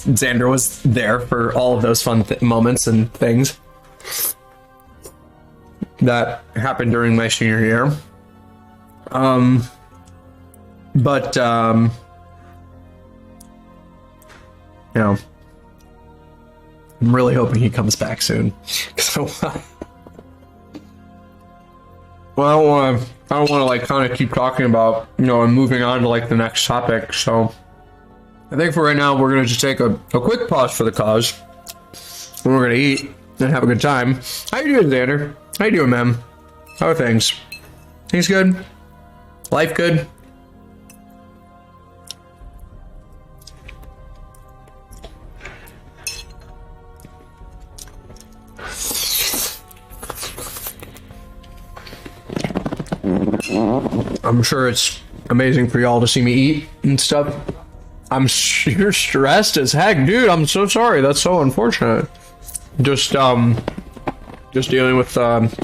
Xander was there for all of those fun moments and things that happened during my senior year. But you know, I'm really hoping he comes back soon. So, well, I don't want to like kind of keep talking about, you know, and moving on to like the next topic. So I think for right now, we're going to just take a quick pause for the cause. And we're going to eat and have a good time. How you doing, Xander? How you doing, man? How are things? Things good? Life good? I'm sure it's amazing for y'all to see me eat and stuff. You're stressed as heck, dude. I'm so sorry. That's so unfortunate. Just dealing with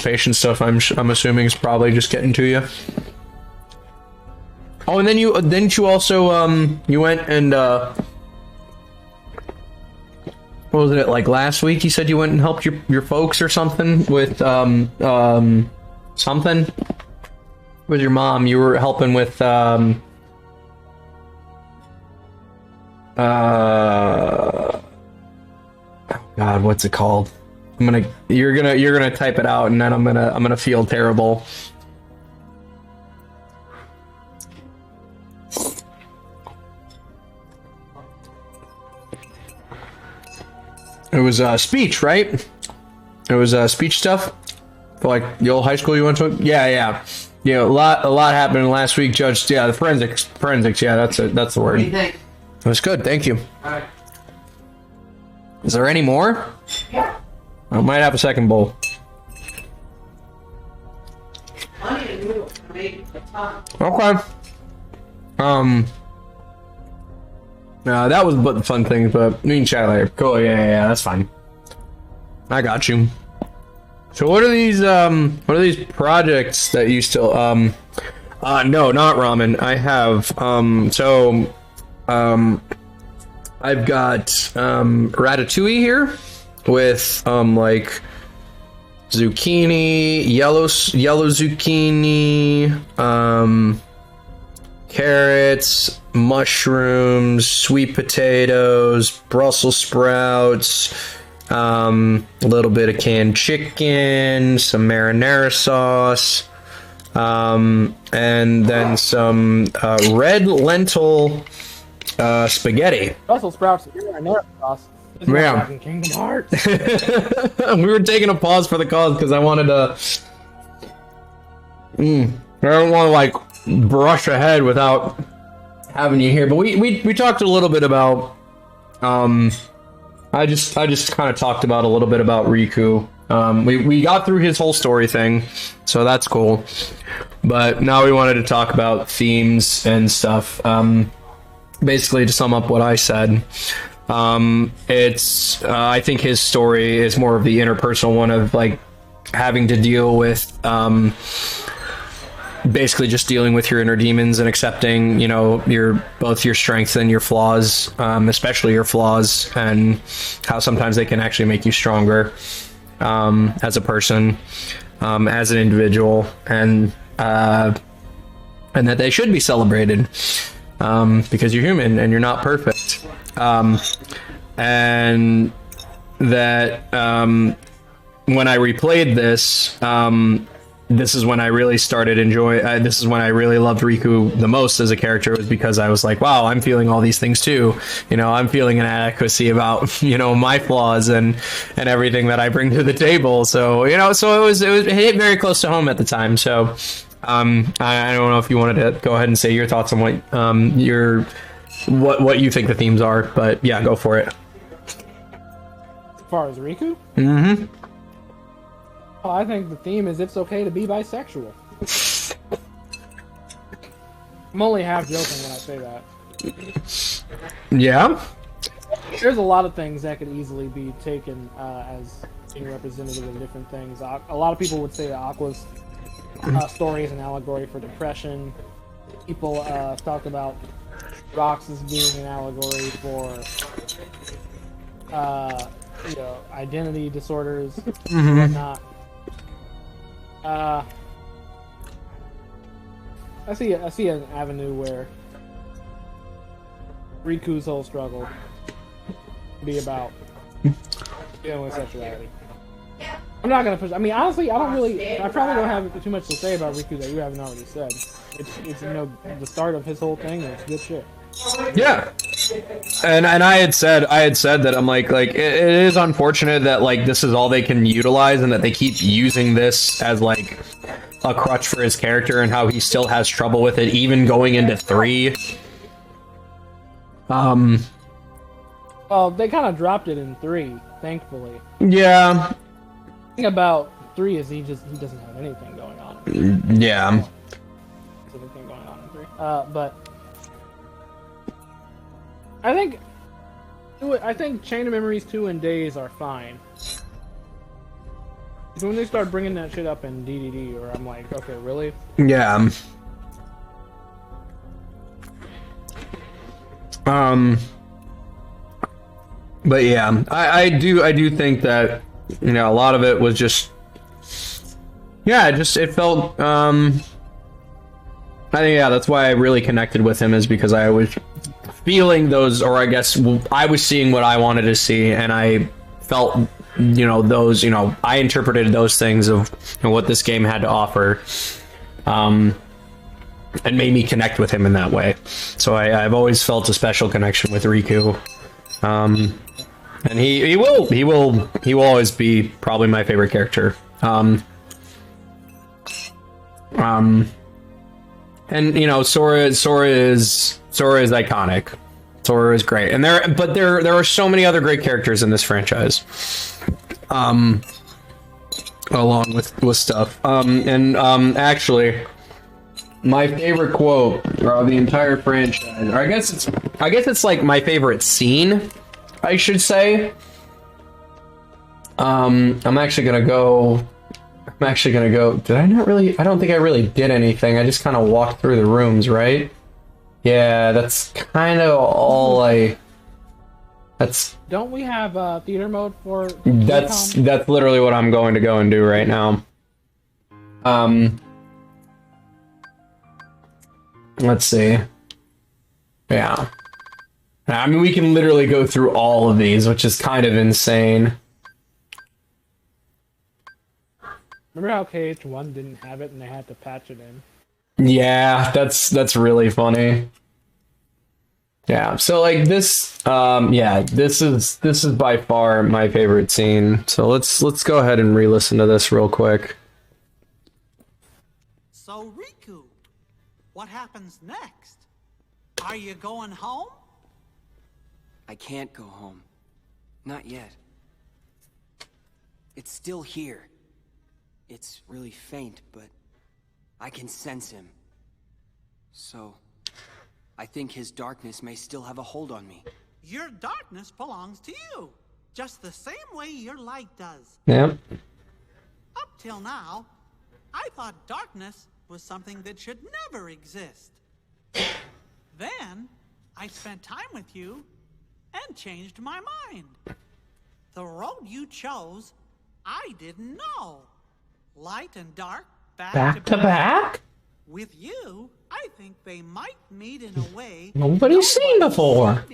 patient stuff. I'm assuming is probably just getting to you. Oh, and then didn't you also you went and what was it, like last week? You said you went and helped your folks or something with something with your mom. You were helping with oh God, what's it called? You're gonna type it out, and then I'm gonna feel terrible. It was speech, right? It was speech stuff for like the old high school you went to. Yeah. A lot happened last week, Judge. Yeah, the forensics. Yeah, that's it. That's the word. What do you think? It was good. Thank you. All right. Is there any more? Yeah. I might have a second bowl. Plenty of noodles to make a ton. Okay. That was but the fun things, but we can chat later. Cool. Yeah. That's fine. I got you. So what are these projects that you still no, not ramen. I have I've got ratatouille here with like zucchini, yellow zucchini, carrots, mushrooms, sweet potatoes, Brussels sprouts, a little bit of canned chicken, some marinara sauce, and then some red lentil spaghetti. Brussels sprouts, marinara sauce. This is Yeah. like in Kingdom Hearts. We were taking a pause for the cause because I wanted to. I don't want to like brush ahead without having you here, but we talked a little bit about. I just kind of talked about a little bit about Riku. We got through his whole story thing, so that's cool. But now we wanted to talk about themes and stuff. Basically, to sum up what I said, it's I think his story is more of the interpersonal one of like having to deal with basically just dealing with your inner demons and accepting, your both your strengths and your flaws, especially your flaws, and how sometimes they can actually make you stronger as a person, as an individual, and that they should be celebrated. Because you're human and you're not perfect. And that when I replayed this, this is when I really started this is when I really loved Riku the most as a character, was because I was like, wow, I'm feeling all these things too. I'm feeling inadequacy about, my flaws and everything that I bring to the table. So, so it hit very close to home at the time. So, I don't know if you wanted to go ahead and say your thoughts on what what you think the themes are, but yeah, go for it. As far as Riku? Mm-hmm. Oh, I think the theme is it's okay to be bisexual. I'm only half joking when I say that. Yeah? There's a lot of things that could easily be taken as being representative of different things. A lot of people would say that Aqua's story is an allegory for depression. People talk about rocks as being an allegory for identity disorders and whatnot. I see an avenue where Riku's whole struggle be about dealing with sexuality. I'm not gonna push. I mean, honestly, I probably don't have too much to say about Riku that you haven't already said. It's the start of his whole thing, and it's good shit. Yeah. And I had said that I'm like it is unfortunate that like this is all they can utilize, and that they keep using this as like a crutch for his character, and how he still has trouble with it even going into 3. Well, they kind of dropped it in 3, thankfully. Yeah. The thing about 3 is he doesn't have anything going on. Yeah. Anything going on in 3. But I think Chain of Memories 2 and Days are fine. So when they start bringing that shit up in DDD, or I'm like, okay, really? Yeah. But yeah, I do think that a lot of it was just it felt I think that's why I really connected with him, is because I was feeling those, or I guess I was seeing what I wanted to see, and I felt those, I interpreted those things of what this game had to offer, and made me connect with him in that way. So I've always felt a special connection with Riku. And he will always be probably my favorite character. And you know, Sora is iconic. Sora is great, and there are so many other great characters in this franchise. Along with stuff. Actually, my favorite quote of the entire franchise, or I guess it's like my favorite scene, I should say. I'm actually gonna go. Did I not really? I don't think I really did anything. I just kind of walked through the rooms, right? Yeah, that's kind of all I. Don't we have theater mode for? That's literally what I'm going to go and do right now. Let's see. Yeah. I mean, we can literally go through all of these, which is kind of insane. Remember how KH1 didn't have it and they had to patch it in? Yeah, that's really funny. Yeah, so like this, yeah, this is by far my favorite scene. So let's go ahead and re-listen to this real quick. So Riku, what happens next? Are you going home? I can't go home. Not yet. It's still here. It's really faint, but I can sense him. So, I think his darkness may still have a hold on me. Your darkness belongs to you, just the same way your light does. Yep. Up till now, I thought darkness was something that should never exist. Then, I spent time with you and changed my mind. The road you chose, I didn't know. Light and dark, back to back? With you, I think they might meet in a way Nobody's seen before.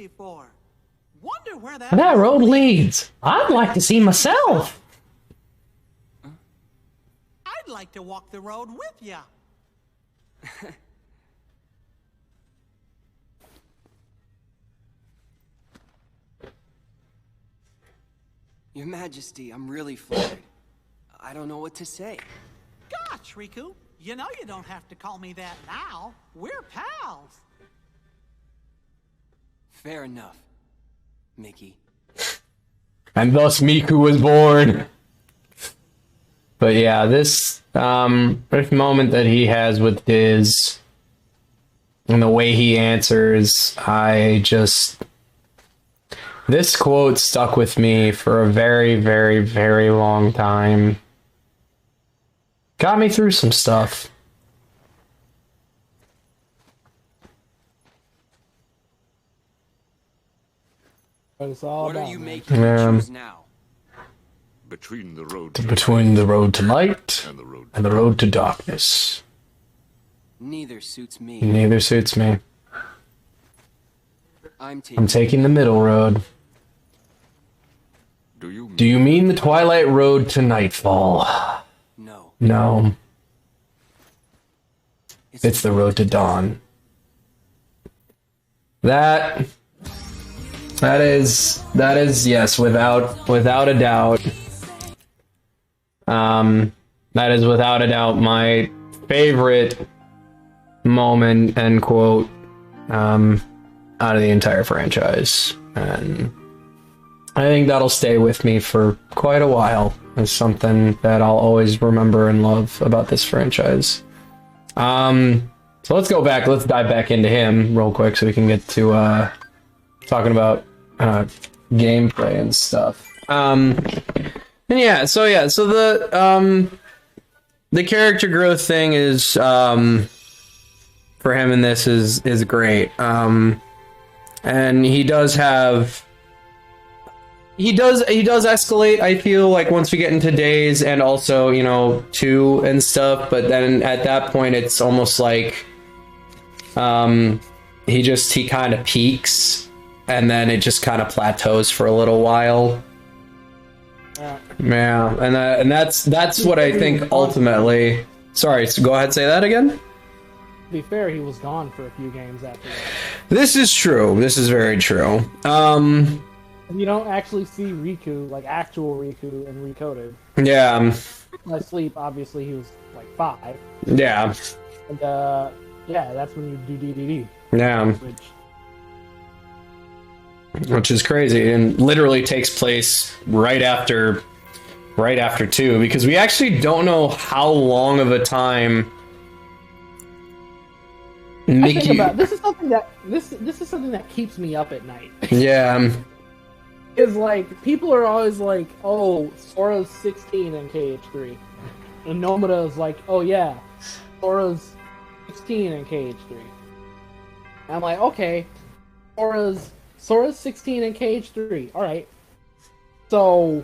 Wonder where That road leads. I'd like to see myself. I'd like to walk the road with ya. Your Majesty, I'm really flattered. I don't know what to say. Gosh, Riku, you know you don't have to call me that now. We're pals. Fair enough, Mickey. And thus Miku was born. But yeah, this moment that he has with Diz and the way he answers, this quote stuck with me for a very, very, very long time. Got me through some stuff. But it's all What about are you man. making me choose now? Between the road to light and the road to darkness. Neither suits me. Neither suits me. I'm I'm taking the middle road. Do you mean the Twilight Road to Nightfall? No. No. It's the road to dawn. That is yes, without a doubt. That is without a doubt my favorite moment and quote out of the entire franchise, and I think that'll stay with me for quite a while as something that I'll always remember and love about this franchise. So let's go back. Let's dive back into him real quick so we can get to talking about gameplay and stuff. So the character growth thing is for him in this is great. And he does escalate, I feel like, once we get into Days and also, 2 and stuff, but then at that point it's almost like he kind of peaks and then it just kind of plateaus for a little while. Yeah, and that's what I think ultimately. Sorry, so go ahead, say that again. To be fair, he was gone for a few games after that. This is true. This is very true. You don't actually see Riku, like actual Riku, and Recoded. Yeah. My sleep, obviously, he was like 5. Yeah. And, yeah, that's when you do DDD. Yeah. Which is crazy, and literally takes place right after 2, because we actually don't know how long of a time I think about this is something that this is something that keeps me up at night. Yeah. Is like people are always like, oh, Sora's 16 in KH3, and Nomura is like, oh yeah, Sora's 16 in KH3. And I'm like, okay, Sora's 16 in KH3. All right. So,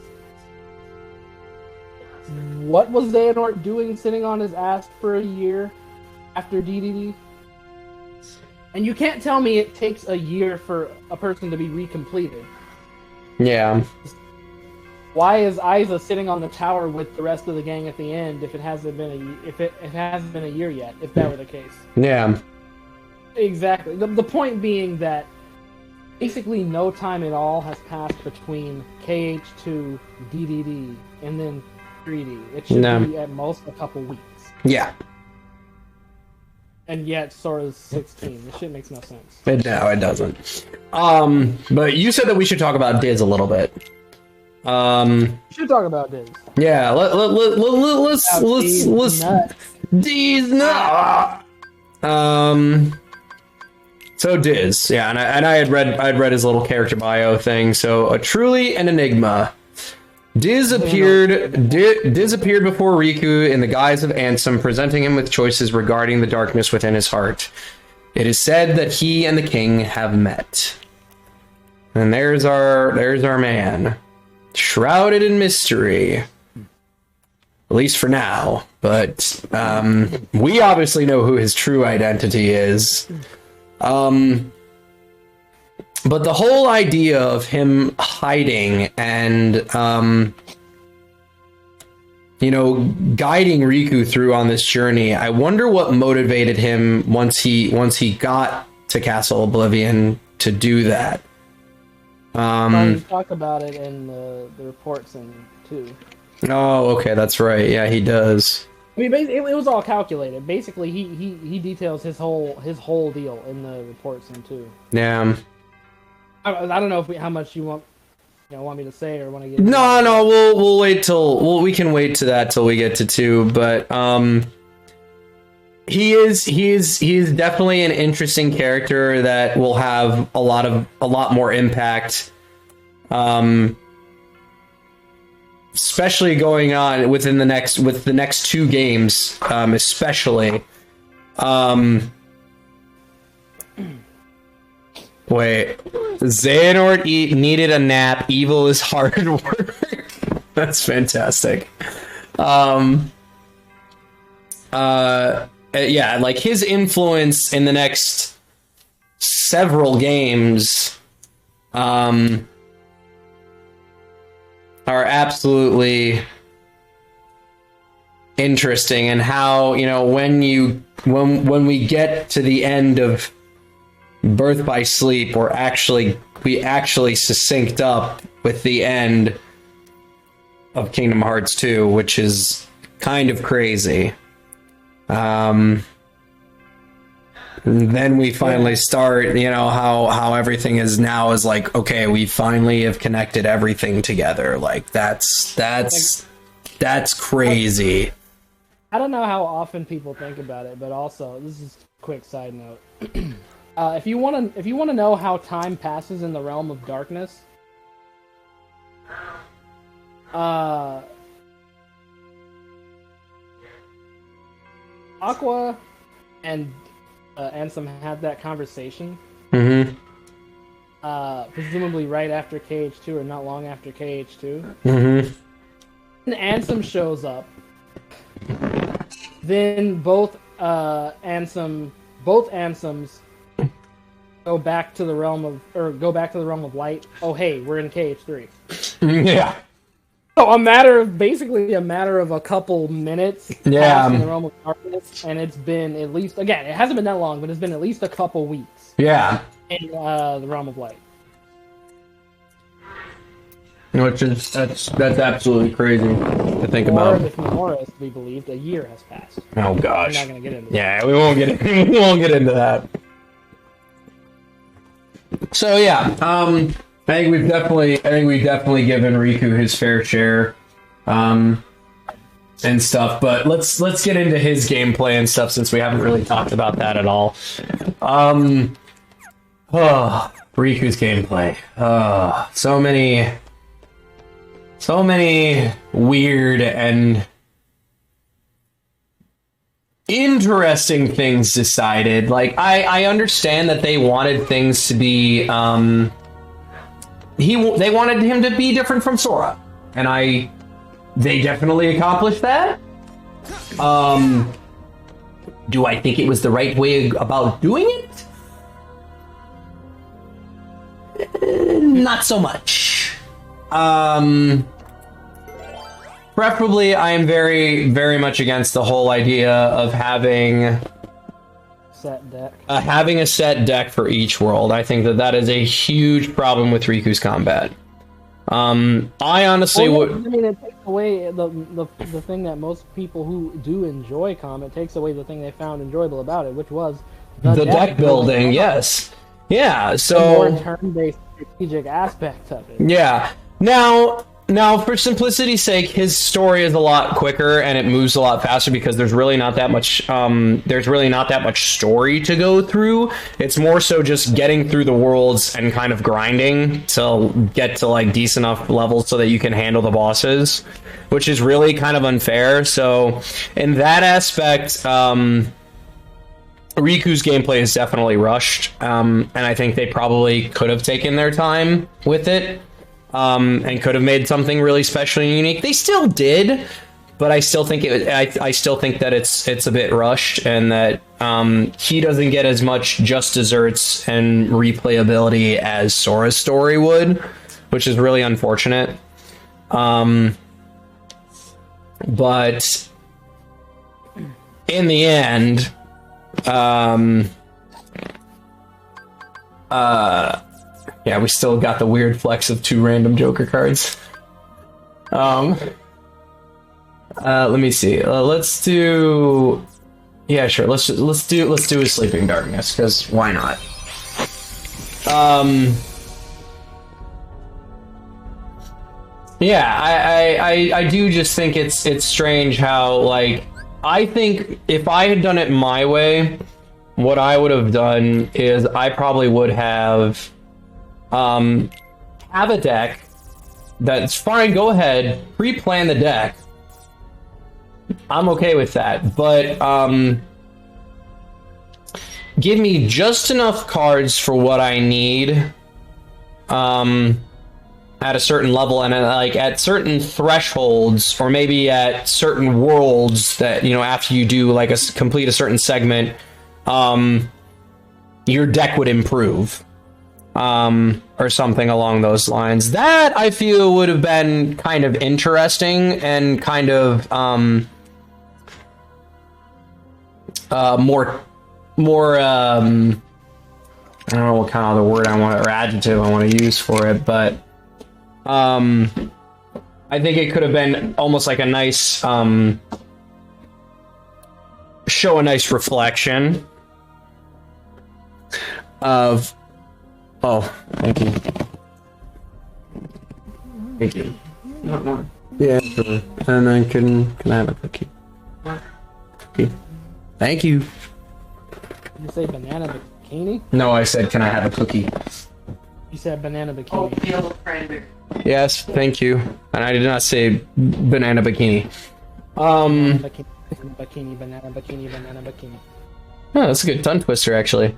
what was Xehanort doing, sitting on his ass for a year after DDD? And you can't tell me it takes a year for a person to be recompleted. Yeah. Why is Aiza sitting on the tower with the rest of the gang at the end if it hasn't been a year yet? If that were the case. Yeah. Exactly. The point being that basically no time at all has passed between KH2, DDD, and then 3D. It should be at most a couple weeks. Yeah. And yet Sora's 16. This shit makes no sense. No, it doesn't. But you said that we should talk about Diz a little bit. We should talk about Diz. Yeah, let's Diz nuts. So Diz, yeah, and I had read his little character bio thing. So a truly an enigma. Diz appeared before Riku in the guise of Ansem, presenting him with choices regarding the darkness within his heart. It is said that he and the king have met. And there's our man, shrouded in mystery. At least for now, but we obviously know who his true identity is. But the whole idea of him hiding and, guiding Riku through on this journey, I wonder what motivated him once he got to Castle Oblivion to do that. We talk about it in the reports in 2. Oh, okay, that's right. Yeah, he does. I mean, it was all calculated. Basically, he details his whole deal in the reports in 2. Yeah. I don't know how much you want me to say or want to get. No, we'll wait till we can wait to that till we get to 2. But he is definitely an interesting character that will have a lot more impact. Especially going on with the next 2 games, especially. Wait, Xehanort needed a nap. Evil is hard work. That's fantastic. Yeah, like his influence in the next several games, are absolutely interesting, and how when we get to the end of Birth by Sleep, we actually succinct up with the end of Kingdom Hearts 2, which is kind of crazy. Then we finally start, how everything is now is like, okay, we finally have connected everything together. Like that's crazy. I don't know how often people think about it, but also this is a quick side note. If you want to know how time passes in the realm of darkness, Aqua and Ansem had that conversation. Mm-hmm. Presumably right after KH2 or not long after KH2. Mm-hmm. And Ansem shows up. Then both Ansems go back to the realm of light. Oh hey, we're in KH3. Yeah. So basically a matter of a couple minutes. Yeah. In the realm of darkness, and it's been at least, again, it hasn't been that long, but it's been at least a couple weeks. Yeah. In the realm of light. Which is that's absolutely crazy to think Or, about. if Nomura is to be believed, a year has passed. Oh I'm gosh. not going to get into Yeah, we won't get we won't get into that. So yeah, I think we've definitely given Riku his fair share, and stuff. But let's get into his gameplay and stuff since we haven't really talked about that at all. Riku's gameplay. So many weird and interesting things decided. Like, I understand that they wanted things to be, they wanted him to be different from Sora, and they definitely accomplished that. Do I think it was the right way about doing it? Not so much. Preferably, I am very, very much against the whole idea of having set deck. having a set deck for each world. I think that is a huge problem with Riku's combat. I honestly would. I mean, it takes away the thing that most people who do enjoy combat takes away the thing they found enjoyable about it, which was The deck building, yes. Yeah, the so more turn-based strategic aspect of it. yeah. Now, for simplicity's sake, his story is a lot quicker and it moves a lot faster because there's really not that much story to go through. It's more so just getting through the worlds and kind of grinding to get to like decent enough levels so that you can handle the bosses, which is really kind of unfair. So in that aspect, Riku's gameplay is definitely rushed, and I think they probably could have taken their time with it. And could have made something really special and unique. They still did, but I still think I still think that it's a bit rushed, and that he doesn't get as much just desserts and replayability as Sora's story would, which is really unfortunate. But in the end, yeah, we still got the weird flex of 2 random Joker cards. Let me see. Let's do. Yeah, sure. Let's do a Sleeping Darkness, because why not? Yeah, I do just think it's strange how, like, I think if I had done it my way, what I would have done is I probably would have a deck that's fine. Go ahead, pre-plan the deck. I'm okay with that, but give me just enough cards for what I need at a certain level, and like at certain thresholds, or maybe at certain worlds that, you know, after you do like complete a certain segment, your deck would improve. Or something along those lines. That I feel would have been kind of interesting and kind of more I don't know what kind of the word I want, or adjective I want to use for it, but I think it could have been almost like a nice show a nice reflection of. Oh, thank you. Thank you. No. Yeah, sure. And then can I have a cookie? Cookie. Thank you. Did you say banana bikini? No, I said, can I have a cookie? You said banana bikini. Oatmeal cranberry. Yes, thank you. And I did not say banana bikini. Banana bikini. Oh, that's a good tongue twister, actually.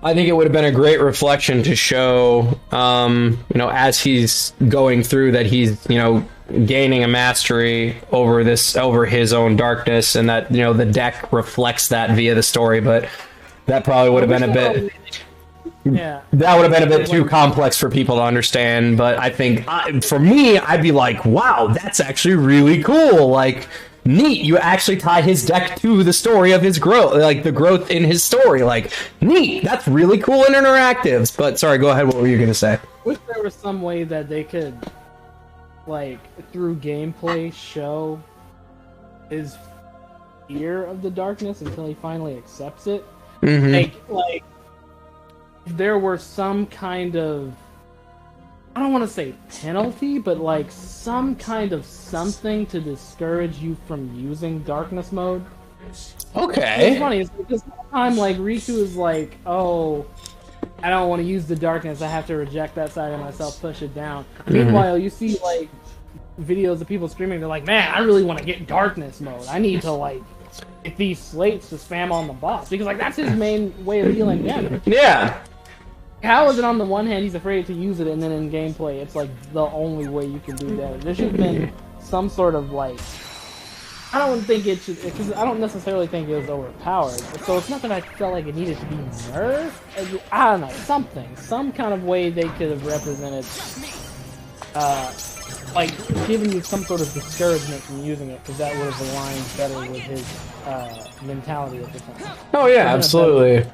I think it would have been a great reflection to show, you know, as he's going through, that he's, you know, gaining a mastery over his own darkness, and that, you know, the deck reflects that via the story. But that probably would have been a bit. Yeah. That would have been a bit too complex for people to understand. But I think for me, I'd be like, wow, that's actually really cool. Like, neat, you actually tie his deck to the story of his growth, like the growth in his story. Like, neat, that's really cool and interactives. But sorry, go ahead, what were you gonna say? Wish there was some way that they could, like, through gameplay, show his fear of the darkness until he finally accepts it. Like, if there were some kind of, I don't want to say penalty, but like some kind of something to discourage you from using darkness mode. Okay. It's funny, it's like this time, like, Riku is like, oh, I don't want to use the darkness, I have to reject that side of myself, push it down. Meanwhile, you see, like, videos of people streaming, they're like, man, I really want to get darkness mode. I need to, like, get these slates to spam on the boss. Because, like, that's his main way of dealing damage. Yeah. How is it on the one hand he's afraid to use it, and then in gameplay it's, like, the only way you can do that? There should have been some sort of, like... I don't think it should... Because I don't necessarily think it was overpowered. So it's not that I felt like it needed to be nerfed. I don't know. Something. Some kind of way they could have represented... like, giving you some sort of discouragement from using it, because that would have aligned better with his mentality at the time. Oh yeah, absolutely.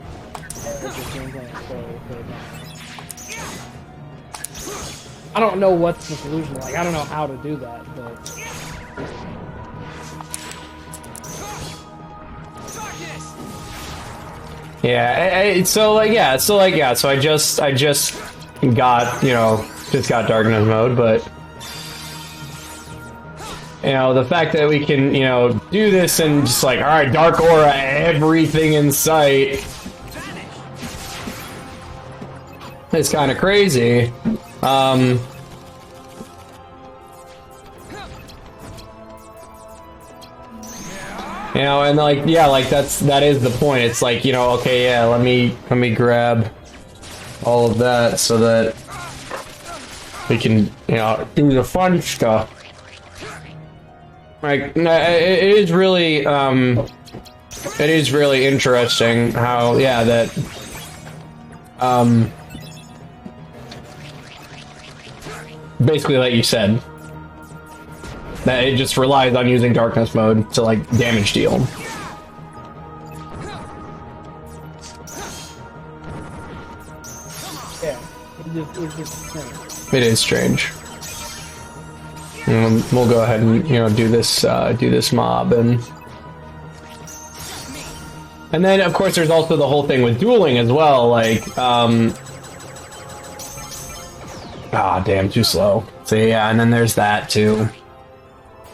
I don't know what's the solution. Like, I don't know how to do that, but... Yeah, so I just got, just got darkness mode, but the fact that we can, do this and just like, all right, dark aura, everything in sight, it's kind of crazy. And like, yeah, like that is the point. It's like, okay, yeah, let me grab all of that so that we can, do the fun stuff. Like, it is really, interesting how, yeah, that, basically, like you said, that it just relies on using darkness mode to, like, damage deal. Yeah, it's just strange. It is strange. We'll go ahead and, do this mob, and then, of course, there's also the whole thing with dueling as well, like, damn, too slow. So, yeah, and then there's that, too.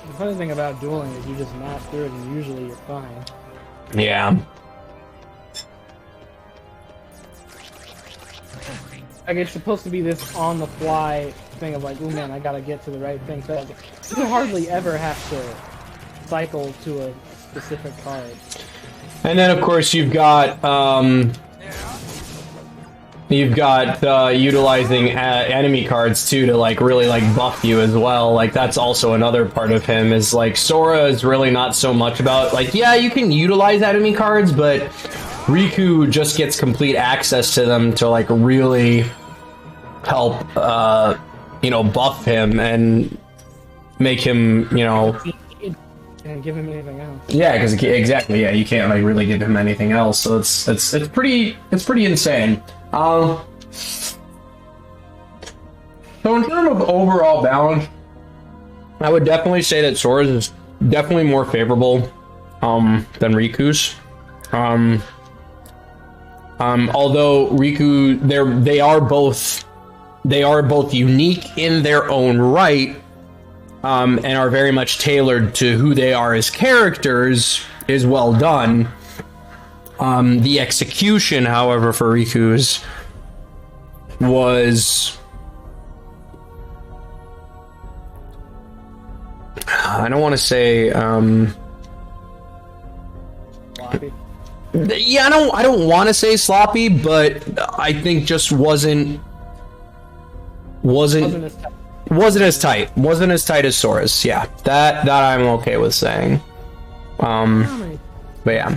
The funny thing about dueling is you just mash through it and usually you're fine. Yeah. Like, it's supposed to be this on-the-fly thing of like, oh man, I gotta get to the right thing. So you hardly ever have to cycle to a specific card. And then, of course, you've got utilizing enemy cards too to like really like buff you as well. Like that's also another part of him is like Sora is really not so much about like, yeah, you can utilize enemy cards, but Riku just gets complete access to them to like really help buff him and make him, Can't give him anything else. Yeah, because exactly, yeah, you can't like really give him anything else. So it's pretty insane. So in terms of overall balance, I would definitely say that Sora's is definitely more favorable than Riku's. Although Riku, they are both unique in their own right, and are very much tailored to who they are as characters, is well done. The execution, however, for Riku's was... I don't want to say... Sloppy. Yeah, I don't want to say sloppy, but I think just wasn't as tight. Wasn't as tight as Sora's. Yeah, that I'm okay with saying. But yeah.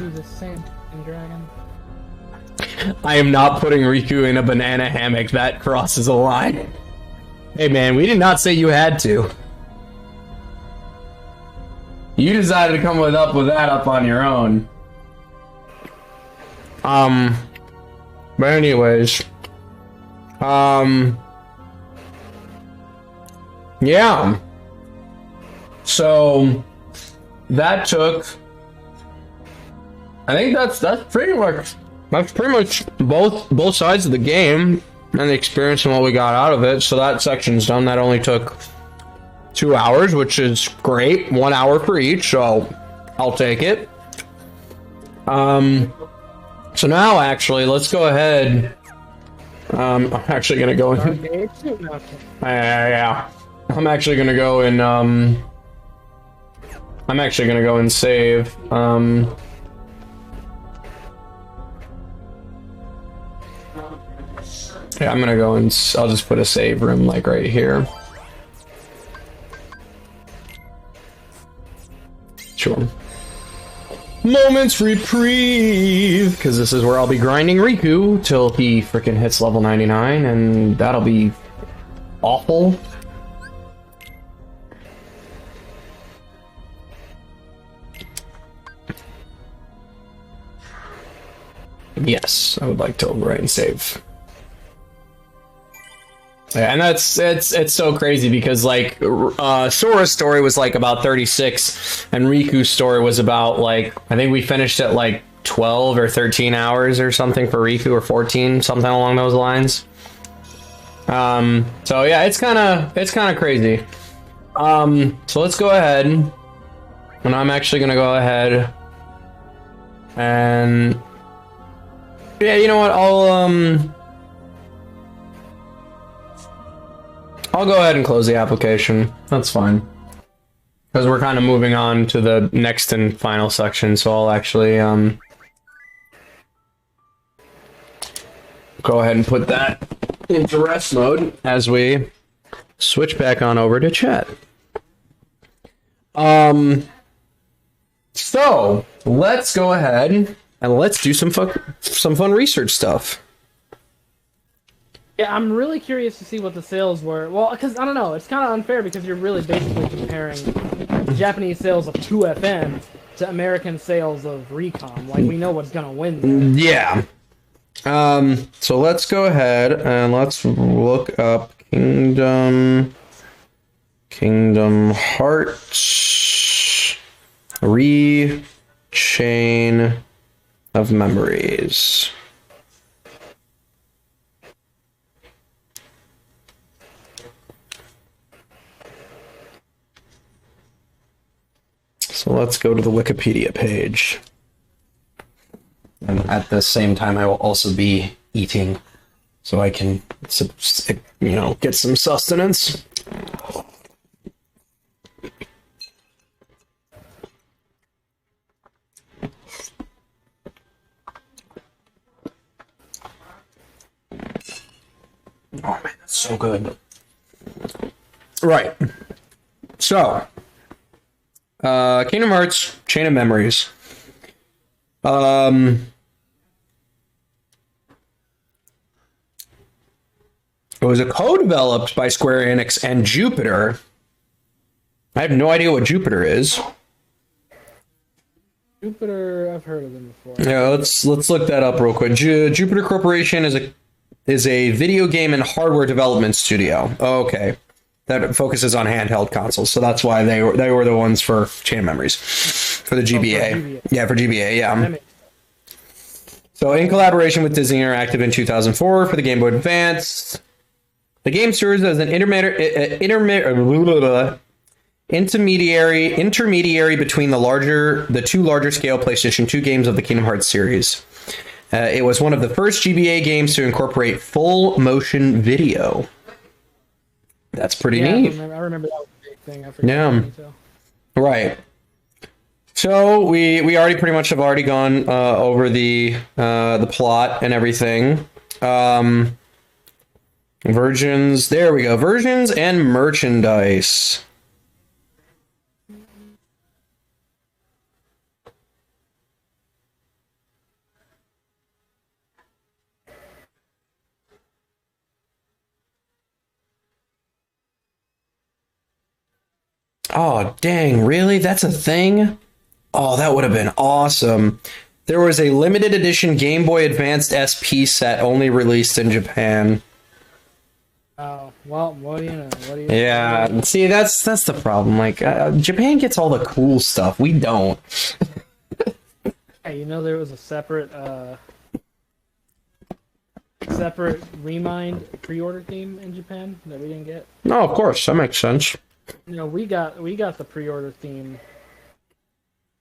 I am not putting Riku in a banana hammock. That crosses a line. Hey man, we did not say you had to. You decided to come up with that up on your own. But anyways, yeah. So that took. I think that's pretty much both sides of the game and the experience and what we got out of it. So that section's done. That only took 2 hours, which is great. 1 hour for each, so I'll take it. So now actually, let's go ahead. I'm actually gonna go in. Yeah. I'm actually gonna go and save. Yeah, I'm gonna go and I'll just put a save room like right here. Sure. Moments reprieve, because this is where I'll be grinding Riku till he freaking hits level 99, and that'll be awful. Yes, I would like to overwrite and save. Yeah, and it's so crazy because like Sora's story was like about 36 and Riku's story was about like I think we finished at like 12 or 13 hours or something for Riku, or 14, something along those lines. So yeah, it's kind of crazy. So let's go ahead, and I'm actually gonna go ahead and yeah, you know what, I'll go ahead and close the application. That's fine. Because we're kind of moving on to the next and final section, so I'll actually go ahead and put that into rest mode as we switch back on over to chat. So let's go ahead and let's do some fun research stuff. Yeah, I'm really curious to see what the sales were. Well, because, I don't know, it's kind of unfair because you're really basically comparing Japanese sales of 2FN to American sales of Recom. Like, we know what's going to win there. Yeah. So let's go ahead and let's look up Kingdom Hearts Chain of Memories. So let's go to the Wikipedia page. And at the same time, I will also be eating, so I can, get some sustenance. Oh man, that's so good. Right. So, Kingdom Hearts Chain of Memories. It was a co-developed by Square Enix and Jupiter. I have no idea what Jupiter is. Jupiter, I've heard of them before. Yeah, let's look that up real quick. Jupiter Corporation is a video game and hardware development studio. Oh, okay. That focuses on handheld consoles, so that's why they were the ones for Chain of Memories, for the GBA. For GBA. Yeah, for GBA, yeah. So in collaboration with Disney Interactive in 2004 for the Game Boy Advance, the game serves as an intermediary between the two larger scale PlayStation 2 games of the Kingdom Hearts series. It was one of the first GBA games to incorporate full motion video. That's pretty neat. I remember that was a big thing. I forgot. Yeah. Right. So we already pretty much have gone over the plot and everything. Versions. There we go. Versions and merchandise. Oh, dang, really? That's a thing? Oh, that would have been awesome. There was a limited edition Game Boy Advanced SP set only released in Japan. Oh, well, what do you know? What do you Yeah, see, that's the problem. Like, Japan gets all the cool stuff. We don't. Hey, you know there was a separate Remind pre-order theme in Japan that we didn't get? No, of course, that makes sense. You know, we got the pre-order theme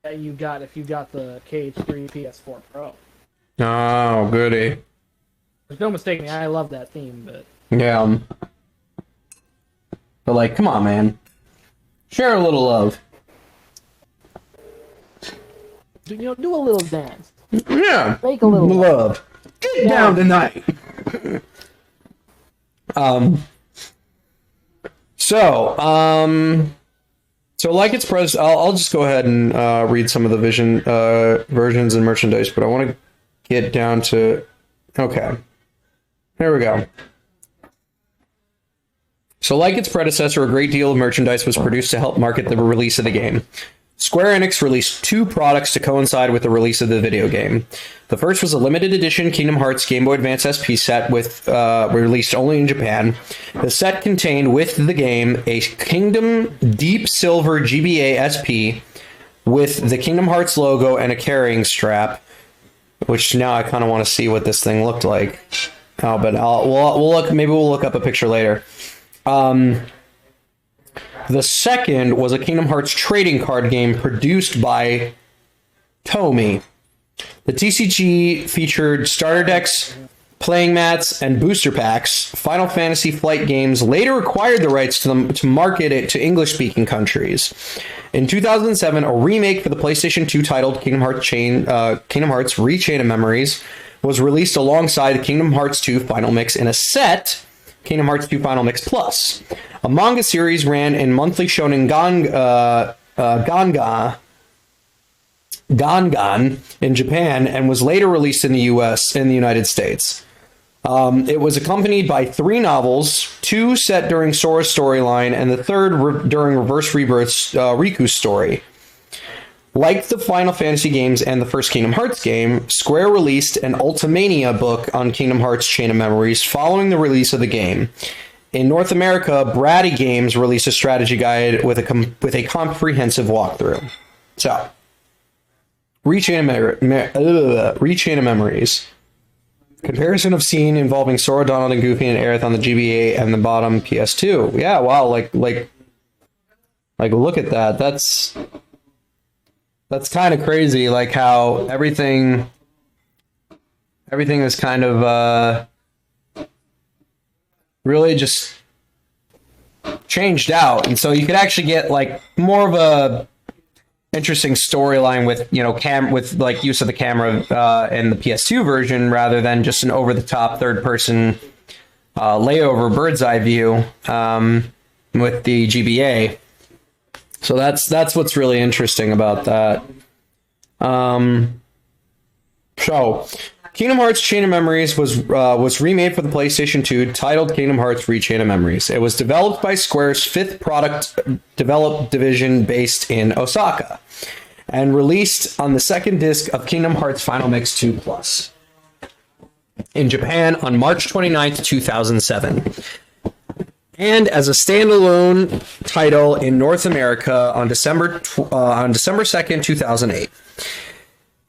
that you got if you got the KH3 PS4 Pro. Oh, goody. There's no mistaking, I love that theme, but Yeah. But, like, come on, man. Share a little love. do a little dance. Yeah. Make a little love. Get down tonight. So like it's pres. I'll just go ahead and read some of the versions and merchandise, but I want to get down to. Okay, here we go. So like its predecessor, a great deal of merchandise was produced to help market the release of the game. Square Enix released 2 products to coincide with the release of the video game. The first was a limited edition Kingdom Hearts Game Boy Advance SP set released only in Japan. The set contained with the game a Kingdom Deep Silver GBA SP with the Kingdom Hearts logo and a carrying strap, which now I kind of want to see what this thing looked like. Oh, but we'll look. Maybe we'll look up a picture later. The second was a Kingdom Hearts trading card game produced by Tomy. The TCG featured starter decks, playing mats, and booster packs. Final Fantasy Flight Games later acquired the rights to market it to English-speaking countries. In 2007, a remake for the PlayStation 2 titled Kingdom Hearts Rechain of Memories was released alongside Kingdom Hearts 2 Final Mix in a set, Kingdom Hearts 2 Final Mix Plus. A manga series ran in monthly Shonen Gangan in Japan and was later released in the United States. It was accompanied by 3 novels, 2 set during Sora's storyline, and the third during Reverse Rebirth's Riku's story. Like the Final Fantasy games and the first Kingdom Hearts game, Square released an Ultimania book on Kingdom Hearts Chain of Memories following the release of the game. In North America, Bratty Games released a strategy guide with a comprehensive walkthrough. So, Rechain of Memories. Comparison of scene involving Sora, Donald, and Goofy and Aerith on the GBA and the bottom PS2. Yeah, wow, like look at that. That's kind of crazy, like how everything is kind of really just changed out, and so you could actually get like more of a interesting storyline with with like use of the camera in the PS2 version rather than just an over-the-top third-person layover bird's eye view with the GBA. So that's what's really interesting about that. So Kingdom Hearts Chain of Memories was remade for the PlayStation 2, titled Kingdom Hearts Rechain of Memories. It was developed by Square's 5th product developed division based in Osaka, and released on the second disc of Kingdom Hearts Final Mix 2 Plus in Japan on March 29th, 2007. And as a standalone title in North America on December 2nd, 2008.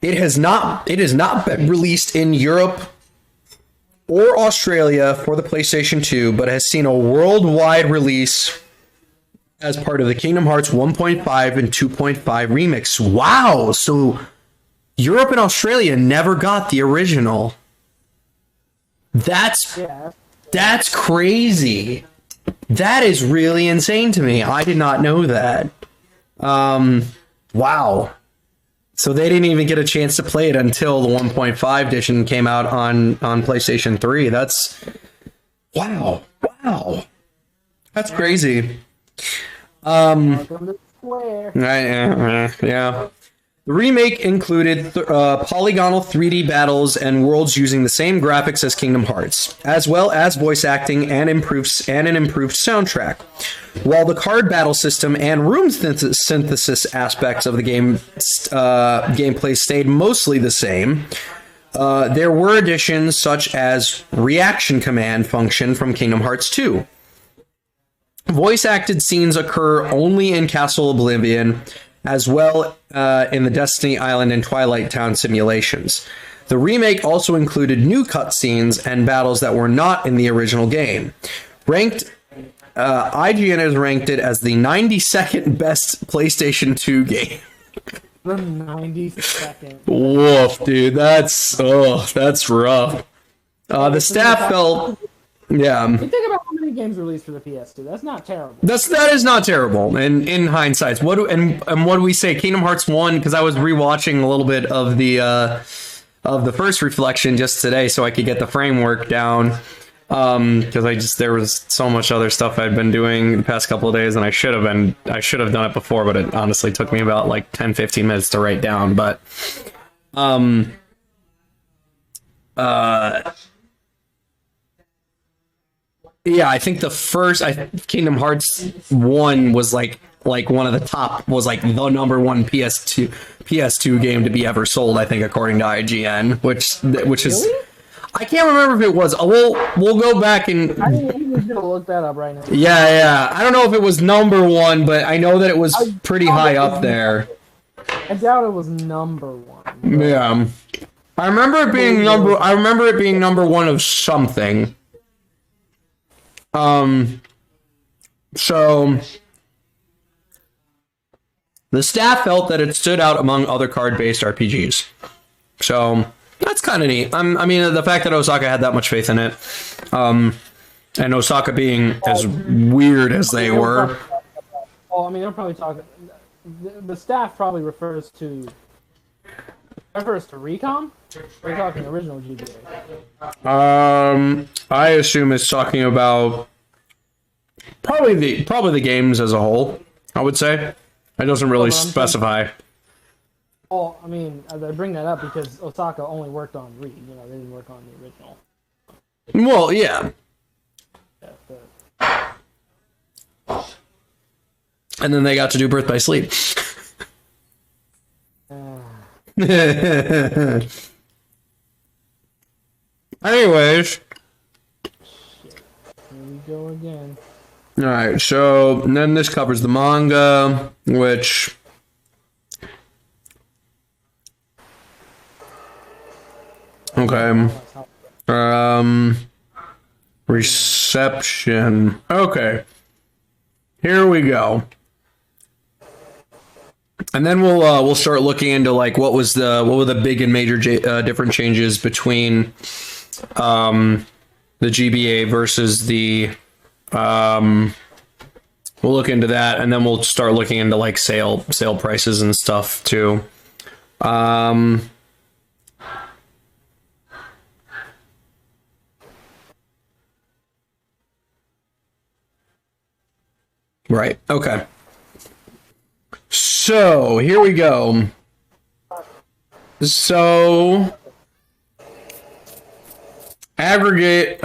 It has not been released in Europe or Australia for the PlayStation 2, but has seen a worldwide release as part of the Kingdom Hearts 1.5 and 2.5 remix. Wow! So Europe and Australia never got the original. That's crazy. That is really insane to me. I did not know that. Wow. So they didn't even get a chance to play it until the 1.5 edition came out on PlayStation 3. That's wow. That's crazy. Yeah. The remake included polygonal 3D battles and worlds using the same graphics as Kingdom Hearts, as well as voice acting and an improved soundtrack. While the card battle system and room synthesis aspects of the gameplay stayed mostly the same, there were additions such as reaction command function from Kingdom Hearts 2. Voice-acted scenes occur only in Castle Oblivion, as well in the Destiny Island and Twilight Town simulations. The remake also included new cutscenes and battles that were not in the original game. IGN has ranked it as the 92nd best PlayStation 2 game. The 92nd. Woof, dude, that's rough. The staff felt, yeah. You think about how many games released for the PS2. That's not terrible. That is not terrible. And in hindsight, what do we say? Kingdom Hearts 1, because I was rewatching a little bit of the first reflection just today, so I could get the framework down. Because there was so much other stuff I'd been doing the past couple of days, and I should have done it before, but it honestly took me about like 10-15 minutes to write down. But yeah, I think the first Kingdom Hearts 1 was like one of the top, was like the number one PS2 game to be ever sold, I think, according to IGN, which is. Really? I can't remember if it was. We'll go back and. I think he's gonna look that up right now. Yeah. I don't know if it was number one, but I know that it was pretty high up there. I doubt it was number one. Yeah, I remember it being number one of something. So the staff felt that it stood out among other card-based RPGs. So. That's kind of neat. I mean, the fact that Osaka had that much faith in it, and Osaka being as weird as they were. Oh, I mean, they're probably talking. The staff probably refers to Recom. We're talking original GBA. I assume it's talking about probably the games as a whole. I would say it doesn't really specify. Well, I mean, I bring that up because Osaka only worked on Re. They didn't work on the original. Well, yeah. And then they got to do Birth by Sleep. Anyways. Here we go again. Alright, so then this covers the manga, which... Okay. Reception. Okay. Here we go. And then we'll start looking into like what were the big and major different changes between the GBA versus the we'll look into that, and then we'll start looking into like sale prices and stuff too. Right. Okay. So here we go. So aggregate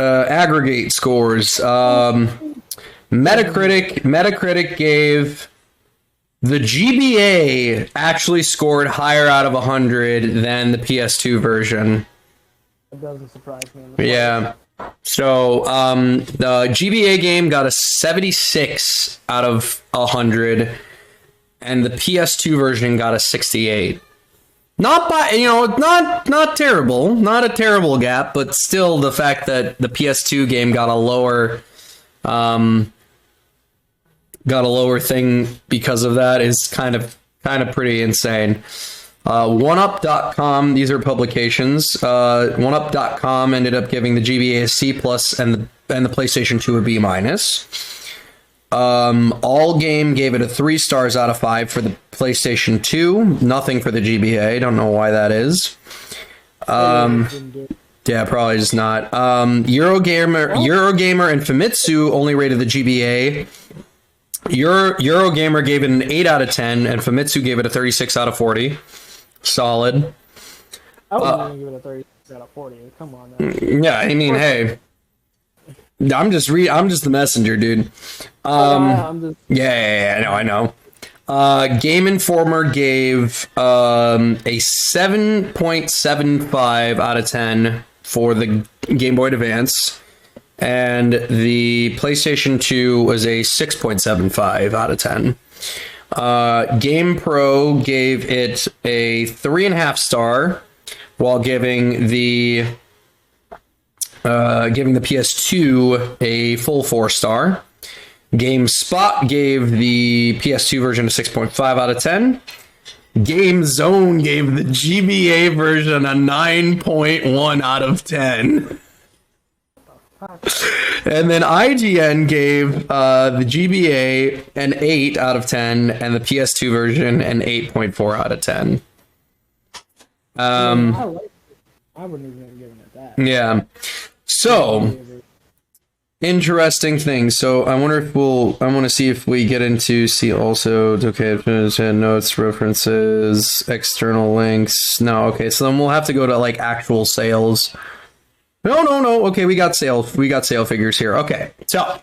scores. Metacritic gave the GBA actually scored higher out of 100 than the PS2 version. It doesn't surprise me. Yeah. So, the GBA game got a 76 out of 100, and the PS2 version got a 68. Not terrible, not a terrible gap, but still the fact that the PS2 game got a lower thing because of that is kind of pretty insane. OneUp.com, these are publications. OneUp.com ended up giving the GBA a C+ and the PlayStation 2 a B-. All Game gave it a 3 stars out of 5 for the PlayStation 2. Nothing for the GBA. Don't know why that is. Yeah, probably just not. Eurogamer and Famitsu only rated the GBA. Eurogamer gave it an 8 out of 10, and Famitsu gave it a 36 out of 40. solid. I wouldn't even give it a 36 out of 40. Come on now. Yeah, I mean, hey, I'm just the messenger, dude. I'm just Yeah, I know. Game Informer gave a 7.75 out of 10 for the Game Boy Advance, and the PlayStation 2 was a 6.75 out of 10. Game Pro gave it a 3.5 star, while giving the PS2 a full 4 star. GameSpot gave the PS2 version a 6.5 out of 10. GameZone gave the GBA version a 9.1 out of 10. And then IGN gave the GBA an 8 out of 10 and the PS2 version an 8.4 out of 10. I wouldn't even have given it that. Yeah. So, interesting thing. So I want to see if we get into also notes, references, external links. No, okay. So then we'll have to go to like actual sales. No. Okay, we got sale figures here. Okay. So,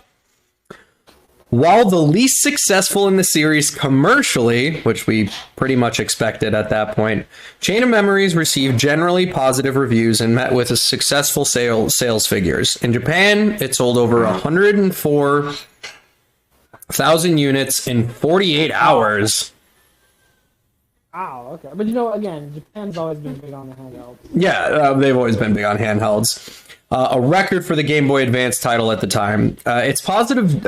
while the least successful in the series commercially, which we pretty much expected at that point, Chain of Memories received generally positive reviews and met with a successful sales figures. In Japan, it sold over 104,000 units in 48 hours. Wow, okay. But again, Japan's always been big on the handhelds. Yeah, they've always been big on handhelds. A record for the Game Boy Advance title at the time. Its positive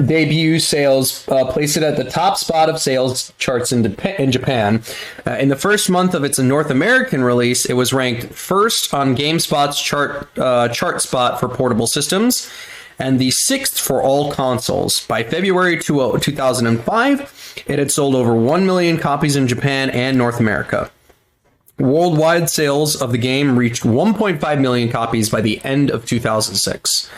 debut sales placed it at the top spot of sales charts in Japan. In the first month of its North American release, it was ranked first on GameSpot's chart spot for portable systems, and the sixth for all consoles. By February 2005, it had sold over 1 million copies in Japan and North America. Worldwide sales of the game reached 1.5 million copies by the end of 2006.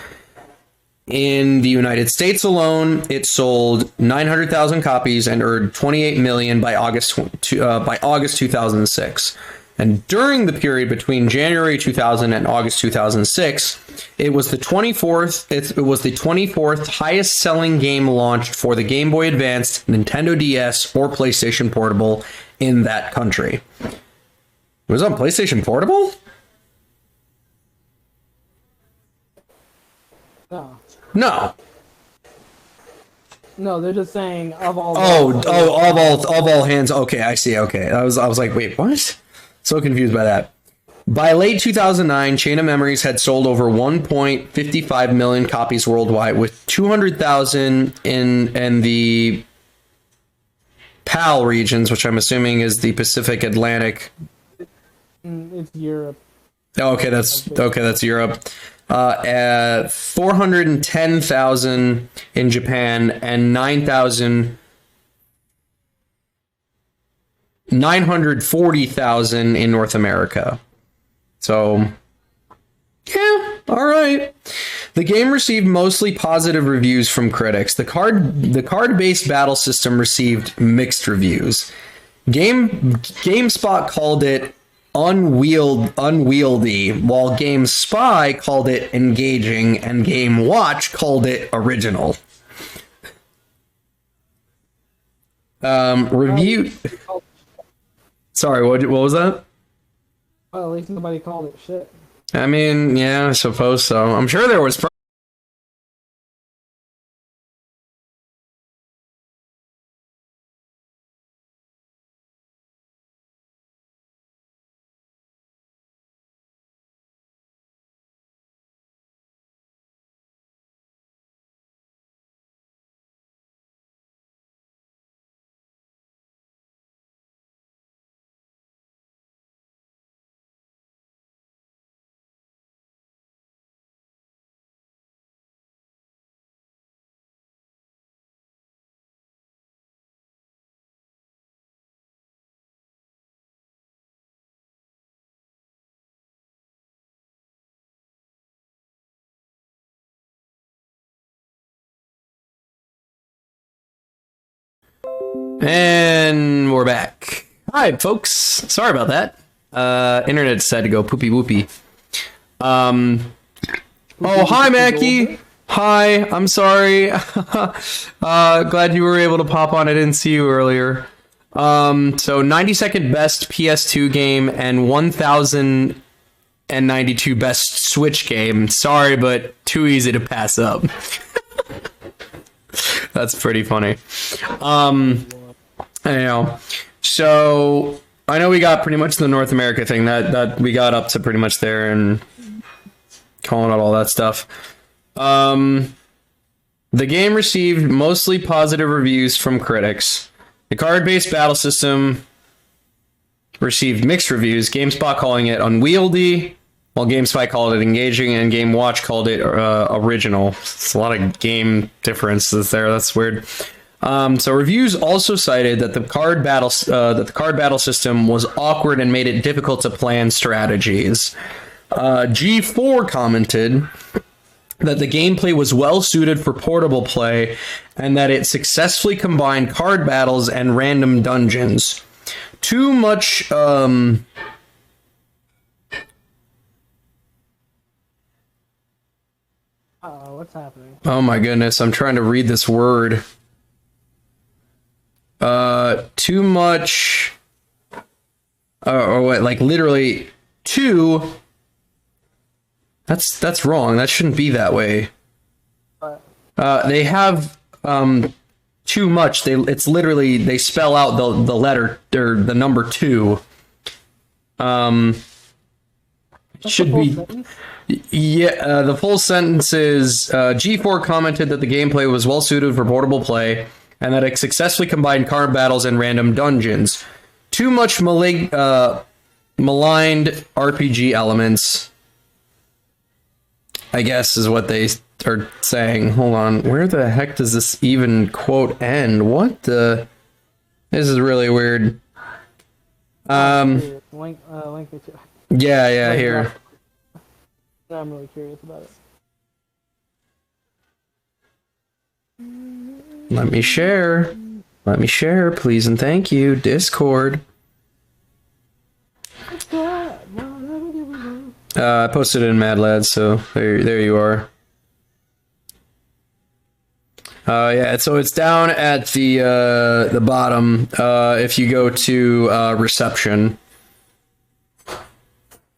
In the United States alone, it sold 900,000 copies and earned 28 million by August 2006. And during the period between January 2000 and August 2006, it was the 24th highest selling game launched for the Game Boy Advance, Nintendo DS, or PlayStation Portable in that country. It was on PlayStation Portable? No. No, they're just saying of all. Of all hands. Okay, I see. Okay, I was like, wait, what? So confused by that. By late 2009, Chain of Memories had sold over 1.55 million copies worldwide, with 200,000 in the PAL regions, which I'm assuming is the Pacific Atlantic. It's Europe. Okay, that's Europe. 410,000 in Japan and 940,000 in North America. So, yeah, all right. The game received mostly positive reviews from critics. The card-based battle system received mixed reviews. GameSpot called it unwieldy, while GameSpy called it engaging, and GameWatch called it original. Review. Sorry, what was that? Well, at least nobody called it shit. I mean, yeah, I suppose so. I'm sure there was. And we're back. Hi, folks. Sorry about that. Internet decided to go poopy whoopy. Oh, hi, Mackie. Hi, I'm sorry. Glad you were able to pop on. I didn't see you earlier. So 92nd best PS2 game and 1092 best Switch game. Sorry, but too easy to pass up. That's pretty funny. I know. So I know we got pretty much the North America thing that we got up to pretty much there and calling out all that stuff. The game received mostly positive reviews from critics. The card-based battle system received mixed reviews, GameSpot calling it unwieldy, while GameSpy called it engaging, and GameWatch called it original. It's a lot of game differences there. That's weird. So reviews also cited that the card battle system was awkward and made it difficult to plan strategies. G4 commented that the gameplay was well suited for portable play and that it successfully combined card battles and random dungeons. Too much what's happening? Oh my goodness, I'm trying to read this word. Too much or what, like literally two. That's wrong. That shouldn't be that way. They have too much. It's literally they spell out the letter or the number 2. Should be sentence? Yeah. The full sentence is G4 commented that the gameplay was well suited for portable play and that it successfully combined card battles and random dungeons. Too much maligned RPG elements, I guess, is what they are saying. Hold on. Where the heck does this even quote end? What the? This is really weird. Link it to. Yeah, here. I'm really curious about it. Let me share. Let me share, please and thank you. Discord. I posted it in Mad Lads, so there you are. Yeah, so it's down at the bottom. If you go to reception,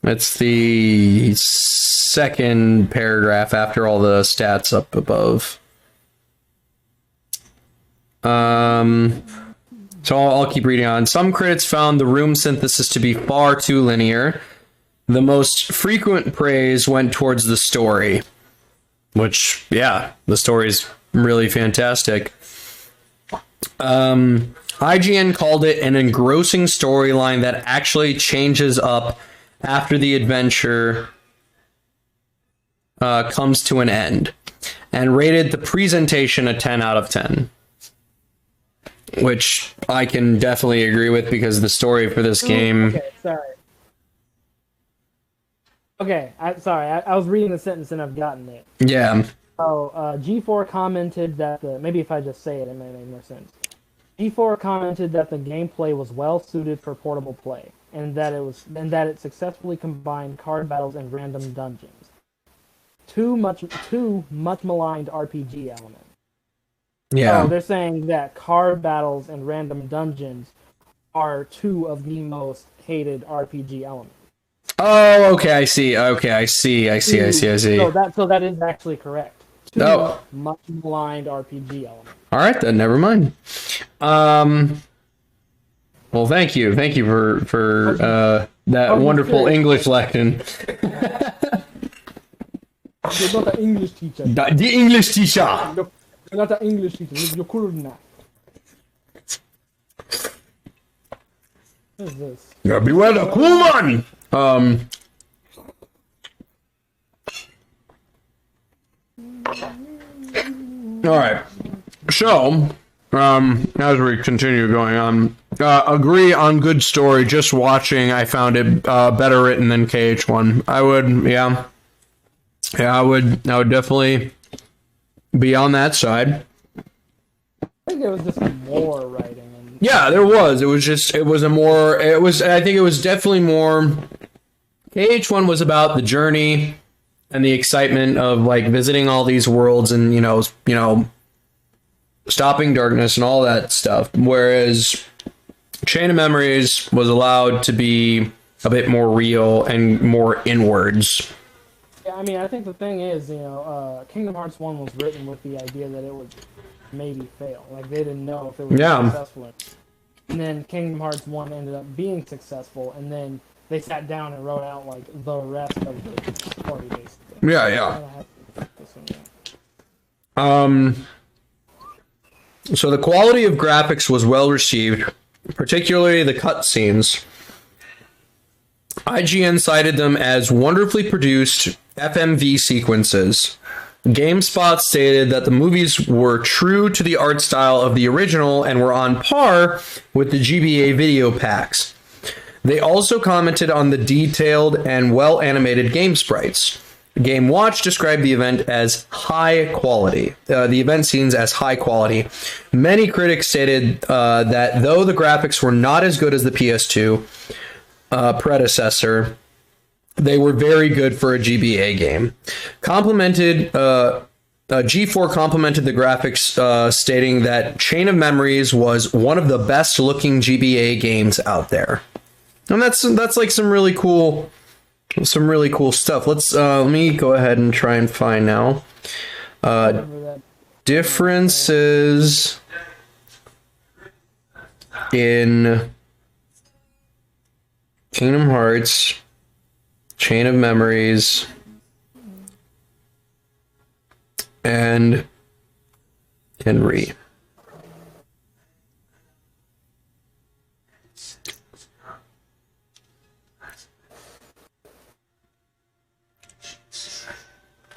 it's the second paragraph after all the stats up above. So I'll keep reading on. Some critics found the room synthesis to be far too linear. The most frequent praise went towards the story, which, yeah, the story's really fantastic. IGN called it an engrossing storyline that actually changes up after the adventure comes to an end, and rated the presentation a 10 out of 10. Which I can definitely agree with because the story for this game... Okay, sorry. Okay, I was reading the sentence and I've gotten it. Yeah. So, G4 commented that maybe if I just say it, it may make more sense. G4 commented that the gameplay was well suited for portable play, and that it successfully combined card battles and random dungeons. Two much maligned RPG elements. Yeah. So they're saying that card battles and random dungeons are 2 of the most hated RPG elements. Oh, okay, I see. Okay, I see. So that is actually correct. 2 much maligned RPG elements. All right, then. Never mind. Well, thank you for that wonderful English lesson. You're not an English teacher. The English teacher. You're not an English teacher. You're Kurna. What is this? Yeah, beware the cool one. All right. So, as we continue going on, agree on good story. Just watching, I found it better written than KH1. I would definitely be on that side. I think it was just more writing Yeah, there was. It was just, it was a more, it was, I think it was definitely more, KH1 was about the journey and the excitement of like visiting all these worlds and, stopping darkness and all that stuff. Whereas Chain of Memories was allowed to be a bit more real and more inwards. Yeah, I mean, I think the thing is, Kingdom Hearts 1 was written with the idea that it would maybe fail. Like, they didn't know if it would be successful. And then Kingdom Hearts 1 ended up being successful, and then they sat down and wrote out, like, the rest of the story, basically. Yeah. So the quality of graphics was well received, particularly the cutscenes. IGN cited them as wonderfully produced FMV sequences. GameSpot stated that the movies were true to the art style of the original and were on par with the GBA video packs. They also commented on the detailed and well-animated game sprites. Game Watch described the event as high quality. The event scenes as high quality. Many critics stated that though the graphics were not as good as the PS2 predecessor, they were very good for a GBA game. G4 complimented the graphics, stating that Chain of Memories was one of the best looking GBA games out there. And that's like some really cool stuff. Let me go ahead and try and find now. Differences in Kingdom Hearts, Chain of Memories, and Henry.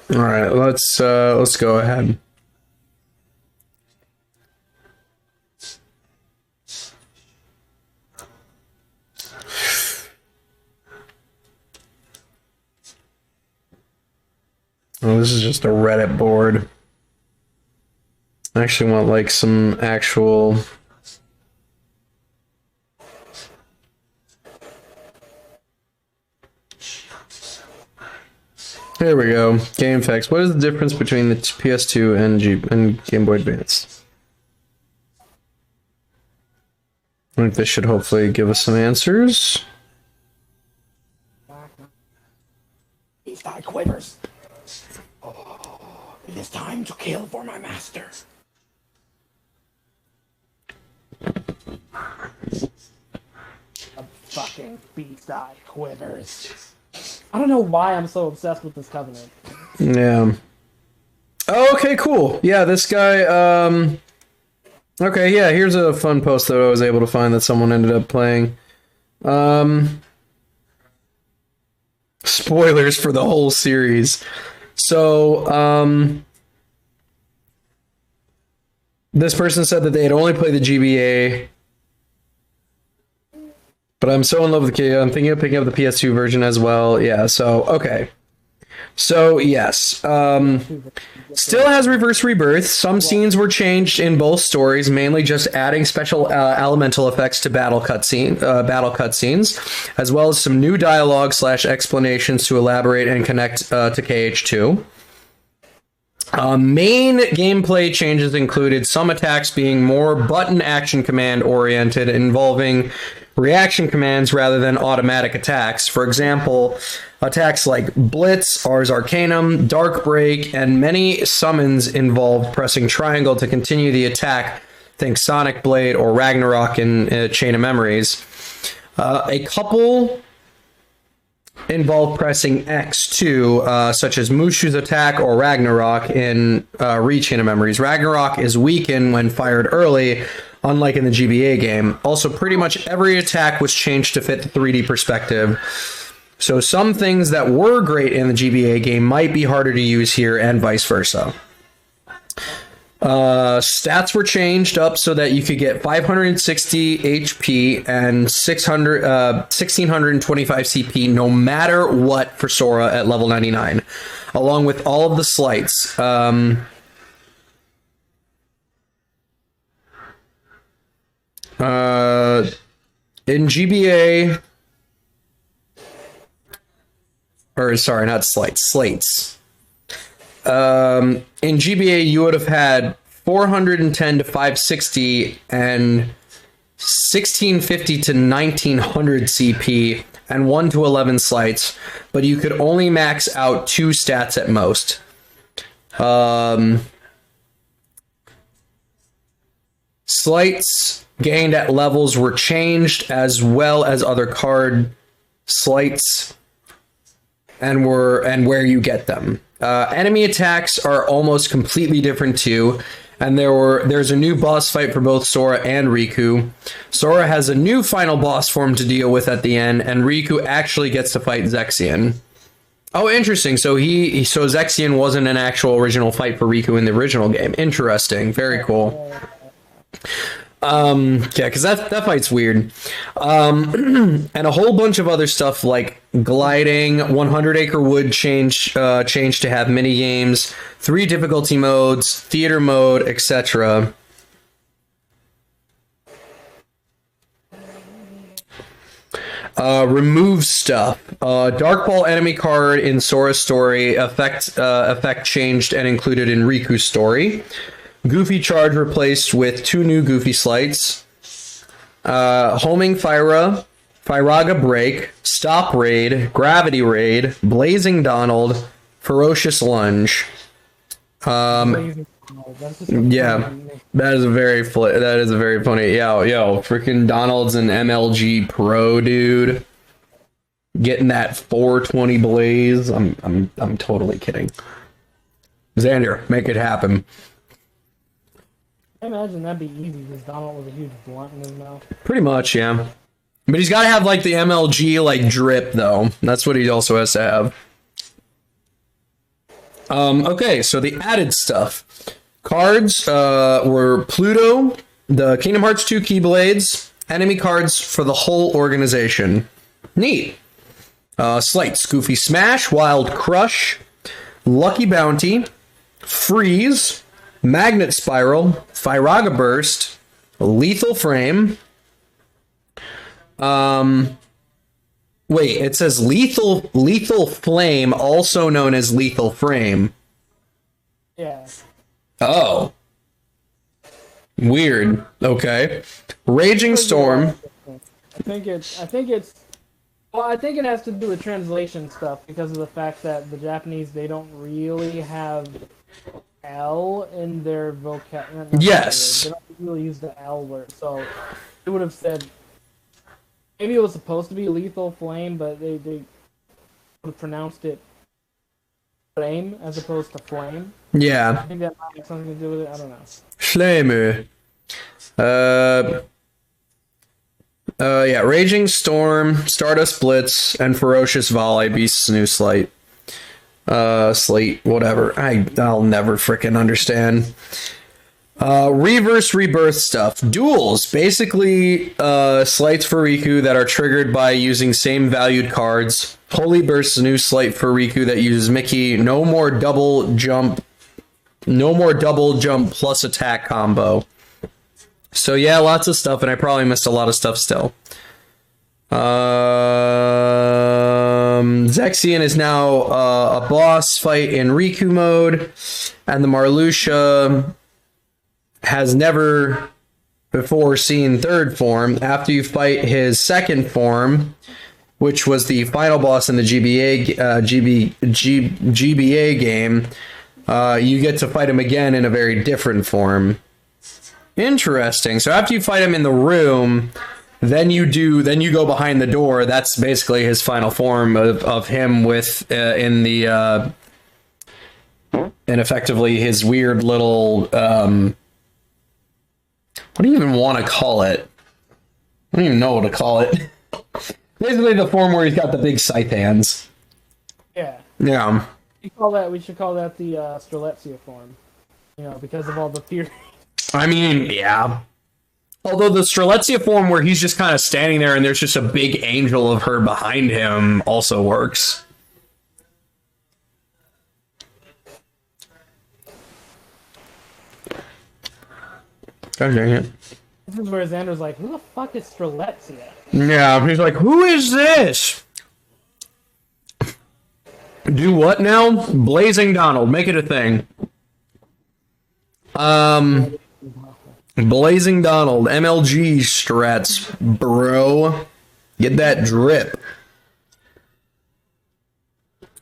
All right, let's go ahead. Oh, this is just a Reddit board. I actually want like some actual. There we go. Game facts. What is the difference between the PS2 and Game Boy Advance? I think this should hopefully give us some answers. These thy quivers. Oh, it is time to kill for my master. A fucking beast eye quivers. I don't know why I'm so obsessed with this Covenant. Yeah. Oh, okay, cool. Yeah, this guy, okay, yeah, here's a fun post that I was able to find that someone ended up playing. Spoilers for the whole series. So, this person said that they had only played the GBA, but I'm so in love with the kid. I'm thinking of picking up the PS2 version as well. Yeah, so, okay. So, yes. Still has Reverse Rebirth. Some scenes were changed in both stories, mainly just adding special elemental effects to battle cutscenes, as well as some new dialogue / explanations to elaborate and connect to KH2. Main gameplay changes included some attacks being more button action command oriented, involving reaction commands rather than automatic attacks. For example, attacks like Blitz, Ars Arcanum, Dark Break, and many summons involved pressing triangle to continue the attack. Think Sonic Blade or Ragnarok in Chain of Memories. A couple involve pressing X2, such as Mushu's attack or Ragnarok in Chain of Memories. Ragnarok is weakened when fired early, unlike in the GBA game. Also, pretty much every attack was changed to fit the 3D perspective. So some things that were great in the GBA game might be harder to use here, and vice versa. Stats were changed up so that you could get 560 HP and 1625 CP no matter what for Sora at level 99, along with all of the slights. in GBA, or sorry, not slights, slates. In GBA, you would have had 410 to 560 and 1650 to 1900 CP and 1 to 11 slights, but you could only max out 2 stats at most. Slights gained at levels were changed, as well as other card slights and where you get them. Enemy attacks are almost completely different too, and there's a new boss fight for both Sora and Riku. Sora has a new final boss form to deal with at the end, and Riku actually gets to fight Zexion. Oh, interesting. So Zexion wasn't an actual original fight for Riku in the original game. Interesting. Very cool. Yeah, because that fight's weird. And a whole bunch of other stuff like gliding, 100 Acre Wood change to have mini games, 3 difficulty modes, theater mode, etc. Remove stuff. Dark Ball enemy card in Sora's story effect changed and included in Riku's story. Goofy Charge replaced with 2 new Goofy slights. Homing Firaga Break, Stop Raid, Gravity Raid, Blazing Donald, Ferocious Lunge. Yeah, that is a very funny. Yo, freaking Donald's an MLG Pro, dude. Getting that 420 blaze. I'm totally kidding. Xander, make it happen. I imagine that'd be easy because Donald was a huge blunt in his mouth. Pretty much, yeah. But he's got to have like the MLG like drip though. That's what he also has to have. Okay, so the added stuff. Cards were Pluto, the Kingdom Hearts 2 Keyblades, enemy cards for the whole organization. Neat. Slights, Goofy Smash, Wild Crush, Lucky Bounty, Freeze, Magnet Spiral, Firaga Burst, Lethal Frame. Wait, it says Lethal Flame, also known as Lethal Frame. Yeah. Oh. Weird. Okay. Raging Storm. I think it has to do with translation stuff because of the fact that the Japanese, they don't really have L in their vocabulary. Yes. They don't really use the L word, so it would have said maybe it was supposed to be Lethal Flame, but they would have pronounced it Flame as opposed to Flame. Yeah. I think that might have something to do with it. I don't know. Flame. Yeah, Raging Storm, Stardust Blitz, and Ferocious Volley Beast's new slate. Slate, whatever. I'll never frickin' understand. Reverse Rebirth stuff. Duels. Basically, slights for Riku that are triggered by using same valued cards. Holy Burst's new slate for Riku that uses Mickey. No more double jump plus attack combo. So yeah, lots of stuff, and I probably missed a lot of stuff still. Zexion is now a boss fight in Riku mode, and the Marluxia has never before seen third form. After you fight his second form, which was the final boss in the GBA game, you get to fight him again in a very different form. Interesting. So after you fight him in the room, then you go behind the door. That's basically his final form of him with and effectively his weird little what do you even want to call it? I don't even know what to call it. Basically the form where he's got the big scythe hands. Yeah. Yeah. We should call that the Strelitzia form. You know, because of all the theory. I mean, yeah. Although the Strelitzia form where he's just kind of standing there and there's just a big angel of her behind him also works. God dang it. This is where Xander's like, who the fuck is Streletsia? Yeah, he's like, who is this? Do what now? Blazing Donald, make it a thing. Blazing Donald, MLG strats, bro. Get that drip.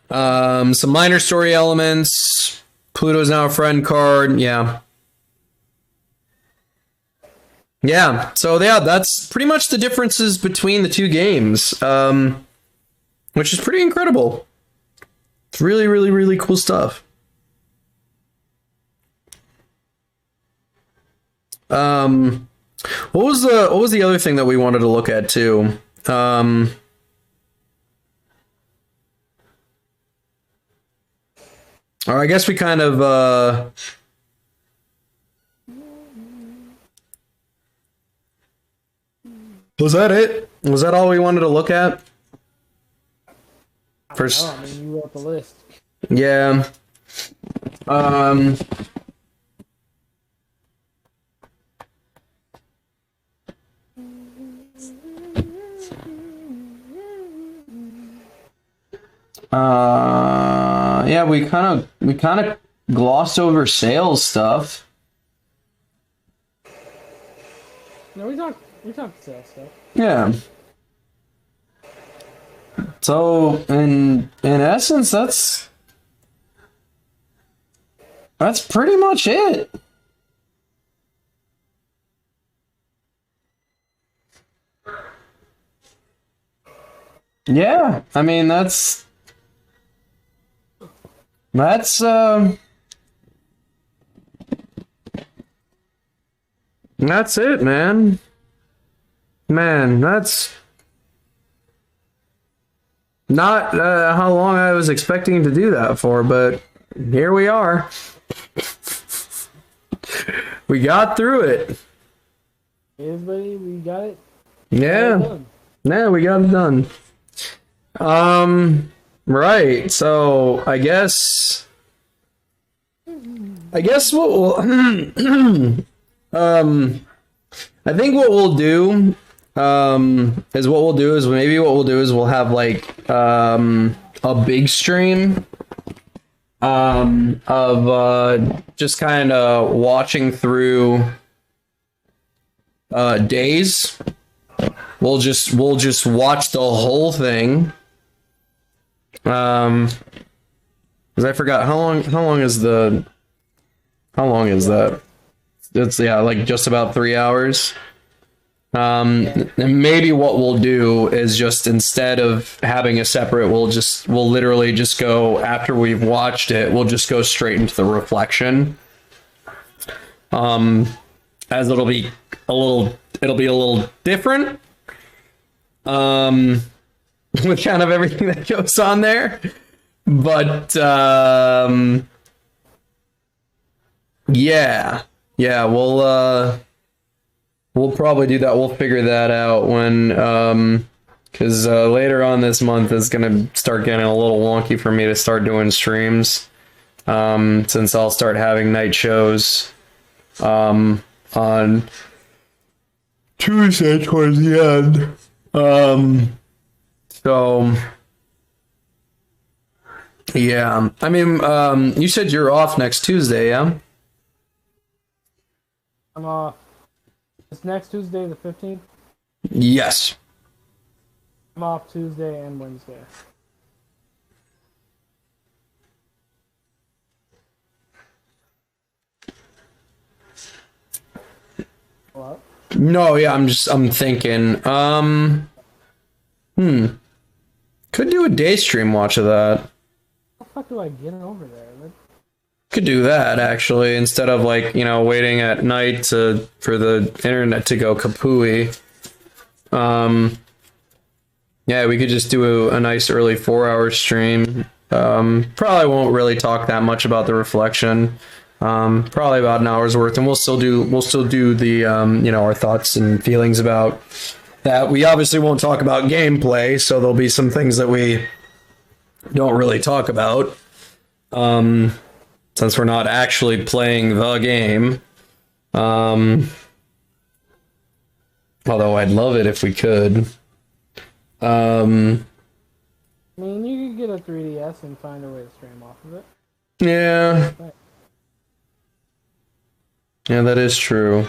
Some minor story elements. Pluto's now a friend card, yeah. Yeah, so yeah, that's pretty much the differences between the two games, which is pretty incredible. It's really, really, really cool stuff. What was the other thing that we wanted to look at too? Or I guess we kind of was that it? Was that all we wanted to look at? First, Oh, I mean, you wrote the list. yeah. Yeah, we kind of glossed over sales stuff. No, we talked sales stuff. Yeah. So in essence, that's pretty much it. Yeah, I mean that's that's it, man. Man, that's not how long I was expecting to do that for, but here we are. We got through it. Yes, buddy, we got it. Yeah. Yeah, we got it done. Right. So I guess what we'll I think what we'll do is we'll have like a big stream of just kind of watching through days. We'll just watch the whole thing. Because I forgot how long is that? It's like just about 3 hours. And maybe what we'll do is just instead of having a separate, we'll literally just go after we've watched it. We'll just go straight into the reflection. As it'll be a little different. With kind of everything that goes on there, but yeah, we'll probably do that. We'll figure that out when because later on this month is gonna start getting a little wonky for me to start doing streams, since I'll start having night shows on Tuesday towards the end. So, yeah, I mean, you said you're off next Tuesday, yeah? I'm off. It's next Tuesday, the 15th. Yes. I'm off Tuesday and Wednesday. What? No, yeah, I'm thinking, could do a day stream watch of that. How the fuck do I get over there? Could do that, actually, instead of, like, waiting at night for the internet to go kapooey. Yeah, we could just do a nice early 4-hour stream. Probably won't really talk that much about the reflection. Probably about an hour's worth, and we'll still do the our thoughts and feelings about that. We obviously won't talk about gameplay, so there'll be some things that we don't really talk about, since we're not actually playing the game. Although I'd love it if we could. I mean, you could get a 3DS and find a way to stream off of it. Yeah. Yeah, that is true.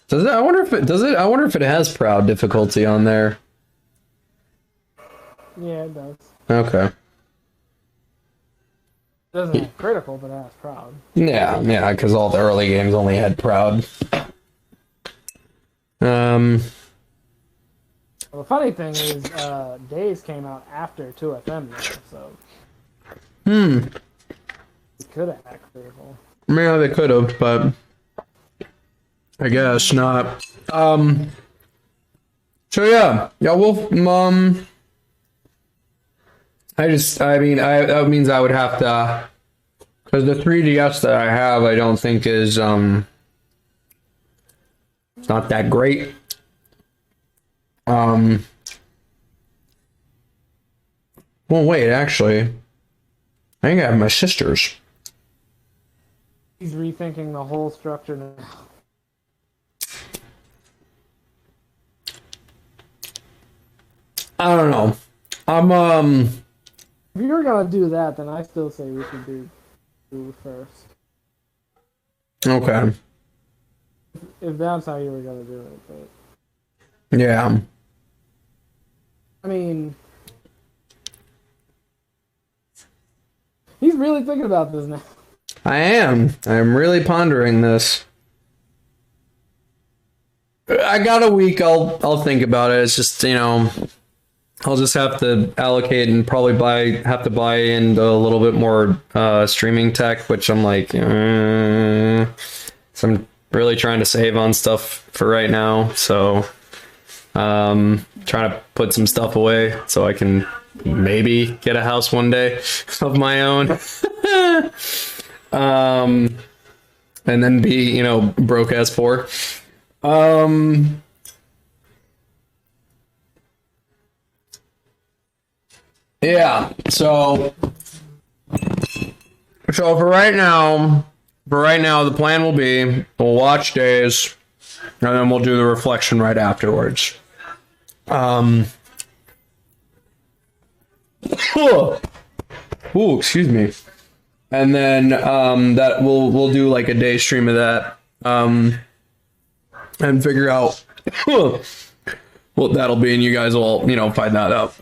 Does it? I wonder if it does it. I wonder if it has proud difficulty on there. Yeah, it does. Okay. It doesn't have critical, but it has proud. Yeah, because all the early games only had proud. Well, the funny thing is, Days came out after 2FM, though, so. It could have had critical. Yeah, they could have, but I guess not. So yeah, we'll that means I would have to, because the 3DS that I have, I don't think is it's not that great. Well, wait, actually, I think I have my sister's. He's rethinking the whole structure now. I don't know. If you were gonna do that, then I still say we should do first. Okay. If that's how you were gonna do it, but Yeah. I mean, he's really thinking about this now. I am. I'm really pondering this. I got a week. I'll think about it. It's just, I'll just have to allocate and probably have to buy in a little bit more streaming tech, which I'm like, so I'm really trying to save on stuff for right now. So trying to put some stuff away so I can maybe get a house one day of my own. And then be, broke as poor. Yeah, so for right now, the plan will be we'll watch Days, and then we'll do the reflection right afterwards. Ooh, excuse me. And then that we'll do like a day stream of that, and figure out what that'll be, and you guys will find that out.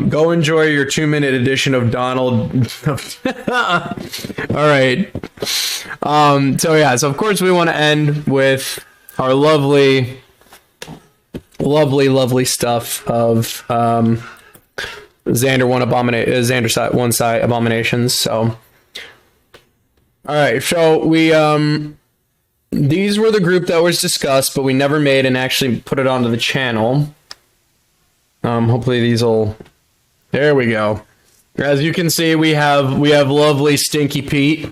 Go enjoy your 2-minute edition of Donald. All right. So of course we want to end with our lovely stuff of Xander 1 side abominations. So. All right, so we these were the group that was discussed, but we never made and actually put it onto the channel. Hopefully these will. There we go. As you can see, we have lovely Stinky Pete,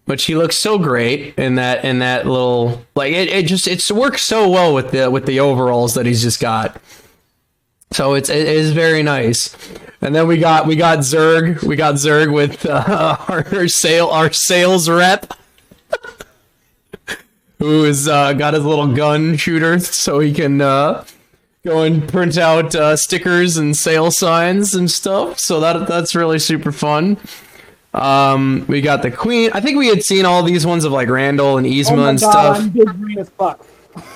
which he looks so great in that little it works so well with the overalls that he's just got. So it is very nice. And then we got Zerg. We got Zerg with our sales rep, who has got his little gun shooter, so he can go and print out stickers and sale signs and stuff. So that's really super fun. We got the Queen. I think we had seen all these ones of like Randall and Yzma and stuff. I'm big green as fuck.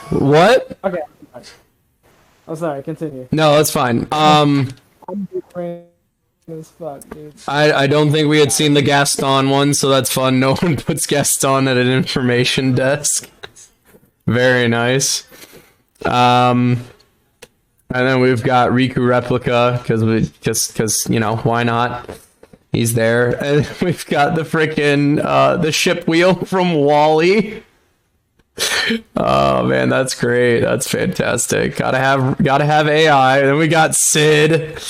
What? Okay. I'm sorry, continue. No, that's fine. I'm big green as fuck, dude. I don't think we had seen the Gaston one, so that's fun. No one puts Gaston at an information desk. Very nice. And then we've got Riku Replica, because why not? He's there. And we've got the frickin' the ship wheel from WALL-E. Oh man, that's great. That's fantastic. Gotta have AI. And then we got Sid.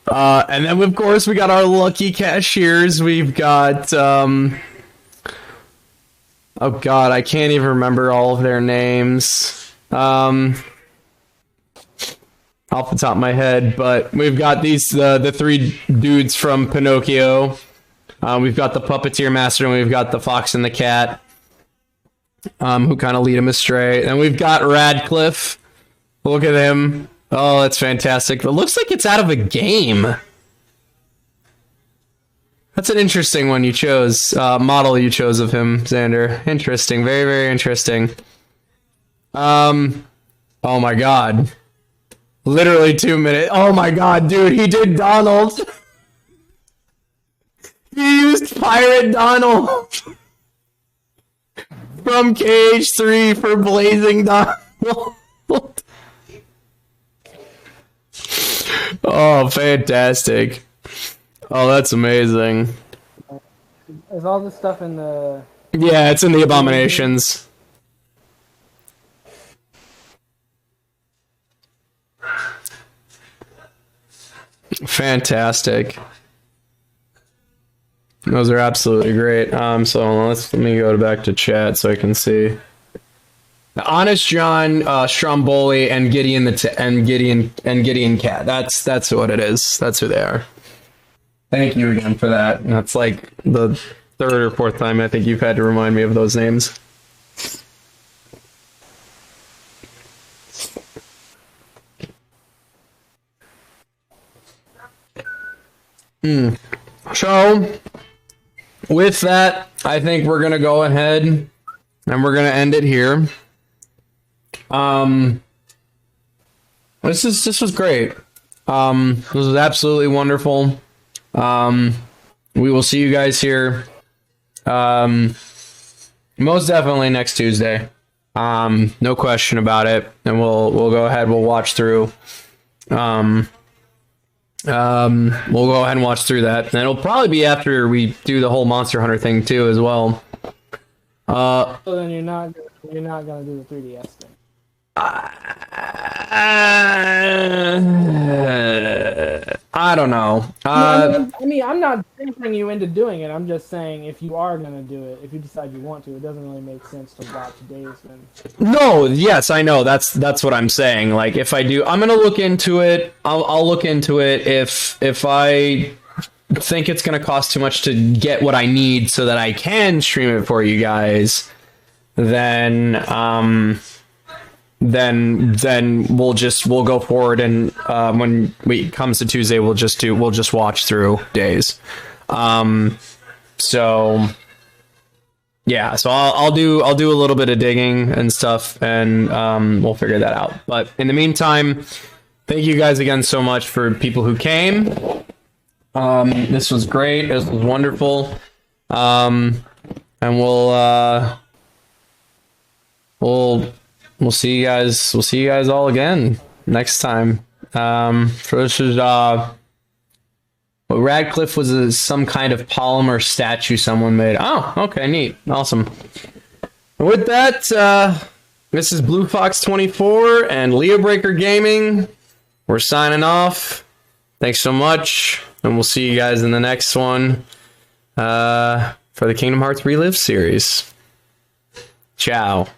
And then of course we got our lucky cashiers. We've got oh god, I can't even remember all of their names. Off the top of my head, but we've got these the three dudes from Pinocchio. We've got the puppeteer master, and we've got the fox and the cat. who kind of lead him astray. And we've got Radcliffe. Look at him. Oh, that's fantastic. It looks like it's out of a game. That's an interesting one you chose. Model you chose of him, Xander. Interesting. Very, very interesting. Oh my god. Literally 2 minutes. Oh my god, dude, he did Donald. He used Pirate Donald from KH3 for Blazing Donald. Oh, fantastic. Oh, that's amazing. Is all this stuff in the... Yeah, it's in the Abominations. Fantastic. Those are absolutely great. So let me go back to chat so I can see. Honest John, Stromboli, and Gideon Gideon Cat. That's what it is. That's who they are. Thank you again for that. That's like the third or fourth time I think you've had to remind me of those names. So, with that, I think we're gonna go ahead and we're gonna end it here. This was great. This was absolutely wonderful. We will see you guys here. Most definitely next Tuesday. No question about it. And we'll go ahead. We'll watch through. We'll go ahead and watch through that. And it'll probably be after we do the whole Monster Hunter thing too, as well. So then you're not gonna do the 3DS thing. I don't know. I mean, I'm not tempting you into doing it. I'm just saying if you are gonna do it, if you decide you want to, it doesn't really make sense to watch Days then. No, yes, I know. That's what I'm saying. Like, if I do, I'm gonna look into it. I'll look into it. If I think it's gonna cost too much to get what I need so that I can stream it for you guys, then we'll go forward, and when it comes to Tuesday, we'll just watch through Days. So yeah, so I'll do a little bit of digging and stuff, and we'll figure that out. But in the meantime, thank you guys again so much for people who came. This was great. This was wonderful. And we'll see you guys. We'll see you guys all again next time. So this is what Radcliffe was some kind of polymer statue someone made. Oh, okay, neat, awesome. With that, this is Blufox24 and Leo Breaker Gaming. We're signing off. Thanks so much, and we'll see you guys in the next one for the Kingdom Hearts Relive series. Ciao.